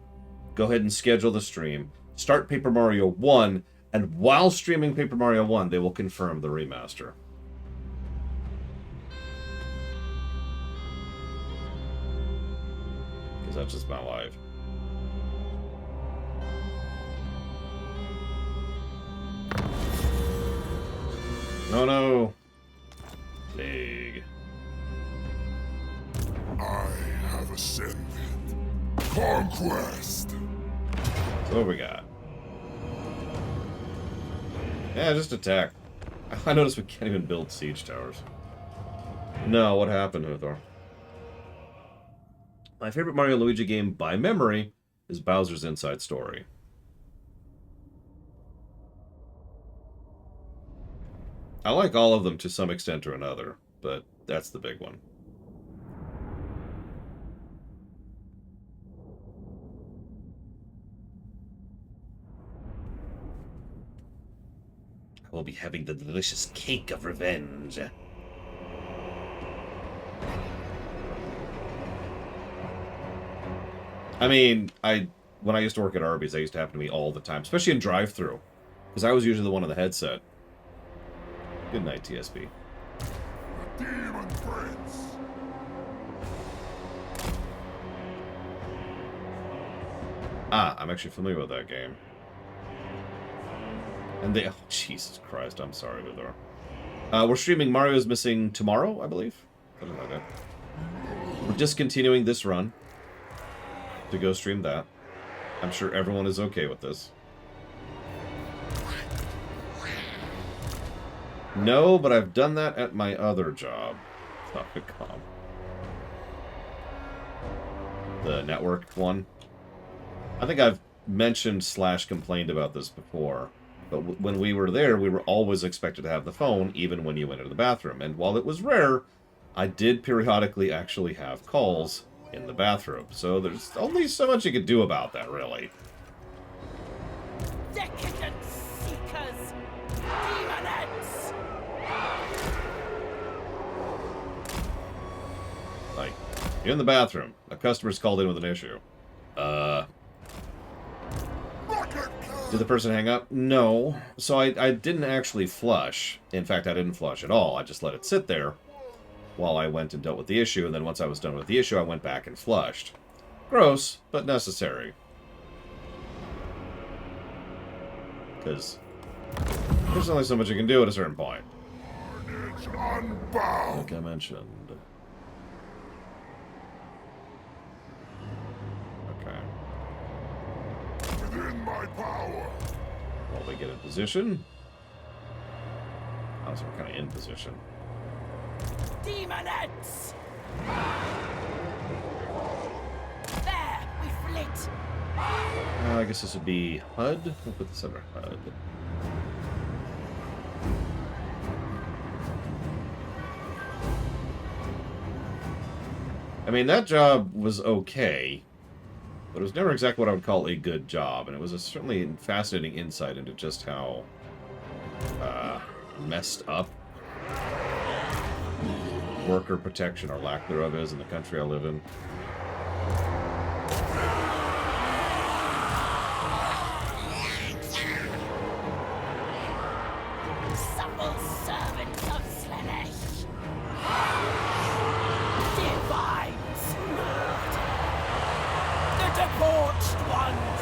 S1: go ahead and schedule the stream, start Paper Mario 1, and while streaming Paper Mario 1, they will confirm the remaster. Because that's just my life. No, no. Plague.
S3: I have ascended. Conquest.
S1: So what we got? Yeah, just attack. I noticed we can't even build siege towers. No, what happened, Huthor? My favorite Mario and Luigi game by memory is Bowser's Inside Story. I like all of them to some extent or another, but that's the big one. I will be having the delicious cake of revenge. I mean, when I used to work at Arby's, that used to happen to me all the time, especially in drive-thru, because I was usually the one on the headset. Good night, TSB.
S3: The Demon Prince.
S1: Ah, I'm actually familiar with that game. And they... Oh, Jesus Christ, I'm sorry, Uthor. We're streaming Mario's Missing tomorrow, I believe? Something like that. We're discontinuing this run to go stream that. I'm sure everyone is okay with this. No, but I've done that at my other job. The network one. I think I've mentioned / complained about this before. But when we were there, we were always expected to have the phone, even when you went into the bathroom. And while it was rare, I did periodically actually have calls in the bathroom. So there's only so much you could do about that, really.
S5: Decadent seekers! Demonettes!
S1: Like, you're in the bathroom. A customer's called in with an issue. Did the person hang up? No. So I didn't actually flush. In fact, I didn't flush at all. I just let it sit there while I went and dealt with the issue. And then once I was done with the issue, I went back and flushed. Gross, but necessary. Because there's only so much you can do at a certain point.
S3: It's unbound.
S1: Like I mentioned. Okay.
S3: Within my power.
S1: While we get in position. Oh, so we're kind of in position.
S5: Demonettes! There! We flit!
S1: I guess this would be HUD. We'll put this under HUD. I mean, that job was okay, but it was never exactly what I would call a good job, and it was a certainly fascinating insight into just how messed up worker protection, or lack thereof, is in the country I live in.
S5: Supple servants of Slaanesh! Divine slaughter! The debauched ones!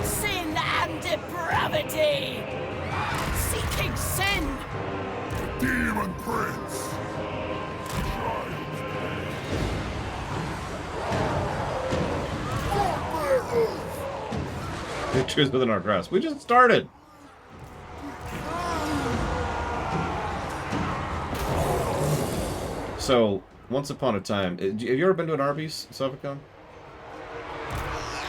S5: Sin and depravity! Seeking sin!
S3: The Demon Prince.
S1: Pictures within our grasp. We just started! So, once upon a time... Have you ever been to an Arby's, Suffocon?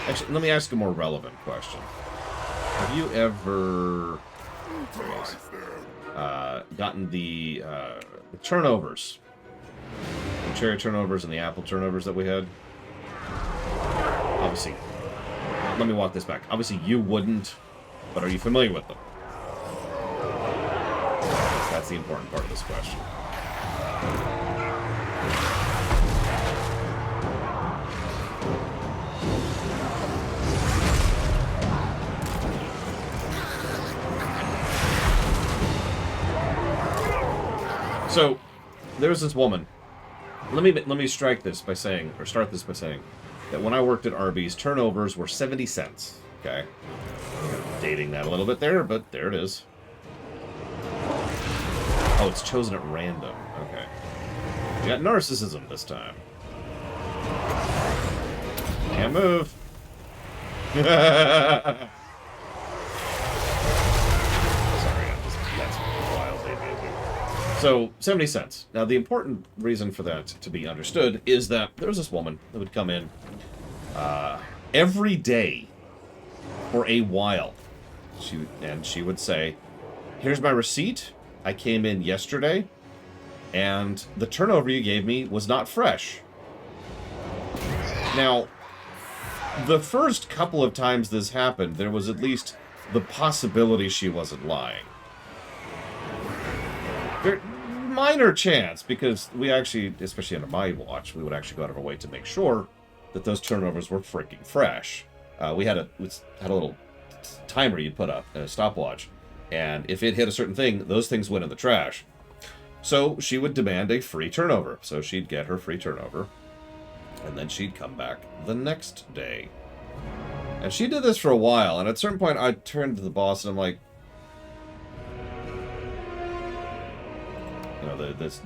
S1: Actually, let me ask a more relevant question. Have you ever... gotten the turnovers? The cherry turnovers and the apple turnovers that we had? Obviously... Let me walk this back. Obviously, you wouldn't, but are you familiar with them? That's the important part of this question. So, there was this woman. Let me start this by saying that when I worked at Arby's, turnovers were 70 cents. Okay, dating that a little bit there, but there it is. Oh, it's chosen at random. Okay, we got narcissism this time. Can't move. So, 70 cents. Now, the important reason for that to be understood is that there was this woman that would come in every day for a while. She would say, here's my receipt. I came in yesterday, and the turnover you gave me was not fresh. Now, the first couple of times this happened, there was at least the possibility she wasn't lying. Minor chance, because we actually, especially under my watch, we would actually go out of our way to make sure that those turnovers were freaking fresh. We had a little timer you'd put up, a stopwatch, and if it hit a certain thing, those things went in the trash. So she would demand a free turnover. So she'd get her free turnover, and then she'd come back the next day. And she did this for a while, and at a certain point, I turned to the boss, and I'm like,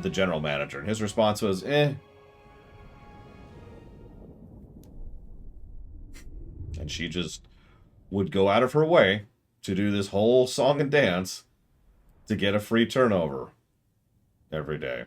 S1: the general manager, and his response was, eh. And she just would go out of her way to do this whole song and dance to get a free turnover every day.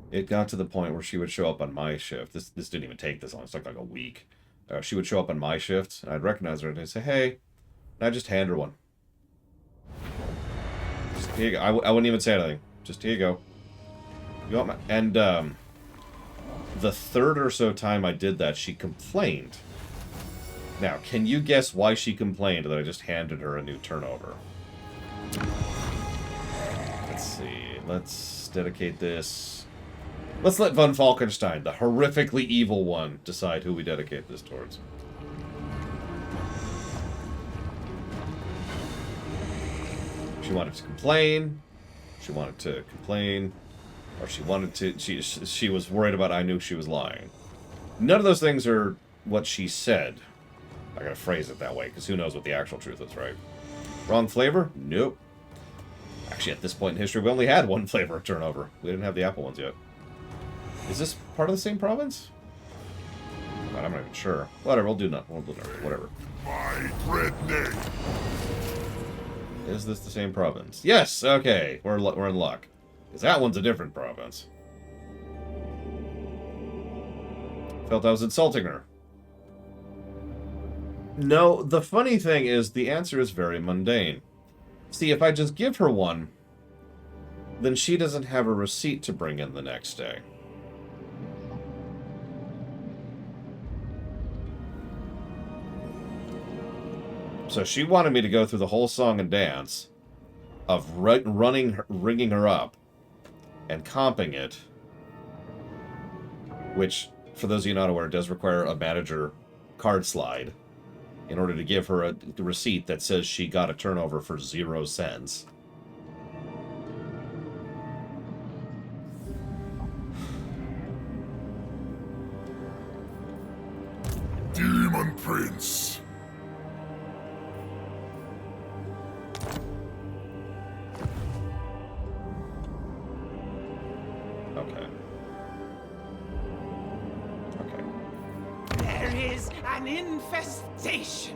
S1: It got to the point where she would show up on my shift. This didn't even take this long. It took like a week. She would show up on my shift, and I'd recognize her, and I'd say, hey. And I'd just hand her one. Just, here you go. I wouldn't even say anything. Just, here you go. You want my... And, the third or so time I did that, she complained. Now, can you guess why she complained that I just handed her a new turnover? Let's see. Let's dedicate this... Let's let Von Falkenstein, the horrifically evil one, decide who we dedicate this towards. She wanted to complain. She wanted to complain. Or she wanted to... She was worried about I knew she was lying. None of those things are what she said. I gotta phrase it that way, because who knows what the actual truth is, right? Wrong flavor? Nope. Actually, at this point in history, we only had one flavor of turnover. We didn't have the apple ones yet. Is this part of the same province? God, I'm not even sure. Whatever, we'll do nothing. Whatever.
S3: My redneck.
S1: Is this the same province? Yes! Okay, we're in luck. Because that one's a different province. Felt I was insulting her. No, the funny thing is, the answer is very mundane. See, if I just give her one, then she doesn't have a receipt to bring in the next day. So she wanted me to go through the whole song and dance of ringing her up and comping it, which, for those of you not aware, does require a manager card slide in order to give her a receipt that says she got a turnover for 0 cents.
S3: Demon Prince.
S1: Okay. Okay.
S5: There is an infestation.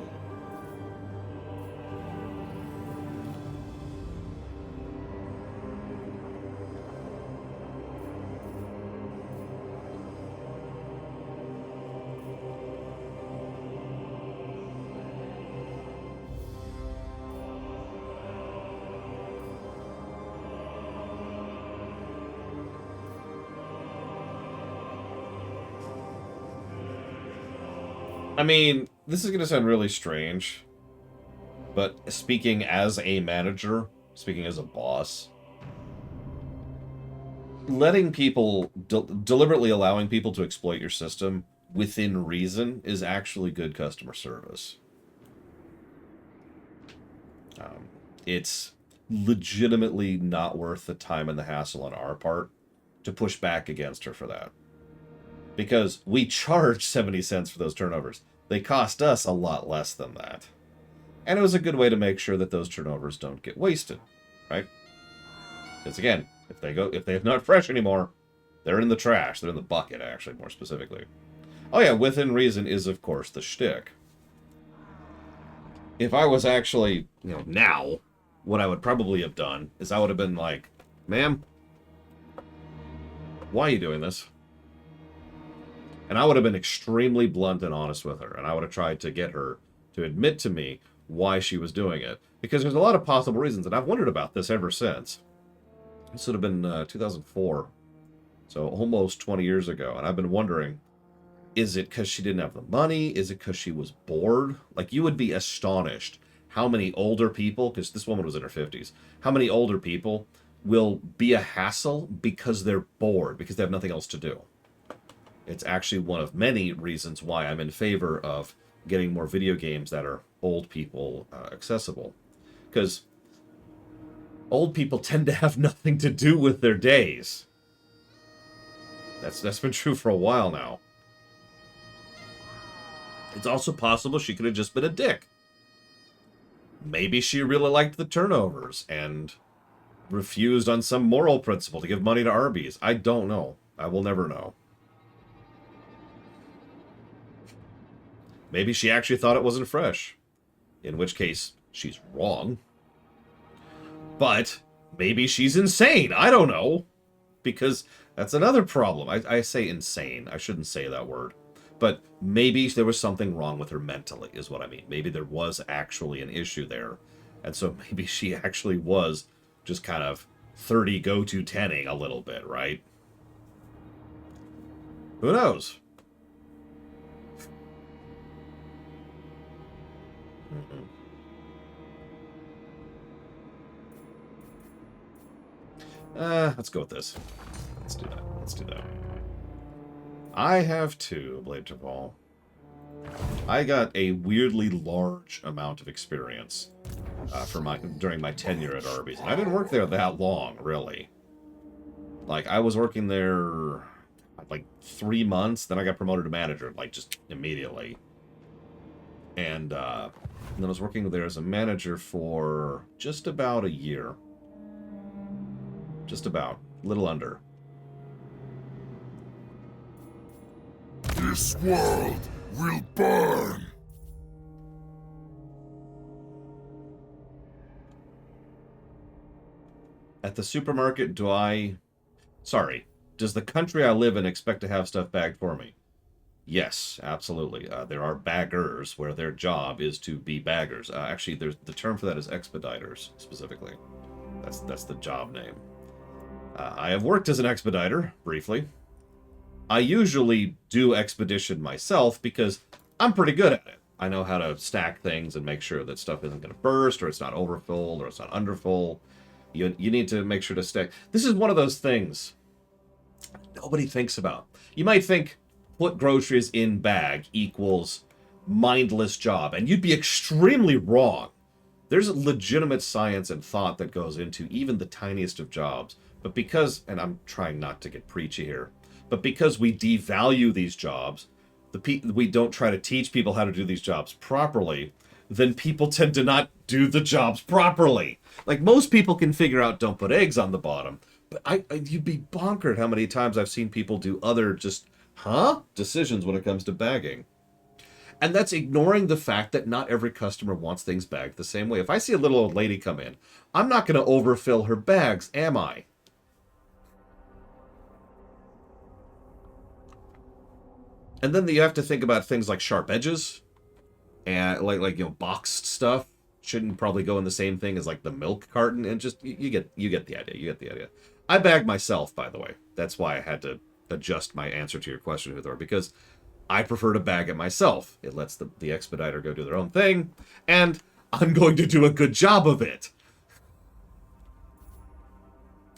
S1: I mean, this is going to sound really strange, but speaking as a manager, speaking as a boss, letting people, deliberately allowing people to exploit your system within reason is actually good customer service. It's legitimately not worth the time and the hassle on our part to push back against her for that. Because we charge 70 cents for those turnovers. They cost us a lot less than that. And it was a good way to make sure that those turnovers don't get wasted, right? Because again, if they're not fresh anymore, they're in the trash. They're in the bucket, actually, more specifically. Oh yeah, within reason is, of course, the shtick. If I was actually, now, what I would probably have done is I would have been like, ma'am, why are you doing this? And I would have been extremely blunt and honest with her, and I would have tried to get her to admit to me why she was doing it. Because there's a lot of possible reasons, and I've wondered about this ever since. This would have been 2004, so almost 20 years ago, and I've been wondering, is it because she didn't have the money? Is it because she was bored? Like, you would be astonished how many older people, because this woman was in her 50s, how many older people will be a hassle because they're bored, because they have nothing else to do. It's actually one of many reasons why I'm in favor of getting more video games that are old people accessible. Because old people tend to have nothing to do with their days. That's been true for a while now. It's also possible she could have just been a dick. Maybe she really liked the turnovers and refused on some moral principle to give money to Arby's. I don't know. I will never know. Maybe she actually thought it wasn't fresh. In which case, she's wrong. But maybe she's insane. I don't know. Because that's another problem. I say insane. I shouldn't say that word. But maybe there was something wrong with her mentally, is what I mean. Maybe there was actually an issue there. And so maybe she actually was just kind of 30 go-to 10-ing a little bit, right? Who knows? Let's go with this. Let's do that. Let's do that. I have two, Blade to Fall. I got a weirdly large amount of experience during my tenure at Arby's. And I didn't work there that long, really. Like, I was working there like 3 months, then I got promoted to manager, like, just immediately. And then I was working there as a manager for just about a year. Just about. A little under.
S3: This world will burn.
S1: At the supermarket, does the country I live in expect to have stuff bagged for me? Yes, absolutely. There are baggers where their job is to be baggers. Actually, the term for that is expediters, specifically. That's the job name. I have worked as an expediter, briefly. I usually do expedition myself because I'm pretty good at it. I know how to stack things and make sure that stuff isn't going to burst, or it's not overfull, or it's not underfull. You need to make sure to stack. This is one of those things nobody thinks about. You might think put groceries in bag equals mindless job, and you'd be extremely wrong. There's a legitimate science and thought that goes into even the tiniest of jobs. But because, and I'm trying not to get preachy here, but because we devalue these jobs, we don't try to teach people how to do these jobs properly, then people tend to not do the jobs properly. Like, most people can figure out don't put eggs on the bottom, but you'd be bonkered how many times I've seen people do other just, decisions when it comes to bagging. And that's ignoring the fact that not every customer wants things bagged the same way. If I see a little old lady come in, I'm not going to overfill her bags, am I? And then you have to think about things like sharp edges, and like boxed stuff shouldn't probably go in the same thing as like the milk carton, and just you get the idea. You get the idea. I bag myself, by the way. That's why I had to adjust my answer to your question, Huthor, because I prefer to bag it myself. It lets the expediter go do their own thing, and I'm going to do a good job of it.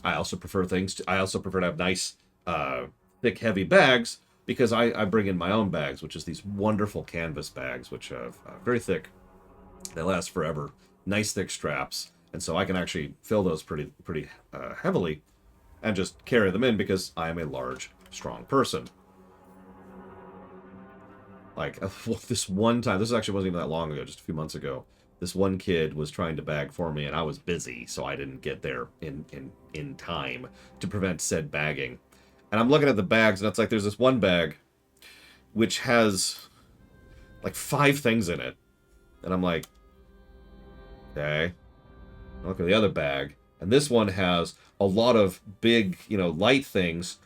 S1: I also prefer to have nice, thick, heavy bags because I bring in my own bags, which is these wonderful canvas bags, which are very thick. They last forever. Nice, thick straps, and so I can actually fill those pretty heavily and just carry them in because I am a large, strong person. Like, this one time, this actually wasn't even that long ago, just a few months ago, this one kid was trying to bag for me, and I was busy, so I didn't get there in time to prevent said bagging. And I'm looking at the bags, and it's like, there's this one bag which has, like, 5 things in it. And I'm like, okay. I look at the other bag, and this one has a lot of big, light things,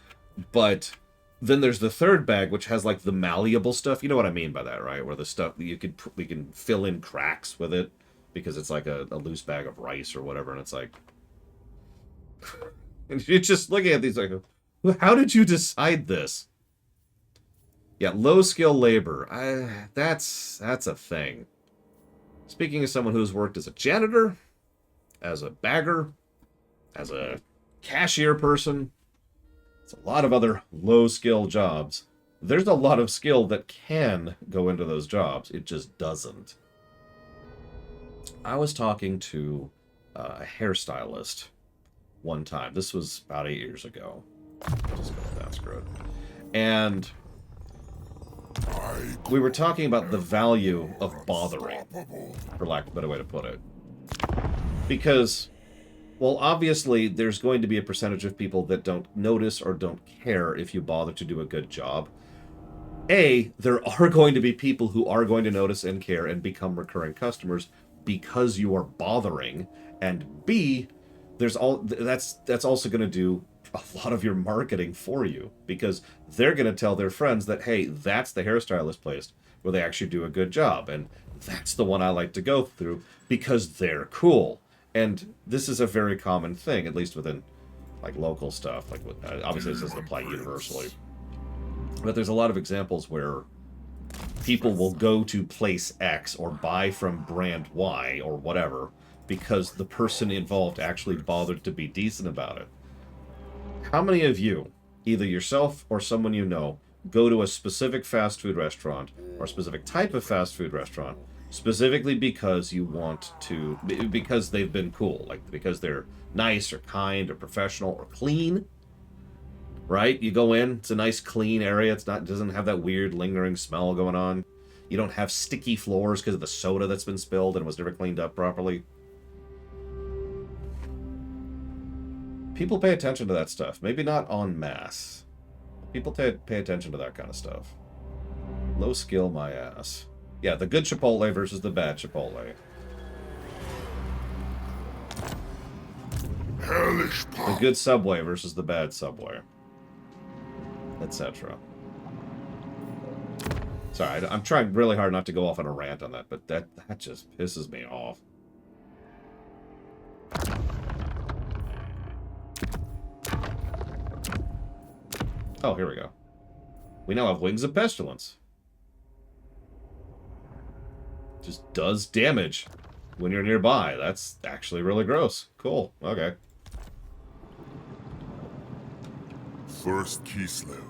S1: but then there's the third bag, which has, like, the malleable stuff. You know what I mean by that, right? Where the stuff, we can fill in cracks with it, because it's like a loose bag of rice or whatever, and it's like... and you're just looking at these like, how did you decide this? Yeah, low-skill labor. That's a thing. Speaking as someone who's worked as a janitor, as a bagger, as a cashier person... It's a lot of other low-skill jobs. There's a lot of skill that can go into those jobs. It just doesn't. I was talking to a hairstylist one time. This was about 8 years ago. Just go with that, screw it. And we were talking about the value of bothering, for lack of a better way to put it. Because... well, obviously, there's going to be a percentage of people that don't notice or don't care if you bother to do a good job. A, there are going to be people who are going to notice and care and become recurring customers because you are bothering. And B, that's also going to do a lot of your marketing for you because they're going to tell their friends that, hey, that's the hairstylist place where they actually do a good job. And that's the one I like to go through because they're cool. And this is a very common thing, at least within, like, local stuff. Like, obviously, this doesn't apply universally. But there's a lot of examples where people will go to place X or buy from brand Y or whatever because the person involved actually bothered to be decent about it. How many of you, either yourself or someone you know, go to a specific fast food restaurant or a specific type of fast food restaurant specifically because you want to, because they've been cool, like because they're nice or kind or professional or clean, right? You go in, it's a nice clean area. It doesn't have that weird lingering smell going on. You don't have sticky floors because of the soda that's been spilled and was never cleaned up properly. People pay attention to that stuff. Maybe not en masse. People pay attention to that kind of stuff. Low skill, my ass. Yeah, the good Chipotle versus the bad Chipotle.
S3: Hellish
S1: The good Subway versus the bad Subway. Etc. Sorry, I'm trying really hard not to go off on a rant on that, but that just pisses me off. Oh, here we go. We now have Wings of Pestilence. Just does damage when you're nearby. That's actually really gross. Cool. Okay.
S3: First Kislev,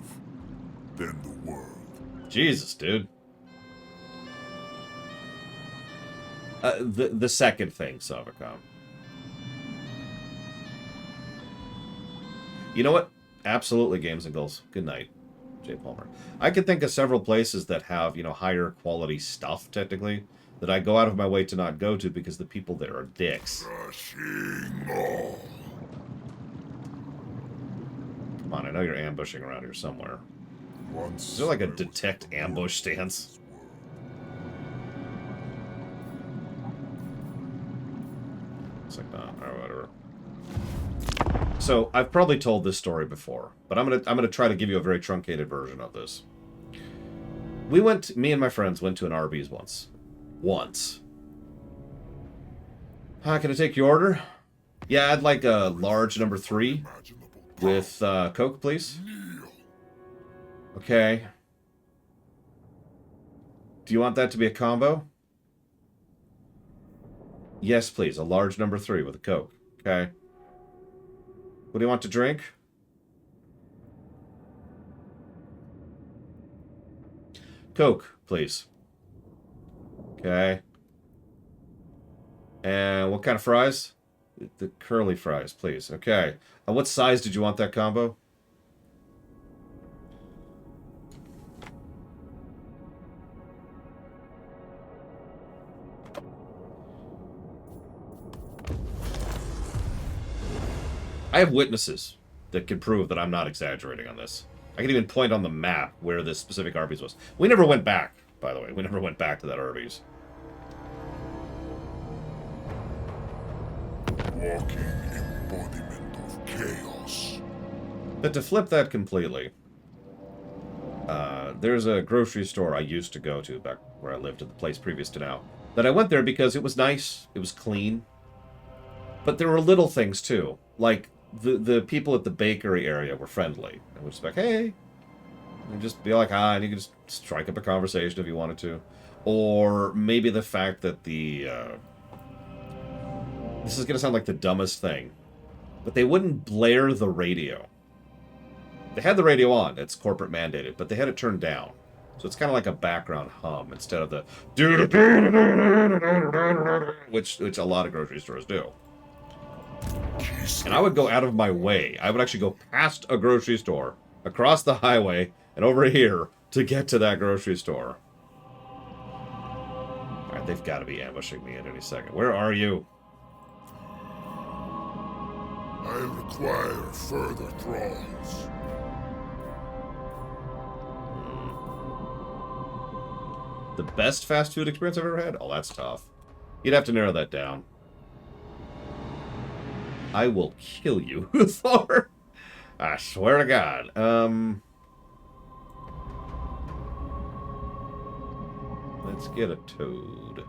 S3: then the world.
S1: Jesus, dude. The second thing, Savacom. You know what? Absolutely, Games and Goals. Good night, Jay Palmer. I can think of several places that have, higher quality stuff, technically, that I go out of my way to not go to because the people there are dicks.
S3: Rushing on.
S1: Come on, I know you're ambushing around here somewhere.
S3: Once
S1: Is there like a detect ambush stance? It's like, nah, or whatever. So, I've probably told this story before, but I'm gonna try to give you a very truncated version of this. Me and my friends went to an Arby's once. Hi, can I take your order? Yeah, I'd like a large number 3 with Coke, please. Okay. Do you want that to be a combo? Yes, please. A large number 3 with a Coke. Okay. What do you want to drink? Coke, please. Okay. And what kind of fries? The curly fries, please. Okay. And what size did you want that combo? I have witnesses that can prove that I'm not exaggerating on this. I can even point on the map where this specific Arby's was. We never went back, by the way. We never went back to that Arby's.
S3: Walking embodiment of chaos.
S1: But to flip that completely, there's a grocery store I used to go to back where I lived at the place previous to now. That I went there because it was nice, it was clean. But there were little things too. Like, the people at the bakery area were friendly. And we'd just be like, hey. And just be like, hi, and you could just strike up a conversation if you wanted to. Or maybe the fact that the... this is going to sound like the dumbest thing. But they wouldn't blare the radio. They had the radio on. It's corporate mandated. But they had it turned down. So it's kind of like a background hum instead of the... which a lot of grocery stores do. And I would go out of my way. I would actually go past a grocery store, across the highway, and over here to get to that grocery store. Alright, they've got to be ambushing me at any second. Where are you?
S3: I require further thralls.
S1: The best fast food experience I've ever had? Oh, that's tough. You'd have to narrow that down. I will kill you, Thor. I swear to God. Let's get a toad.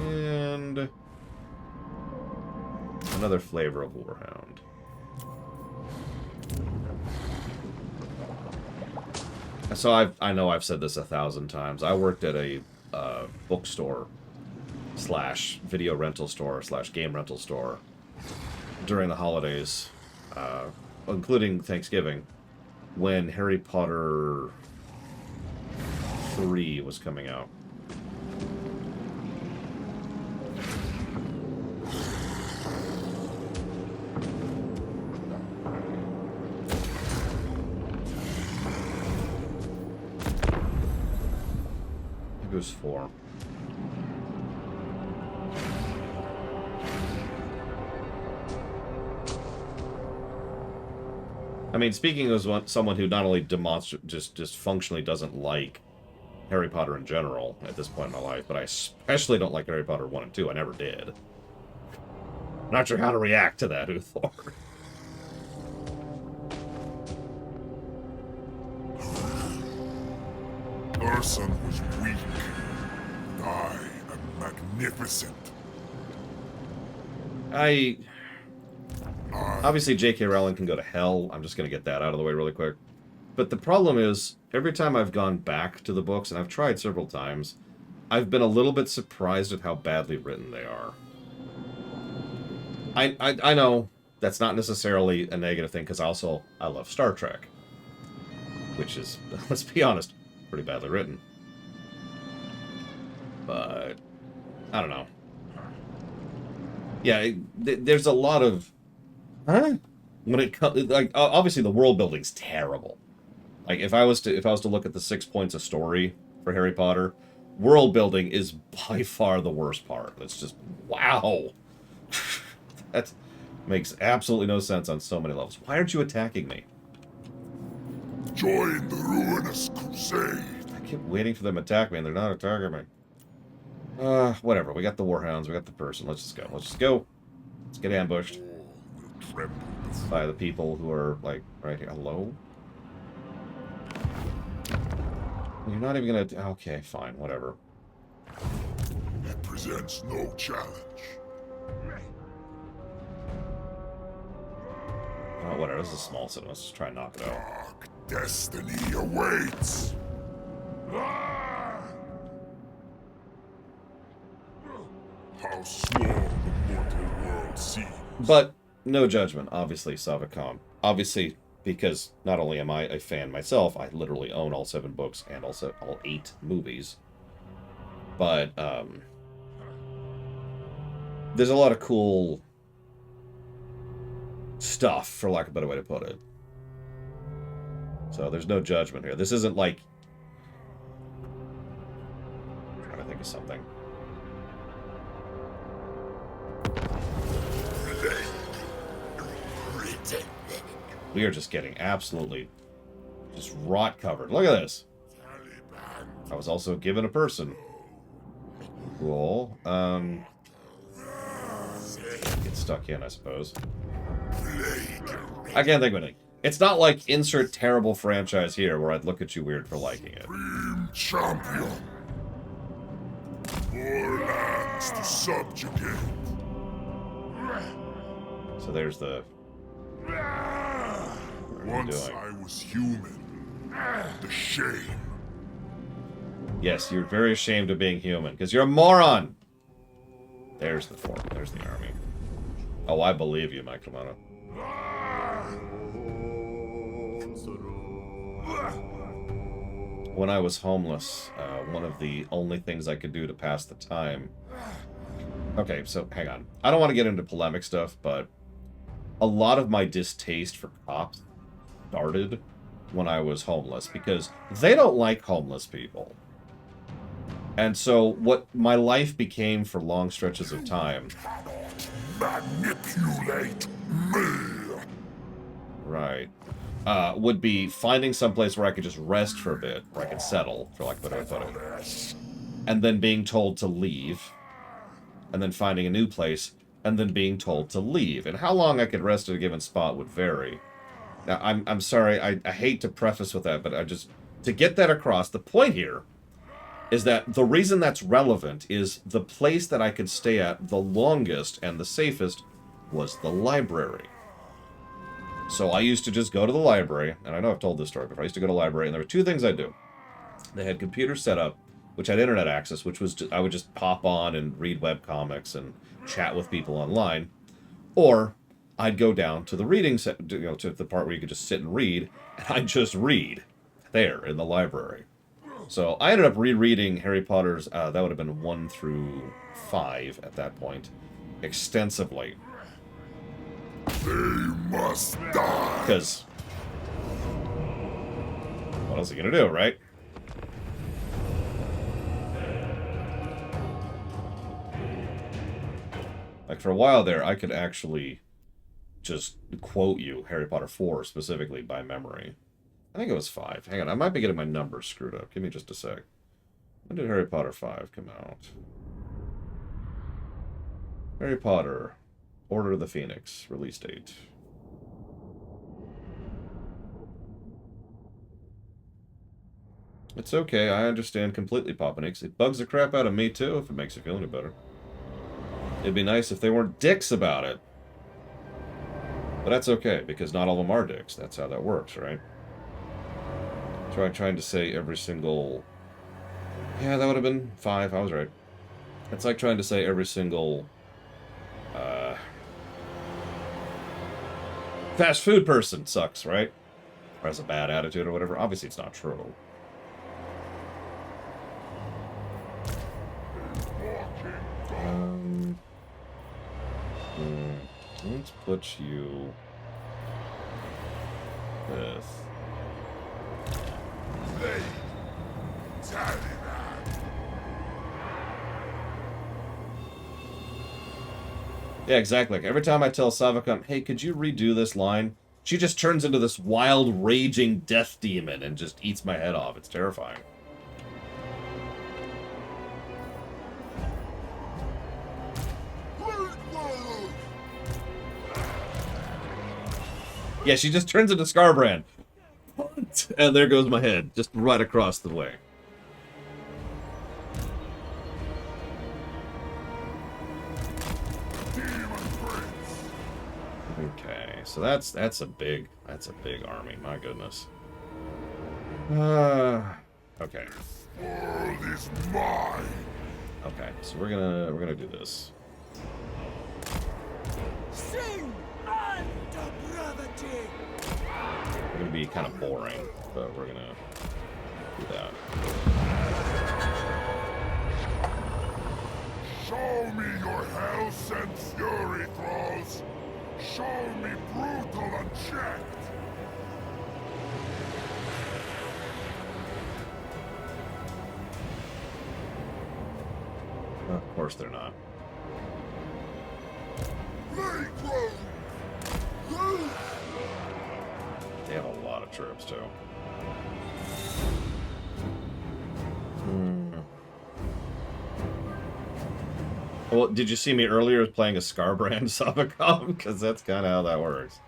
S1: And another flavor of Warhound. So I know I've said this 1,000 times. I worked at a bookstore / video rental store / game rental store during the holidays, including Thanksgiving, when Harry Potter 3 was coming out. It was 4. I mean, speaking as someone who not only just functionally doesn't like Harry Potter in general at this point in my life, but I especially don't like Harry Potter 1 and 2. I never did. Not sure how to react to that, Uthor.
S3: Urson was weak. I am magnificent.
S1: Obviously, J.K. Rowling can go to hell. I'm just going to get that out of the way really quick. But the problem is, every time I've gone back to the books, and I've tried several times, I've been a little bit surprised at how badly written they are. I know that's not necessarily a negative thing, because also I love Star Trek. Which is, let's be honest, pretty badly written. But, I don't know. Yeah, there's a lot of... Huh? When it comes, like, obviously the world building's terrible. Like, if I was to look at the 6 points of story for Harry Potter, world building is by far the worst part. It's just, wow. That makes absolutely no sense on so many levels. Why aren't you attacking me?
S3: Join the ruinous crusade.
S1: I keep waiting for them to attack me, and they're not attacking me. Whatever. We got the Warhounds. We got the person. Let's just go. Let's just go. Let's get ambushed by the people who are, like, right here. Hello? You're not even gonna... Okay, fine. Whatever.
S3: It presents no challenge.
S1: Oh, whatever. This is a small city. Let's just try and knock it out.
S3: Dark destiny awaits. How small the mortal world seems.
S1: But no judgment, obviously, Savacom. Obviously, because not only am I a fan myself, I literally own all 7 books and also all 8 movies. But there's a lot of cool stuff, for lack of a better way to put it. So there's no judgment here. This isn't like... I'm trying to think of something. We are just getting absolutely just rot covered. Look at this. I was also given a person. Cool. Get stuck in, I suppose. I can't think of anything. It's not like insert terrible franchise here where I'd look at you weird for liking it.
S3: Champion. More lands to subjugate.
S1: So there's the...
S3: Once I was human. The shame.
S1: Yes, you're very ashamed of being human, because you're a moron! There's the form. There's the army. Oh, I believe you, Mike Romano. When I was homeless, one of the only things I could do to pass the time... Okay, so hang on. I don't want to get into polemic stuff, but a lot of my distaste for cops started when I was homeless, because they don't like homeless people. And so what my life became for long stretches of time...
S3: Manipulate me.
S1: Right. Would be finding someplace where I could just rest for a bit, where I could settle, for lack of a better way to put it. And then being told to leave. And then finding a new place, and then being told to leave. And how long I could rest at a given spot would vary. Now, I'm sorry, I hate to preface with that, but I just... To get that across, the point here is that the reason that's relevant is the place that I could stay at the longest and the safest was the library. So I used to just go to the library, and I know I've told this story before. I used to go to the library, and there were 2 things I'd do. They had computers set up, which had internet access, which was I would just pop on and read webcomics and chat with people online. Or I'd go down to the reading to the part where you could just sit and read, and I'd just read there in the library. So I ended up rereading Harry Potter's, that would have been 1 through 5 at that point, extensively.
S3: They must die.
S1: Because what else are you going to do, right? Like, for a while there, I could actually just quote you Harry Potter 4 specifically by memory. I think it was 5. Hang on, I might be getting my numbers screwed up. Give me just a sec. When did Harry Potter 5 come out? Harry Potter, Order of the Phoenix, release date. It's okay, I understand completely, Popanix. It bugs the crap out of me, too, if it makes you feel any better. It'd be nice if they weren't dicks about it. But that's okay, because not all of them are dicks. That's how that works, right? Trying to say every single... Yeah, that would have been 5. I was right. It's like trying to say every single... fast food person sucks, right? Or has a bad attitude or whatever. Obviously, it's not true. Let's put you with... Yeah, exactly. Like, every time I tell Savacom, hey, could you redo this line? She just turns into this wild, raging death demon and just eats my head off. It's terrifying. Yeah, she just turns into Scarbrand. And there goes my head, just right across the way. Okay, so that's a big army, my goodness. Okay.
S3: World is mine.
S1: Okay, so we're gonna do this.
S5: Sing unto brevity.
S1: We're gonna be kind of boring, but we're gonna do that.
S3: Show me your hell-sent fury, thralls. Show me brutal unchecked.
S1: Of course they're not. They have a lot of troops too. Well, did you see me earlier playing a Scarbrand Sabacom? Because that's kind of how that works.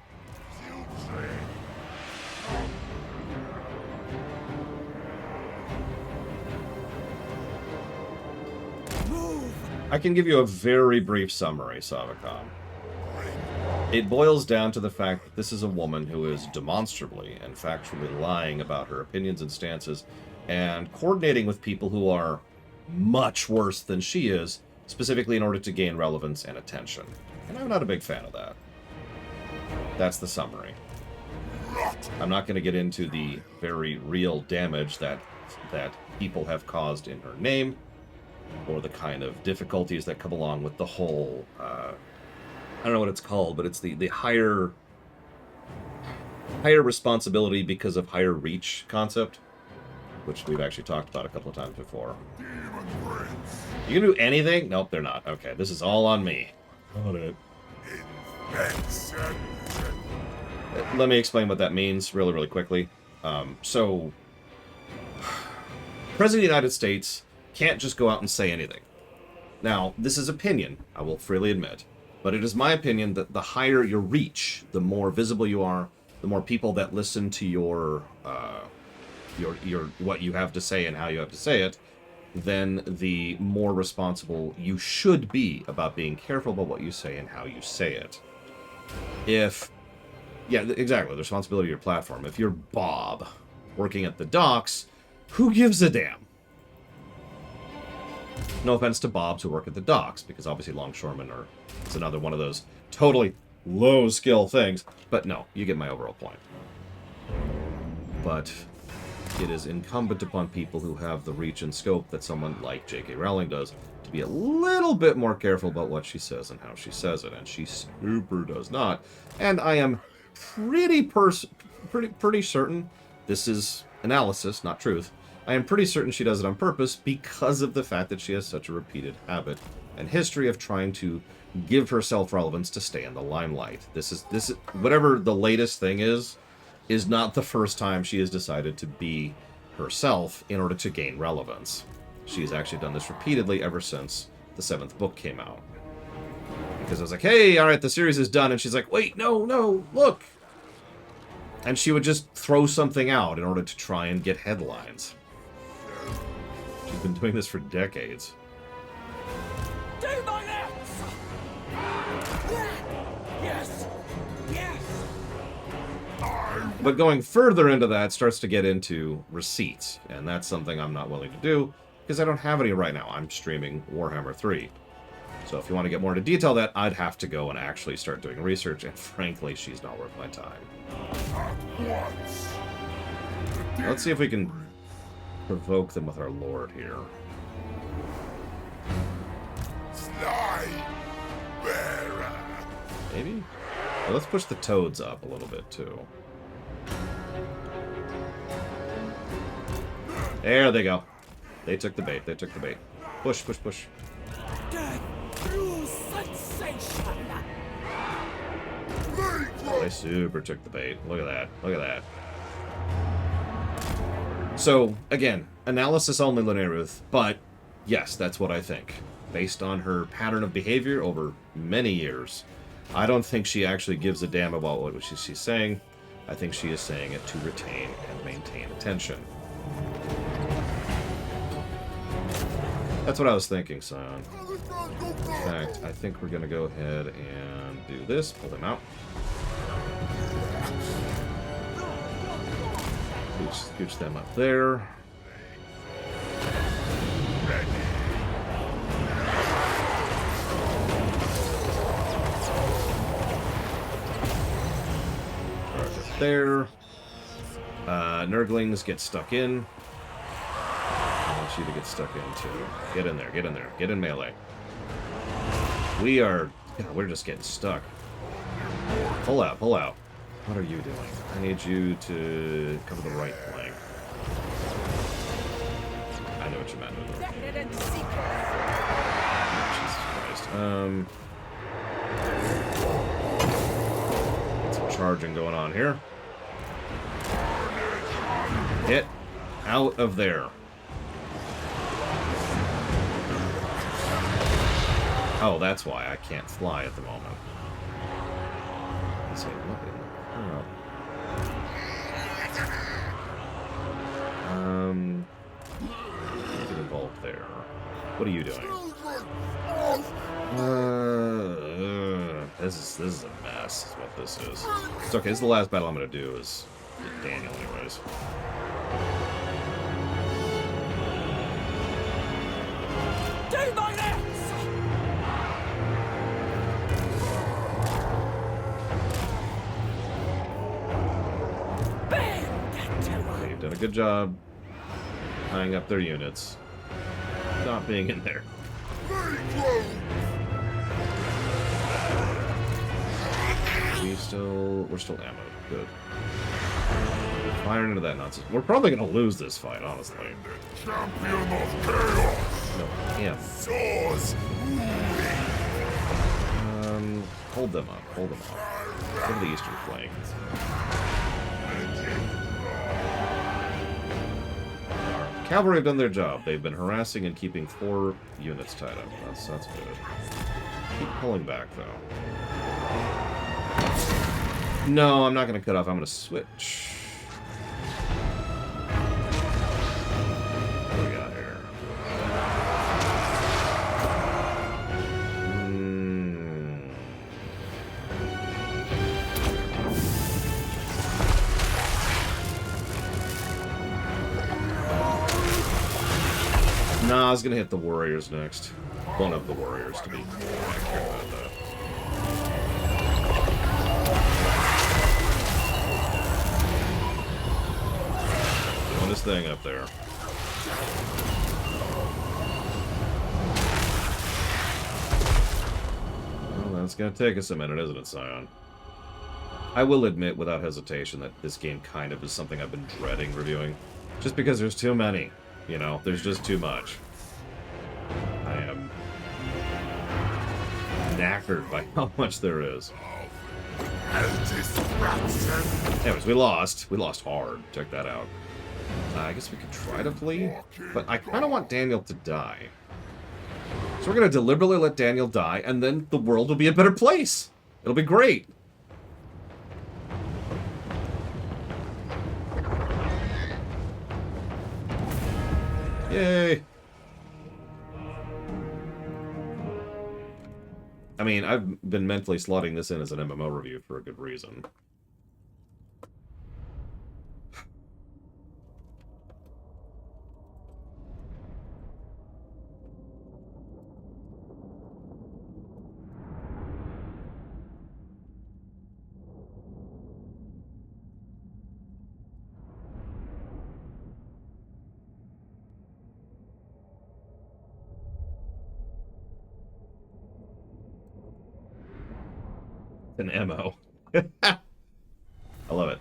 S1: I can give you a very brief summary, Savacom. It boils down to the fact that this is a woman who is demonstrably and factually lying about her opinions and stances and coordinating with people who are much worse than she is, specifically in order to gain relevance and attention. And I'm not a big fan of that. That's the summary. I'm not going to get into the very real damage that people have caused in her name, or the kind of difficulties that come along with the whole, I don't know what it's called, but it's the higher responsibility because of higher reach concept, which we've actually talked about a couple of times before. You can do anything? Nope, they're not. Okay, this is all on me. Got it. Let me explain what that means really, really quickly. So, President of the United States can't just go out and say anything. Now, this is opinion, I will freely admit, but it is my opinion that the higher your reach, the more visible you are, the more people that listen to your what you have to say and how you have to say it, then the more responsible you should be about being careful about what you say and how you say it. Yeah, exactly, the responsibility of your platform. If you're Bob working at the docks, who gives a damn? No offense to Bobs who work at the docks, because obviously longshoremen it's another one of those totally low-skill things. But no, you get my overall point. But it is incumbent upon people who have the reach and scope that someone like J.K. Rowling does to be a little bit more careful about what she says and how she says it, and she super does not. And I am pretty certain this is analysis, not truth. I am pretty certain she does it on purpose because of the fact that she has such a repeated habit and history of trying to give herself relevance to stay in the limelight. This is whatever the latest thing is not the first time she has decided to be herself in order to gain relevance. She's actually done this repeatedly ever since the 7th book came out. Because I was like, hey, all right, the series is done, and she's like, wait, no, look. And she would just throw something out in order to try and get headlines. She's been doing this for decades.
S5: Do my lips! Yes! Yes!
S1: But going further into that starts to get into receipts, and that's something I'm not willing to do, because I don't have any right now. I'm streaming Warhammer 3. So if you want to get more into detail of that, I'd have to go and actually start doing research, and frankly, she's not worth my time. Let's see if we can provoke them with our lord here. Maybe? Well, let's push the toads up a little bit, too. There they go. They took the bait. Push.
S5: Death through sensation!
S1: Oh, they super took the bait. Look at that. So, again, analysis only, Linearuth, but yes, that's what I think. Based on her pattern of behavior over many years, I don't think she actually gives a damn about what she's saying. I think she is saying it to retain and maintain attention. That's what I was thinking, son. In fact, I think we're going to go ahead and do this. Pull them out. Scooch them up there. there. Nurglings get stuck in. I want you to get stuck in too. Get in there, get in there. Get in melee. God, we're just getting stuck. Pull out, pull out. What are you doing? I need you to cover the right flank. I know what you meant. Jesus Christ. Some charging going on here. Get out of there. Oh, that's why I can't fly at the moment. Let's see, what in the... Get involved there. What are you doing? This is a mess, is what this is. It's okay, this is the last battle I'm gonna do, is get Daniel anyways.
S5: Do my lips!
S1: Okay, you've done a good job tying up their units. Not being in there. We're still ammo. Good. Firing into that nonsense. We're probably gonna lose this fight, honestly.
S3: Champion of chaos.
S1: No, him.
S3: Yours.
S1: Hold them up. Hold them up. Go to the eastern flank. Our cavalry have done their job. They've been harassing and keeping 4 units tied up. That's good. Keep pulling back, though. No, I'm not going to cut off. I'm going to switch. What do we got here? Nah, I was going to hit the warriors next. One of the warriors, to be accurate about that. This thing up there. Well, that's gonna take us a minute, isn't it, Scion? I will admit without hesitation that this game kind of is something I've been dreading reviewing. Just because there's too many. You know, there's just too much. I am knackered by how much there is. Anyways, we lost. We lost hard. Check that out. I guess we could try to flee, but I kind of want Daniel to die. So we're going to deliberately let Daniel die, and then the world will be a better place. It'll be great. Yay. I mean, I've been mentally slotting this in as an MMO review for a good reason. An MO. I love it.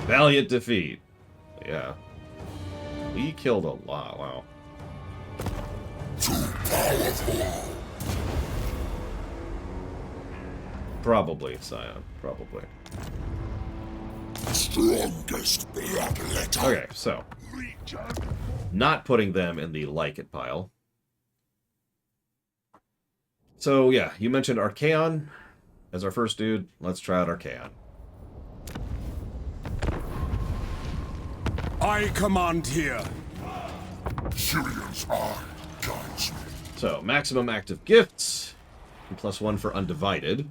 S1: Valiant defeat. Yeah. We killed a lot. Wow.
S3: Too powerful.
S1: Probably, Scion. Probably.
S3: Strongest bloodletter.
S1: Okay, so. Not putting them in the like it pile. So, yeah, you mentioned Archaon as our first dude. Let's try out Archaon.
S4: I command here.
S3: Syrian's eye guides me.
S1: So, maximum active gifts. And +1 for undivided.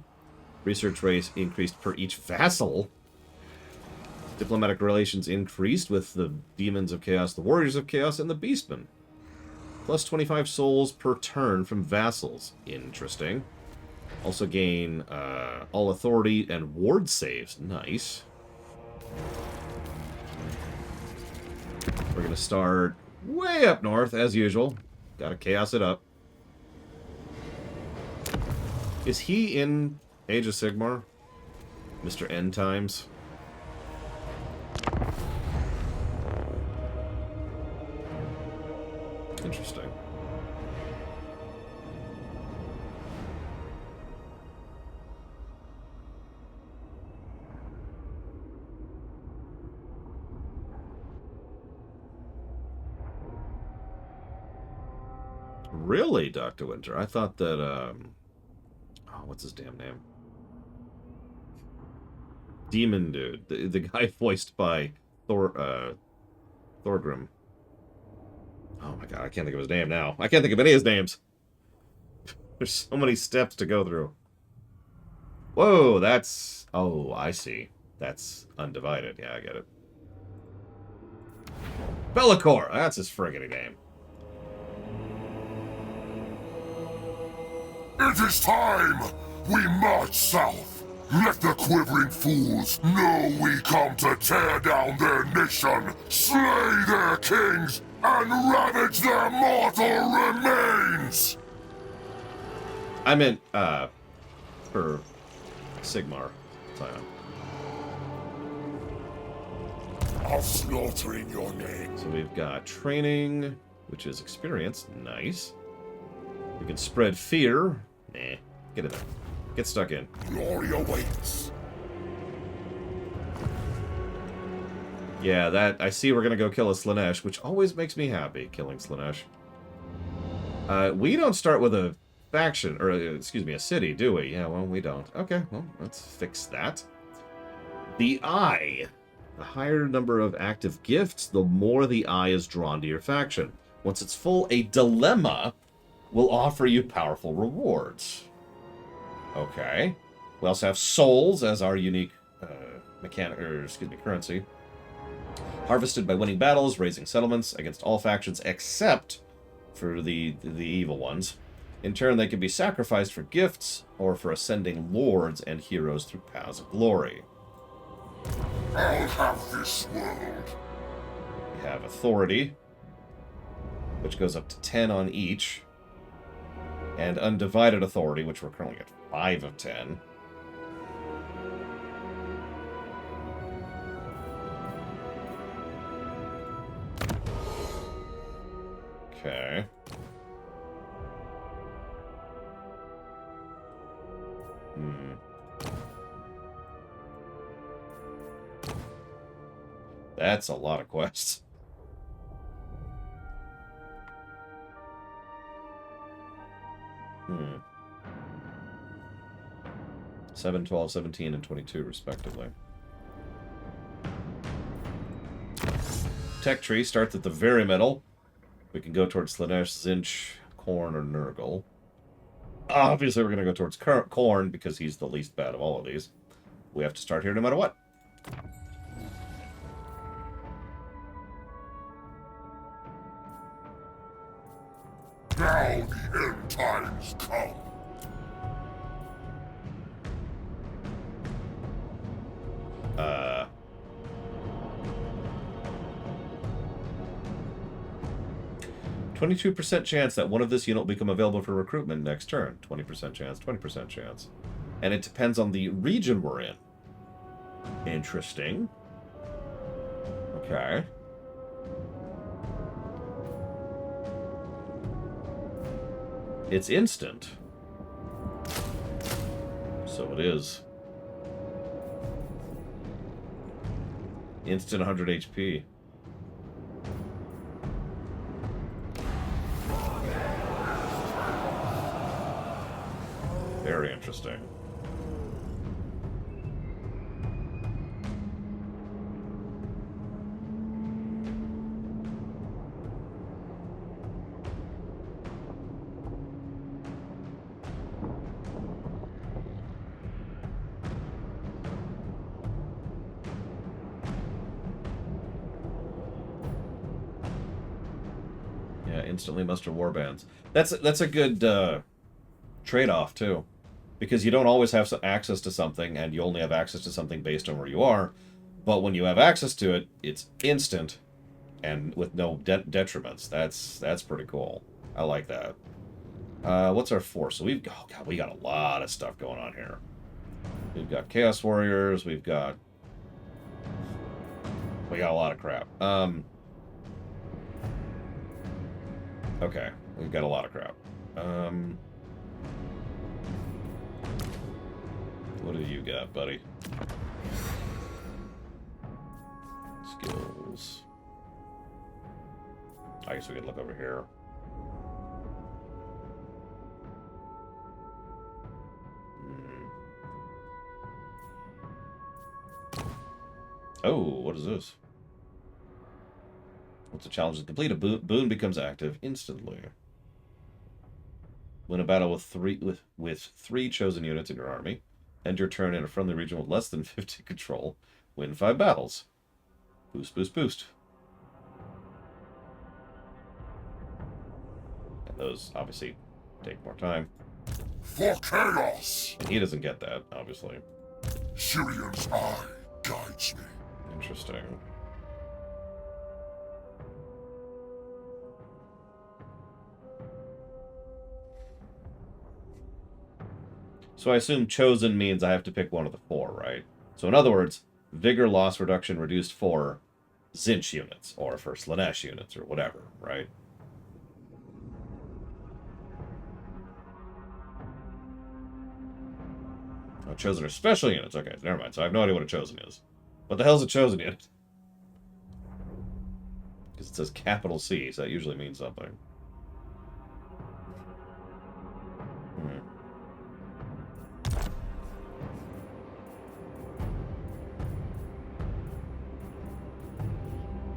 S1: Research rates increased per each vassal. Diplomatic relations increased with the Demons of Chaos, the Warriors of Chaos, and the Beastmen. +25 souls per turn from vassals. Interesting. Also gain all authority and ward saves. Nice. We're going to start way up north, as usual. Gotta chaos it up. Is he in Age of Sigmar? Mr. End Times? Interesting. Really, Dr. Winter? I thought that, oh, what's his damn name? Demon Dude. The guy voiced by Thorgrim. Oh my god, I can't think of his name now. I can't think of any of his names. There's so many steps to go through. Whoa, that's... Oh, I see. That's Undivided. Yeah, I get it. Bellicor! That's his friggin' name.
S3: It is time! We march south! Let the quivering fools know we come to tear down their nation, slay their kings, and ravage their mortal remains!
S1: I meant, for Sigmar. Zion.
S3: I'll slaughter in your name.
S1: So we've got training, which is experience. Nice. We can spread fear. Nah. Get in there. Get stuck in.
S3: Glory awaits.
S1: Yeah, that... I see we're gonna go kill a Slanesh, which always makes me happy, killing Slanesh. We don't start with a faction, or, excuse me, a city, do we? Yeah, well, we don't. Okay, well, let's fix that. The Eye. The higher number of active gifts, the more the eye is drawn to your faction. Once it's full, a dilemma will offer you powerful rewards. Okay. We also have souls as our unique currency. Harvested by winning battles, raising settlements against all factions except for the evil ones. In turn, they can be sacrificed for gifts or for ascending lords and heroes through paths of glory.
S3: I'll have this world.
S1: We have authority, which goes up to 10 on each, and undivided authority, which we're currently at 5 of 10. Okay. That's a lot of quests. Hmm. 7, 12, 17, and 22, respectively. Tech tree starts at the very middle. We can go towards Slanesh, Zinch, Khorne, or Nurgle. Obviously, we're going to go towards Khorne because he's the least bad of all of these. We have to start here no matter what.
S3: Now the end times come.
S1: Uh... 22% chance that one of this unit will become available for recruitment next turn. 20% chance, 20% chance. And it depends on the region we're in. Interesting. Okay. It's instant. So it is. Instant 100 HP. Very interesting. Yeah, instantly muster warbands. That's a good trade-off too. because you don't always have access to something, and you only have access to something based on where you are. But when you have access to it, it's instant, and with no detriments. That's pretty cool. I like that. What's our force? So we got a lot of stuff going on here. We've got Chaos Warriors. We got a lot of crap. Okay, we've got a lot of crap. What do you got, buddy? Skills. I guess we could look over here. Oh, what is this? What's the challenge to complete? A boon becomes active instantly. Win a battle with three chosen units in your army. End your turn in a friendly region with less than 50 control. Win 5 battles. Boost, boost, boost. And those obviously take more time.
S3: For chaos!
S1: And he doesn't get that, obviously.
S3: Sirion's eye guides me.
S1: Interesting. So I assume chosen means I have to pick one of the 4, right? So in other words, vigor loss reduction reduced for Zinch units, or for Slaanesh units, or whatever, right? Oh, chosen are special units. Okay, never mind. So I have no idea what a chosen is. What the hell's a chosen unit? Because it says capital C, so that usually means something.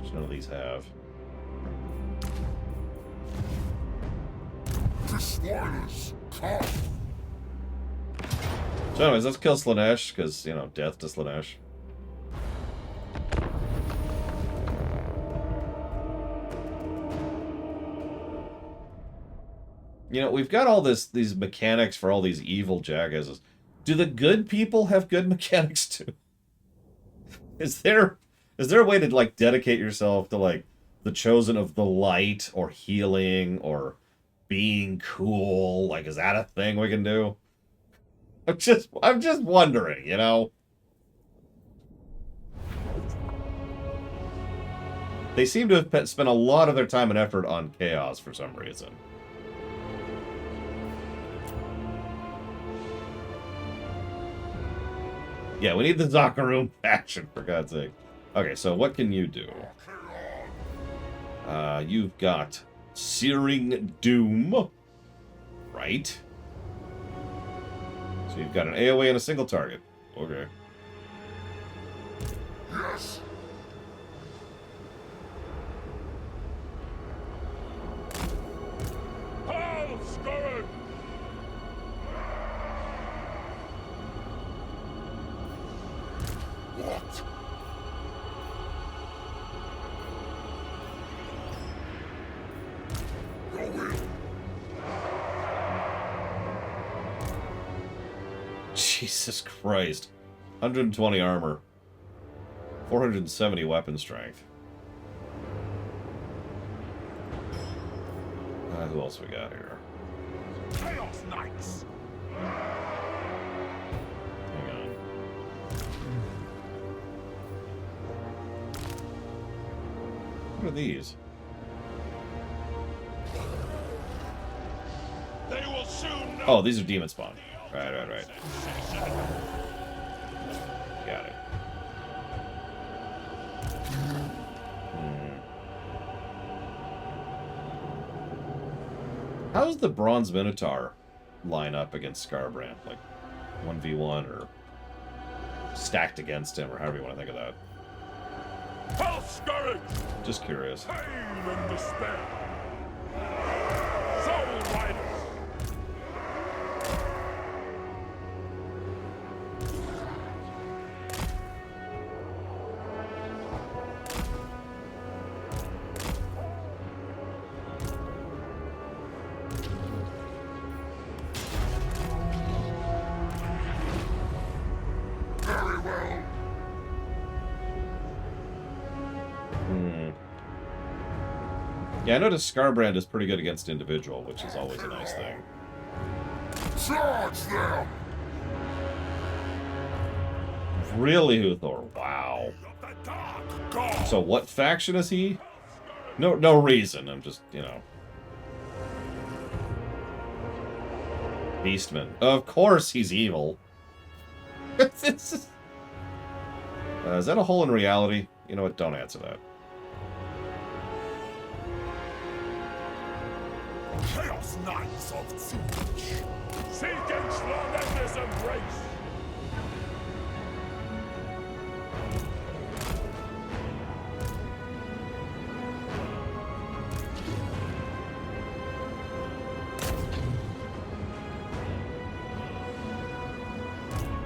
S1: Which none of these have.
S3: The Swiners come!
S1: So anyways, let's kill Slaanesh, because, you know, death to Slaanesh. You know, we've got all these mechanics for all these evil jackasses. Do the good people have good mechanics too? Is there a way to, like, dedicate yourself to, like, the chosen of the light, or healing, or being cool? Like, is that a thing we can do? I'm just wondering, you know? They seem to have spent a lot of their time and effort on chaos for some reason. Yeah, we need the Zakarum faction, for God's sake. Okay, so what can you do? You've got Searing Doom, right? So you've got an AoE and a single target. Okay.
S3: Yes!
S4: Hail, Scourge!
S3: What? Your will.
S1: Jesus Christ. 120 armor. 470 weapon strength. Who else we got here?
S4: Chaos Knights!
S1: Hang on. What are these?
S4: They will soon know.
S1: Oh, these are demon spawn. Right. Got it. How's the Bronze Minotaur line up against Scarbrand? Like, 1v1 or stacked against him, or however you want to think of that.
S4: Hail, Scourge!
S1: Just curious.
S4: Pain and despair. Soul Riders!
S1: Yeah, I noticed Scarbrand is pretty good against individual, which is always a nice thing.
S3: Charge them!
S1: Really, Uthor? Wow. So what faction is he? No reason. I'm just, you know. Beastman. Of course he's evil. Is that a hole in reality? You know what? Don't answer that.
S3: Chaos Knights of Siege!
S4: Seek Schlangendes embrace!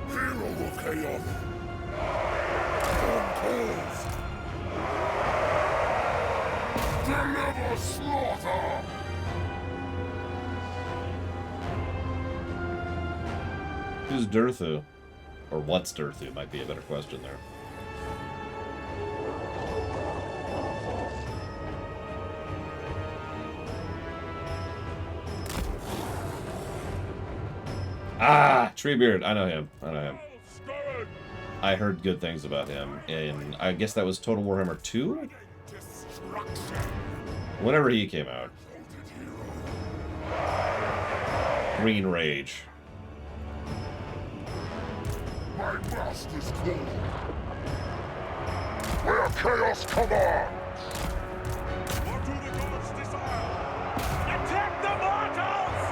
S3: Hero of Chaos! Uncles! Deliver slaughter!
S1: Who's Durthu? Or what's Durthu might be a better question there. Ah! Treebeard. I know him. I know him. I heard good things about him. And I guess that was Total Warhammer 2? Whenever he came out. Green Rage.
S3: My master's call! Where chaos commands!
S4: What do the gods desire? Attack the mortals!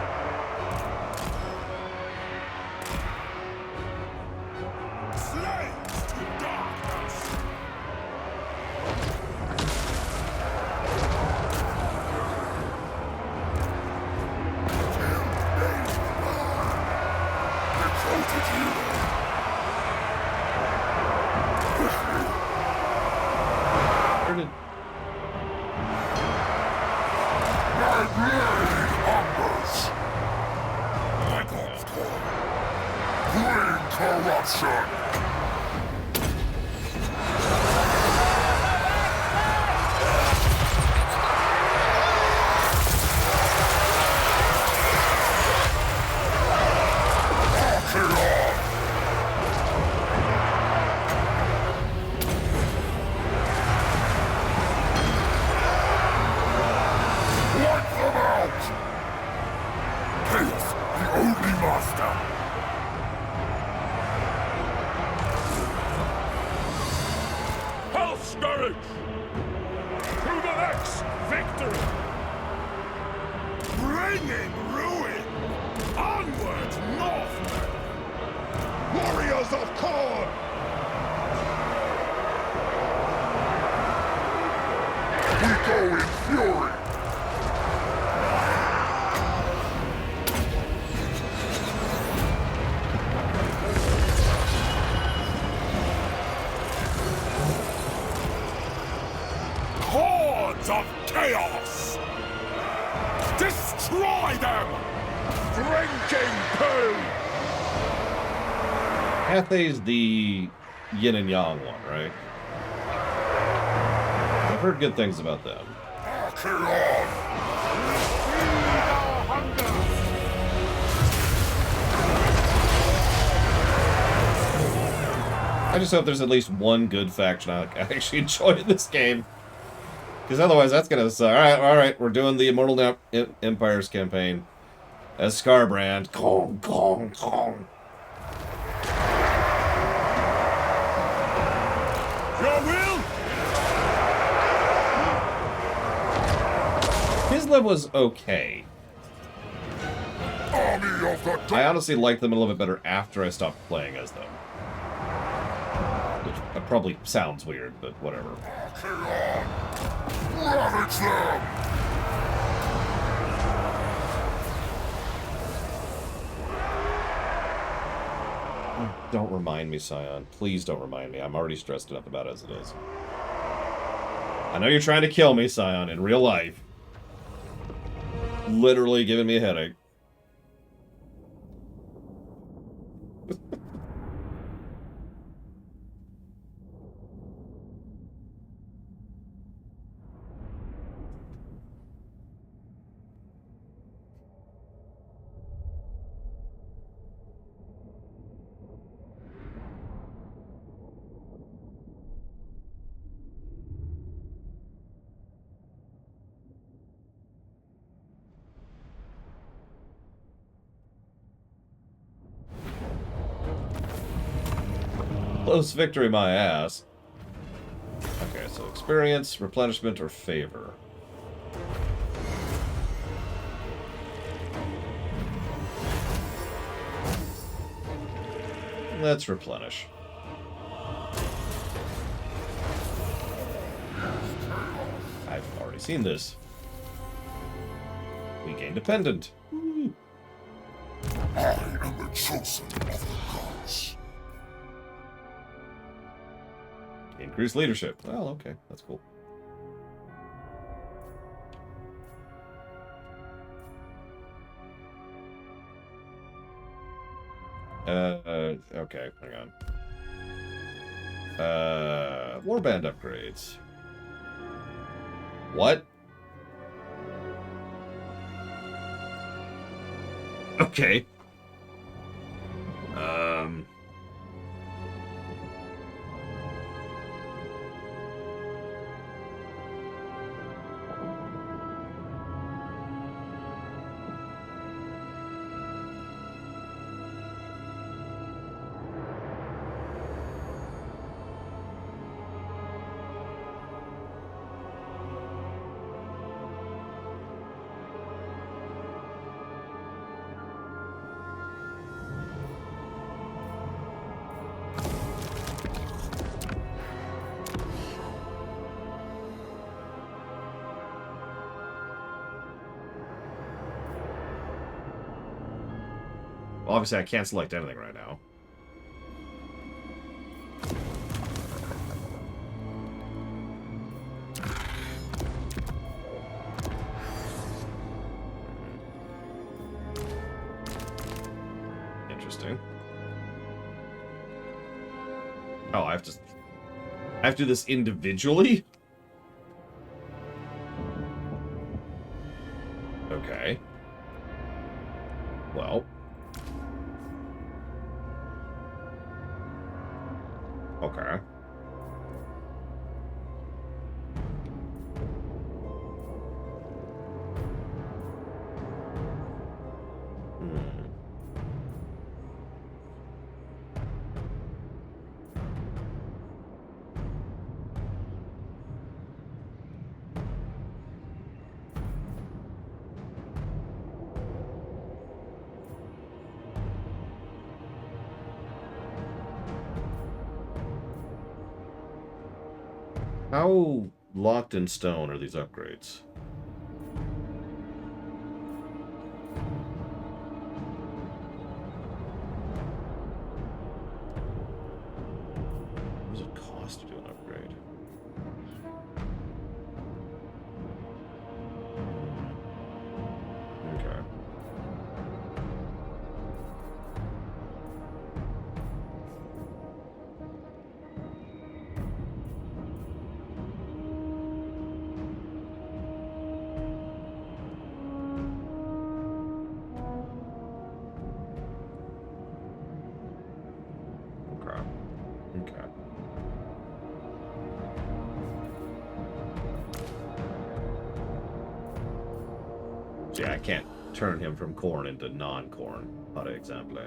S3: Slaves to darkness! Exalted hero!
S1: Where did...
S3: My blade hungers! My god's call! Bring corruption! Archeon! Wipe them out! Chaos, the only master!
S4: Hell Scourge! To the next victory!
S3: Bringing ruin! Onward, Northmen! Warriors of Khorne! We go in fury! Hordes of chaos! Destroy them! Drinking poo!
S1: Cathay's the yin and yang one, right? I've heard good things about them.
S3: Archeon!
S1: I just hope there's at least one good faction I actually enjoy in this game. Because otherwise that's gonna suck. Alright, we're doing the Immortal Empires campaign as Scarbrand. Kong, Kong, Kong.
S4: Your will?
S1: His live was okay.
S3: Army of the
S1: I honestly liked them a little bit better after I stopped playing as them. Which probably sounds weird, but whatever.
S3: Archeon! Ravage them!
S1: Don't remind me, Scion. Please don't remind me. I'm already stressed enough about it as it is. I know you're trying to kill me, Scion, in real life. Literally giving me a headache. Close victory, my ass. Okay, so experience, replenishment, or favor. Let's replenish. I've already seen this. We gain dependent. Woo.
S3: I am the chosen of the gods.
S1: Increased leadership. Well, okay, that's cool. Okay, hang on. Warband upgrades. What? Okay. Obviously, I can't select anything right now. Interesting. Oh, I have to do this individually? Okay. Well. Okay. How locked in stone are these upgrades? What does it cost to do an upgrade? Okay. Okay. Okay. Yeah, I can't turn him from corn into non-corn, par exemple.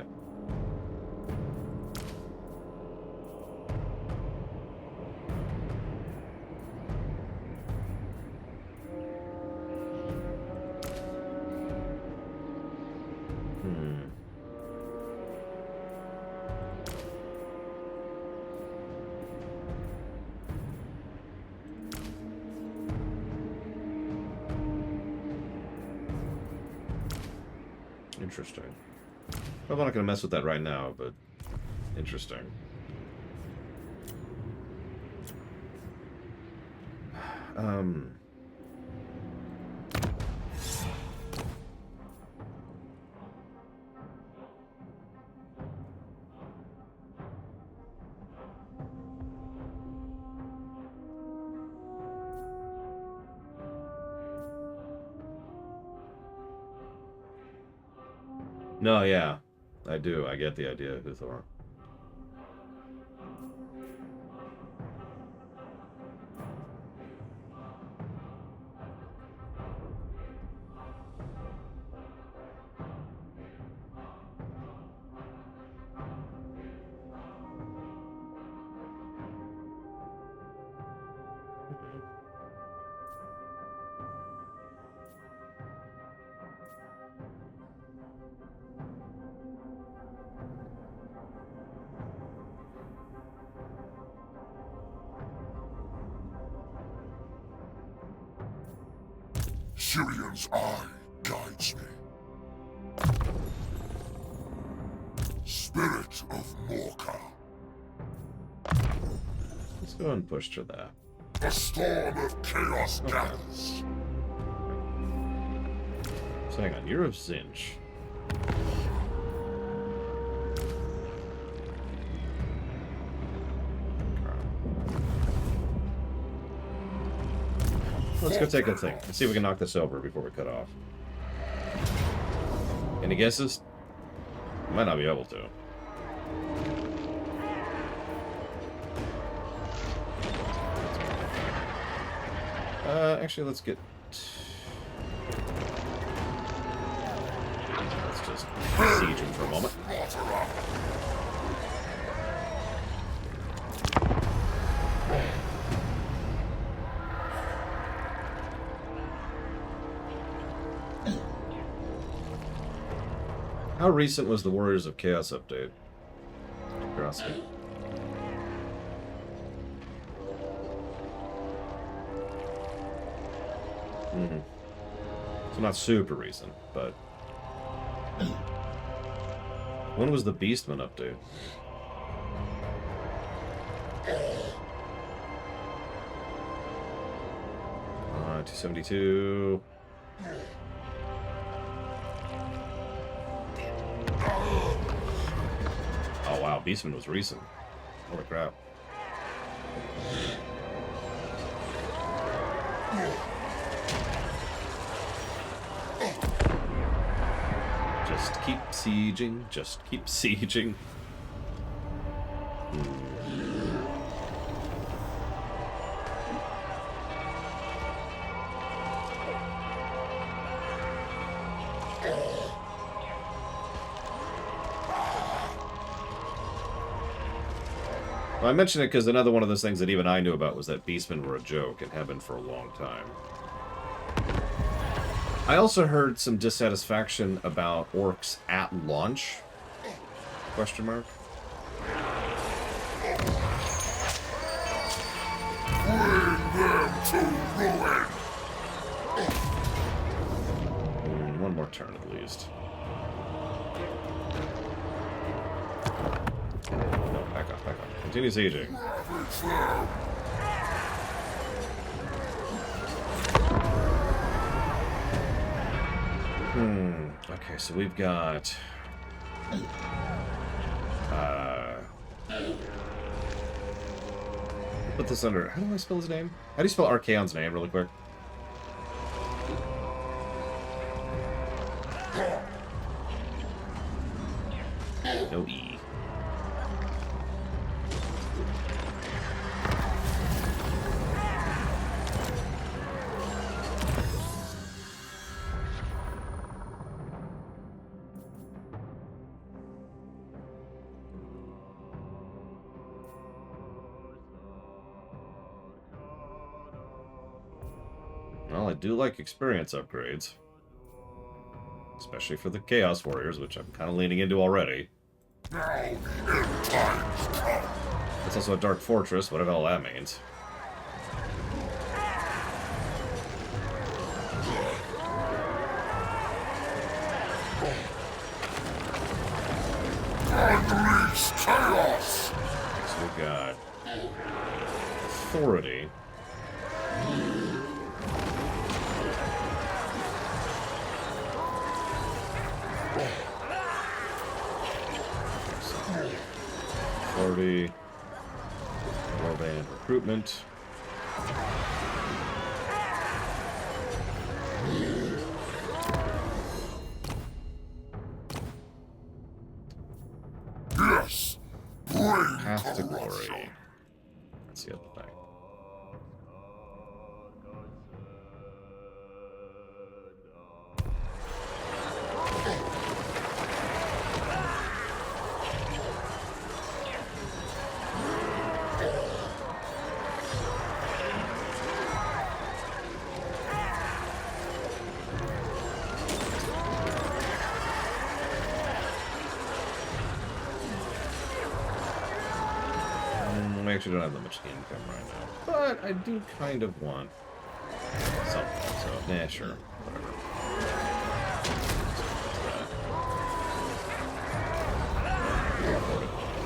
S1: Hmm. Interesting. Well, I'm not going to mess with that right now, but interesting. Um... No, yeah. I do. I get the idea, Huthor.
S3: Sirion's eye guides me. Spirit of Morka.
S1: Let's go and push to that.
S3: A storm of chaos gathers.
S1: So hang on, you're of Zinch. Let's go take a thing. Let's see if we can knock this over before we cut off. Any guesses? Might not be able to. Actually, let's get... Let's just siege him for a moment. How recent was the Warriors of Chaos update? Curiosity. So not super recent, but... When was the Beastman update? 272... Oh wow, Beastman was recent. Holy crap. Just keep sieging, just keep sieging. Well, I mention it because another one of those things that even I knew about was that Beastmen were a joke and have been for a long time. I also heard some dissatisfaction about orcs at launch? Question mark. One more turn at least. No, back off, back off. Continue sieging. Okay, so we've got... put this under... How do I spell his name? How do you spell Archaon's name, really quick? No E. Well, I do like experience upgrades. Especially for the Chaos Warriors, which I'm kind of leaning into already. It's also a Dark Fortress, whatever the hell that means.
S3: Unleash chaos!
S1: So we've got Authority. Authority. Warband recruitment.
S3: Yes! Bring
S1: Path to
S3: corruption.
S1: Glory. That's the other thing. I actually don't have that much income right now, but I do kind of want something, so... Nah, sure. Whatever.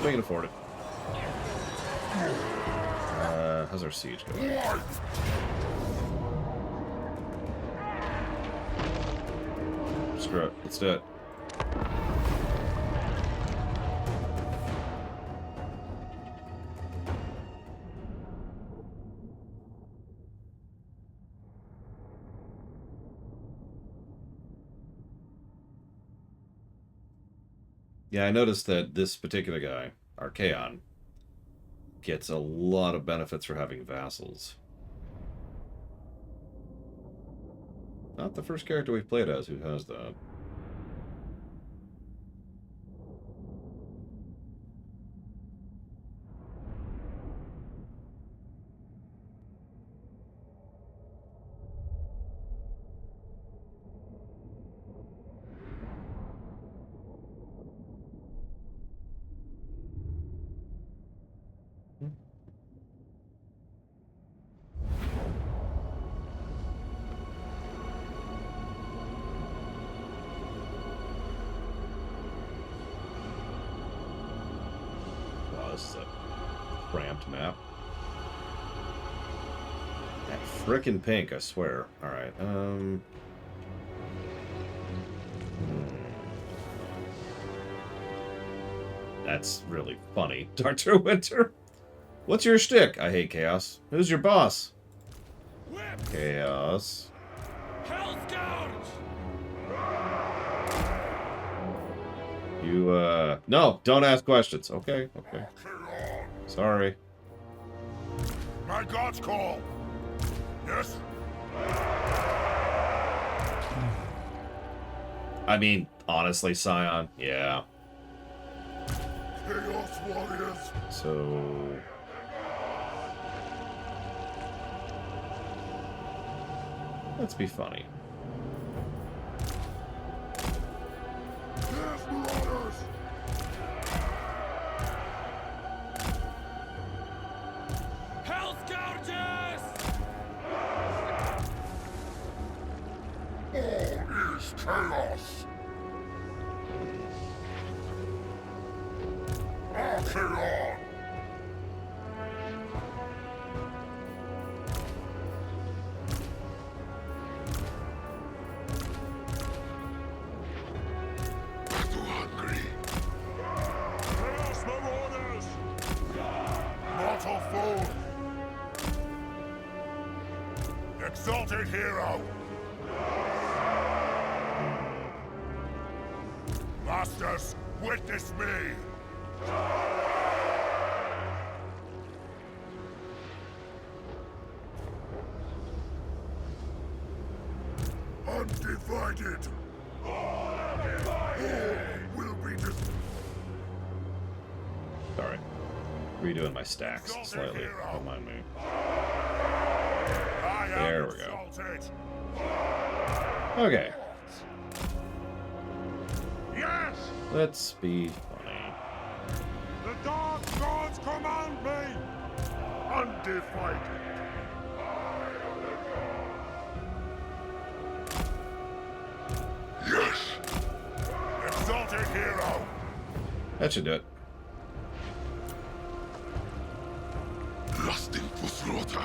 S1: We can afford it. How's our siege going? Screw it. Let's do it. Yeah, I noticed that this particular guy, Archaon, gets a lot of benefits for having vassals. Not the first character we've played as who has that. This is a cramped map. That frickin' pink, I swear. Alright, That's really funny. Dr. Winter. What's your shtick? I hate chaos. Who's your boss?
S4: Whips!
S1: Chaos.
S4: Hell's Gouge!
S1: You, no, don't ask questions. Okay, okay. Sorry.
S3: My God's call. Yes?
S1: I mean, honestly, Scion, yeah.
S3: Chaos Warriors.
S1: So... let's be funny.
S3: Yes, Marauders.
S4: Hell's Gouges!
S3: All is chaos. Archaon. Battle hungry.
S4: Chaos Marauders!
S3: Mortal foe. Exalted hero. Masters, witness me. Undivided. All will be
S1: Sorry. Redoing my stacks slightly. Don't mind me. There we go. Okay.
S4: Yes!
S1: Let's be funny.
S4: The Dark Gods command me!
S3: Undivided. Yes! Exalted hero!
S1: That should do it.
S3: Lusting for slaughter.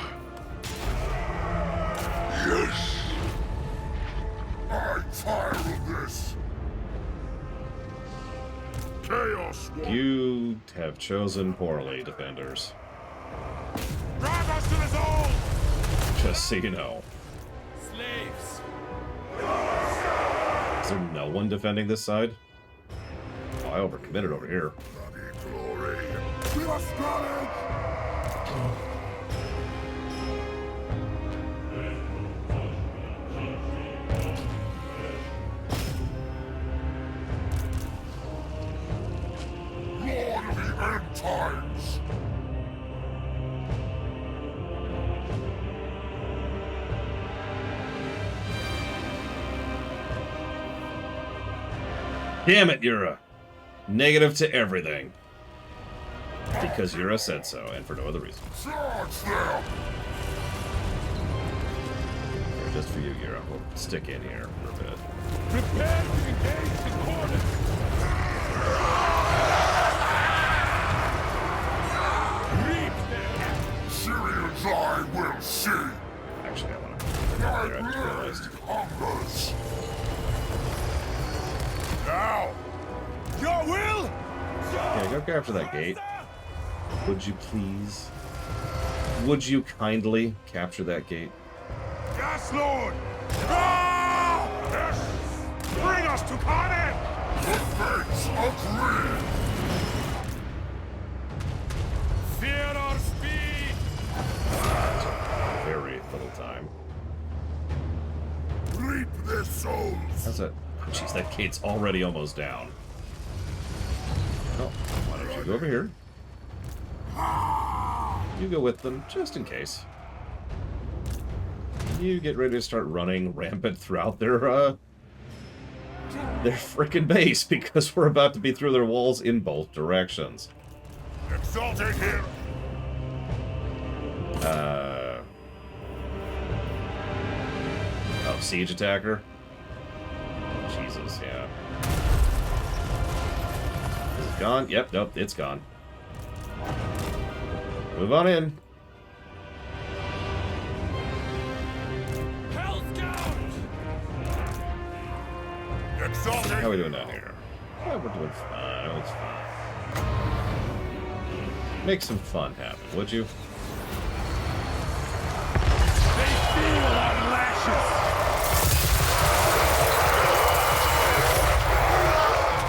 S3: Yes! I'm tired of this! Chaos War.
S1: You have chosen poorly, defenders.
S4: Drive us to the zone!
S1: Just so you know.
S4: Slaves!
S1: Is there no one defending this side? Oh, I overcommitted over here.
S3: Bloody glory. Just got Lord of the end times.
S1: Damn it, Yura. Negative to everything. Because Yura said so, and for no other reason.
S3: Charge them!
S1: Just for you, Gira. We'll stick in here for a bit.
S4: Prepare to engage the corner. Reap them.
S3: Syrians I will see.
S1: Actually, I want to put that there. I just realized.
S3: Hungers.
S4: Now. Your will.
S1: Yeah, go after that gate. Would you please? Would you kindly capture that gate?
S4: Yes, Lord. Ah! Yes. Bring us to Carnage.
S3: The fates agree.
S4: Fear our speed.
S1: Very little time.
S3: Reap their souls.
S1: How's that? Oh, jeez, that gate's already almost down. Oh, why don't you go over here? You go with them, just in case. You get ready to start running rampant throughout their frickin' base, because we're about to be through their walls in both directions.
S3: Exalted here.
S1: Oh, siege attacker? Jesus, yeah. Is it gone? Yep, nope, it's gone. Move on in.
S4: Hell's Gouge.
S3: Exalted.
S1: How are we doing down here? Yeah, we're doing fine. It's fine. Make some fun happen, would you?
S4: They feel our lashes.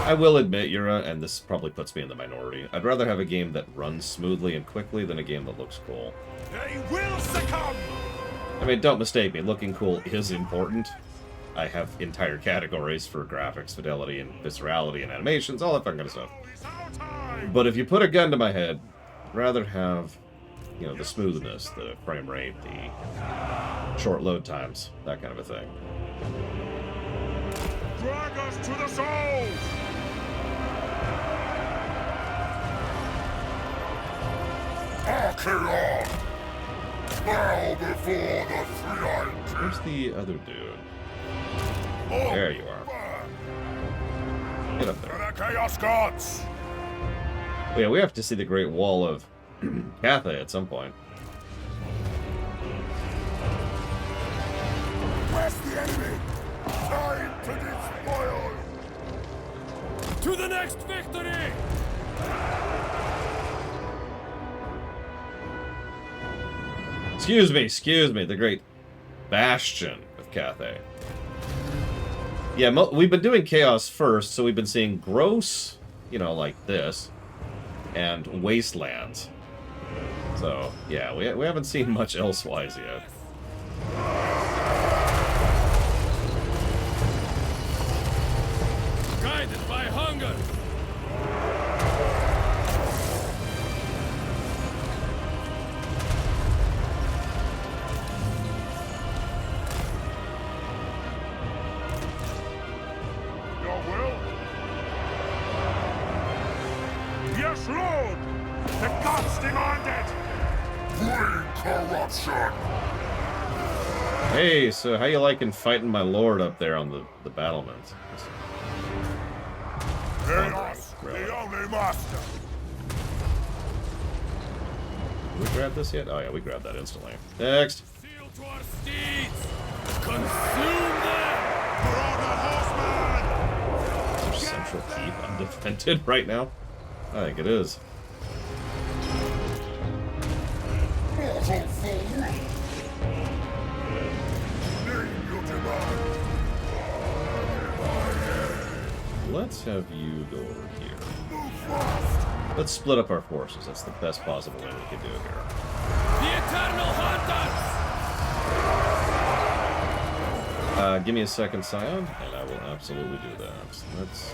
S1: I will admit, Yura, and this probably puts me in the minority, I'd rather have a game that runs smoothly and quickly than a game that looks cool.
S4: They will succumb.
S1: I mean, don't mistake me, looking cool is important. I have entire categories for graphics, fidelity, and viscerality, and animations, all that fun kind of stuff.
S4: It's our time.
S1: But if you put a gun to my head, I'd rather have, you know, the smoothness, the frame rate, the short load times, that kind of a thing.
S4: Drag us to the souls.
S3: Archaon! Bow before the three-eyed king!
S1: Where's the other dude?
S3: Oh,
S1: There you are. Get up
S3: to
S1: there.
S3: the Chaos Gods!
S1: Oh, yeah, we have to see the Great Wall of Cathay at some point.
S3: Where's the enemy? Time to despoil!
S4: To the next victory.
S1: Excuse me, the Great Bastion of Cathay. Yeah, we've been doing Chaos first, so we've been seeing gross, you know, like this, and wastelands. So, yeah, we haven't seen much elsewise yet.
S4: Guided by hunger.
S3: Your will?
S4: Yes, Lord. The gods demand it.
S3: Bring corruption!
S1: Hey, so how you liking fighting my lord up there on the battlements?
S3: Chaos,
S1: Really?
S3: the only master!
S1: Did we grab this yet? Oh yeah, we grabbed that instantly. Next!
S4: Seal to our steeds. Consume them. For all the horsemen.
S1: Is our central keep undefended right now? I think it is.
S3: Mortal fool! Name your demand!
S1: Let's have you go over here.
S3: Move fast!
S1: Let's split up our forces. That's the best possible way we can do it here.
S4: The eternal hunters.
S1: Give me a second, Scion, and I will absolutely do that. So let's...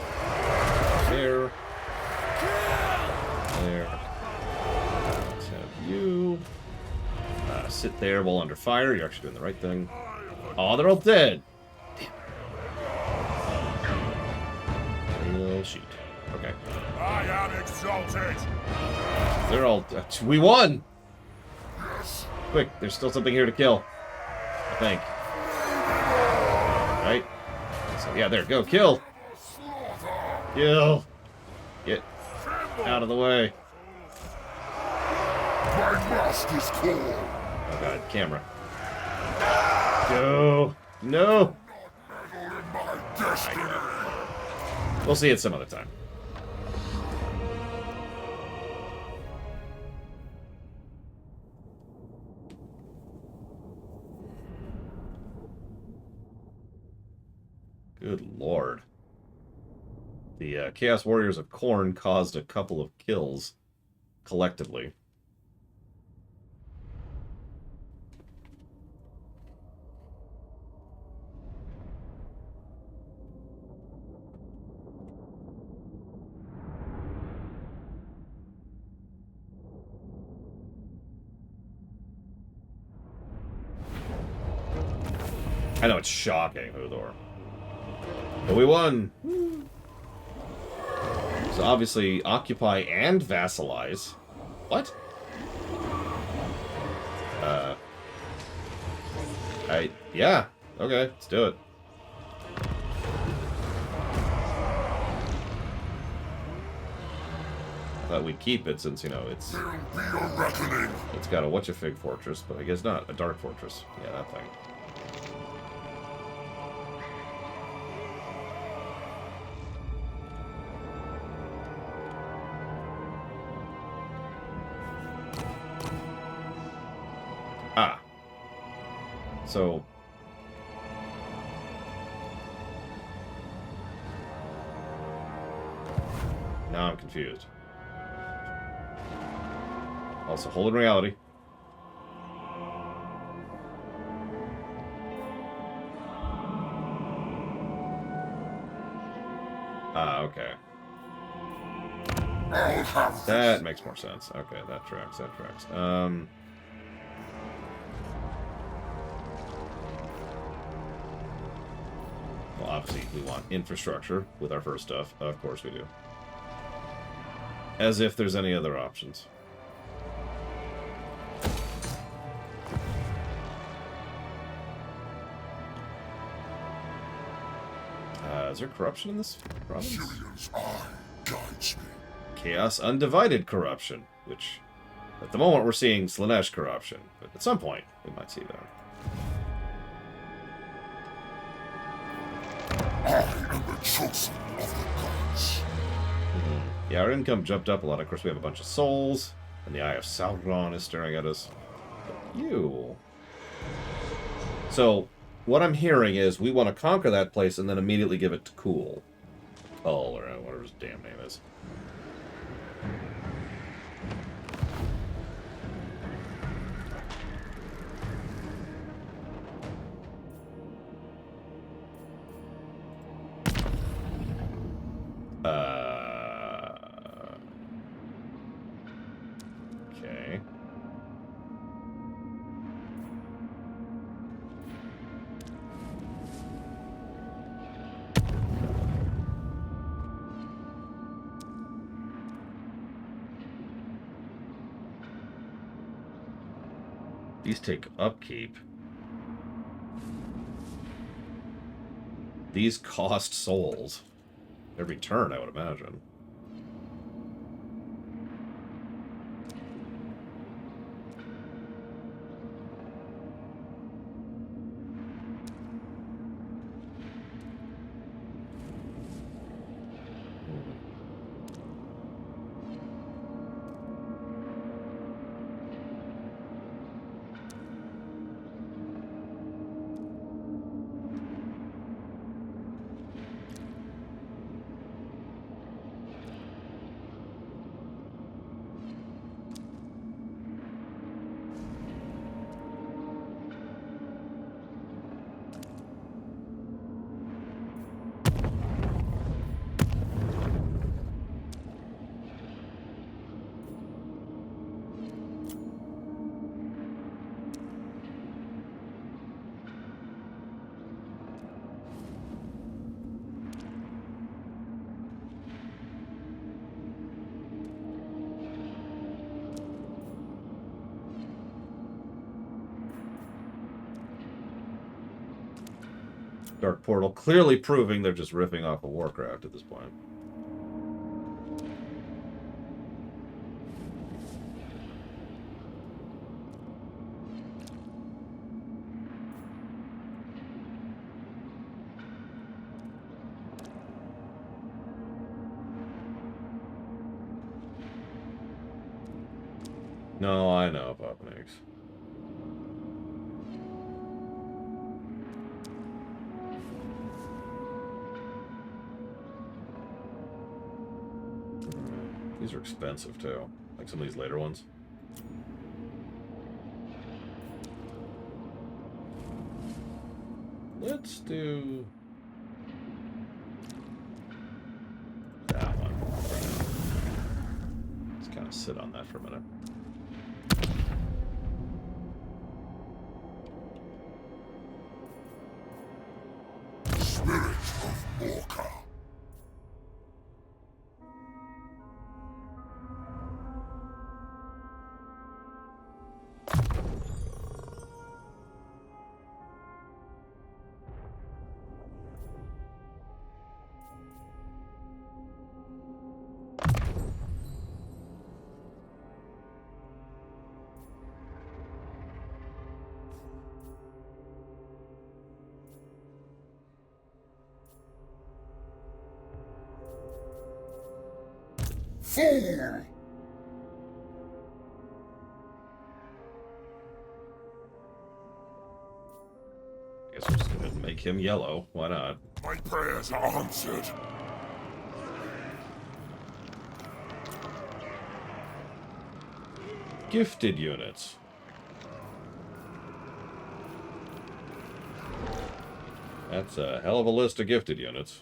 S1: There. There. Let's have you... sit there while under fire. You're actually doing the right thing. Oh, they're all dead! Damn. Little sheet. Okay.
S3: I am exalted!
S1: They're all... we won!
S3: Yes!
S1: Quick, there's still something here to kill. I think. Right? So, yeah, there, go, kill! Kill! Get out of the way.
S3: My master's call.
S1: Oh god, camera. Go! No!
S3: Meddle in my destiny.
S1: We'll see it some other time. Good lord. The Chaos Warriors of Khorne caused a couple of kills collectively. I know it's shocking, Hodor. But we won! So obviously, occupy and vassalize. What? Yeah. Okay, let's do it. I thought we'd keep it since, you know, it's
S3: There'll be a reckoning.
S1: it's got a whatcha-fig fortress, but I guess not. A dark fortress. Yeah, that thing. Ah. So... now I'm confused. Also, hold in reality. Ah, okay.
S3: I'll have this.
S1: That makes more sense. Okay, that tracks, that tracks. Well, obviously, we want infrastructure with our first stuff. Of course we do. As if there's any other options. Is there corruption in this province?
S3: Sirian's eye guides me.
S1: Chaos Undivided corruption, which at the moment we're seeing Slaanesh corruption, but at some point we might see that.
S3: I am the chosen of the gods.
S1: Yeah, our income jumped up a lot. Of course, we have a bunch of souls, and the Eye of Sauron is staring at us. But you. So, what I'm hearing is we want to conquer that place and then immediately give it to Cool. Or whatever his damn name is. Okay. These take upkeep. These cost souls. Every turn, I would imagine. Dark Portal, clearly proving they're just riffing off of Warcraft at this point. No, I know, Papa Nix. These are expensive, too. Like some of these later ones. Let's do... that one. Let's kind of sit on that for a minute.
S3: Spirit of Morka. Fool!
S1: I guess we're just gonna make him yellow. Why not?
S3: My prayers are answered.
S1: Gifted units. That's a hell of a list of gifted units.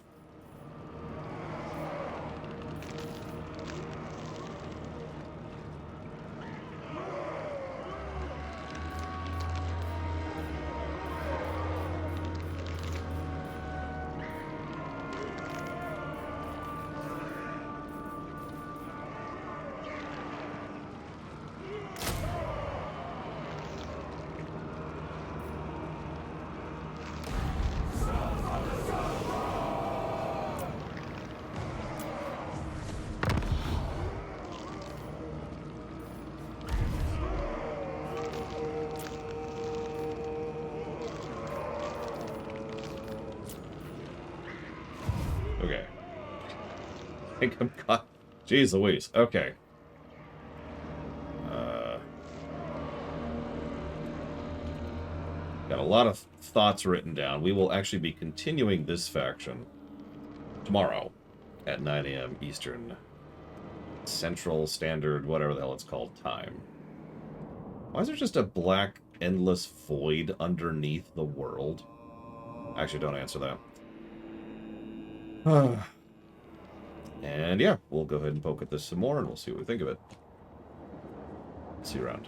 S1: Okay. I think I'm caught. Jeez Louise. Okay. Got a lot of thoughts written down. We will actually be continuing this faction tomorrow at 9 a.m. Eastern Central Standard, whatever the hell it's called, time. Why is there just a black, endless void underneath the world? Actually, don't answer that. And yeah, we'll go ahead and poke at this some more, and we'll see what we think of it. See you around.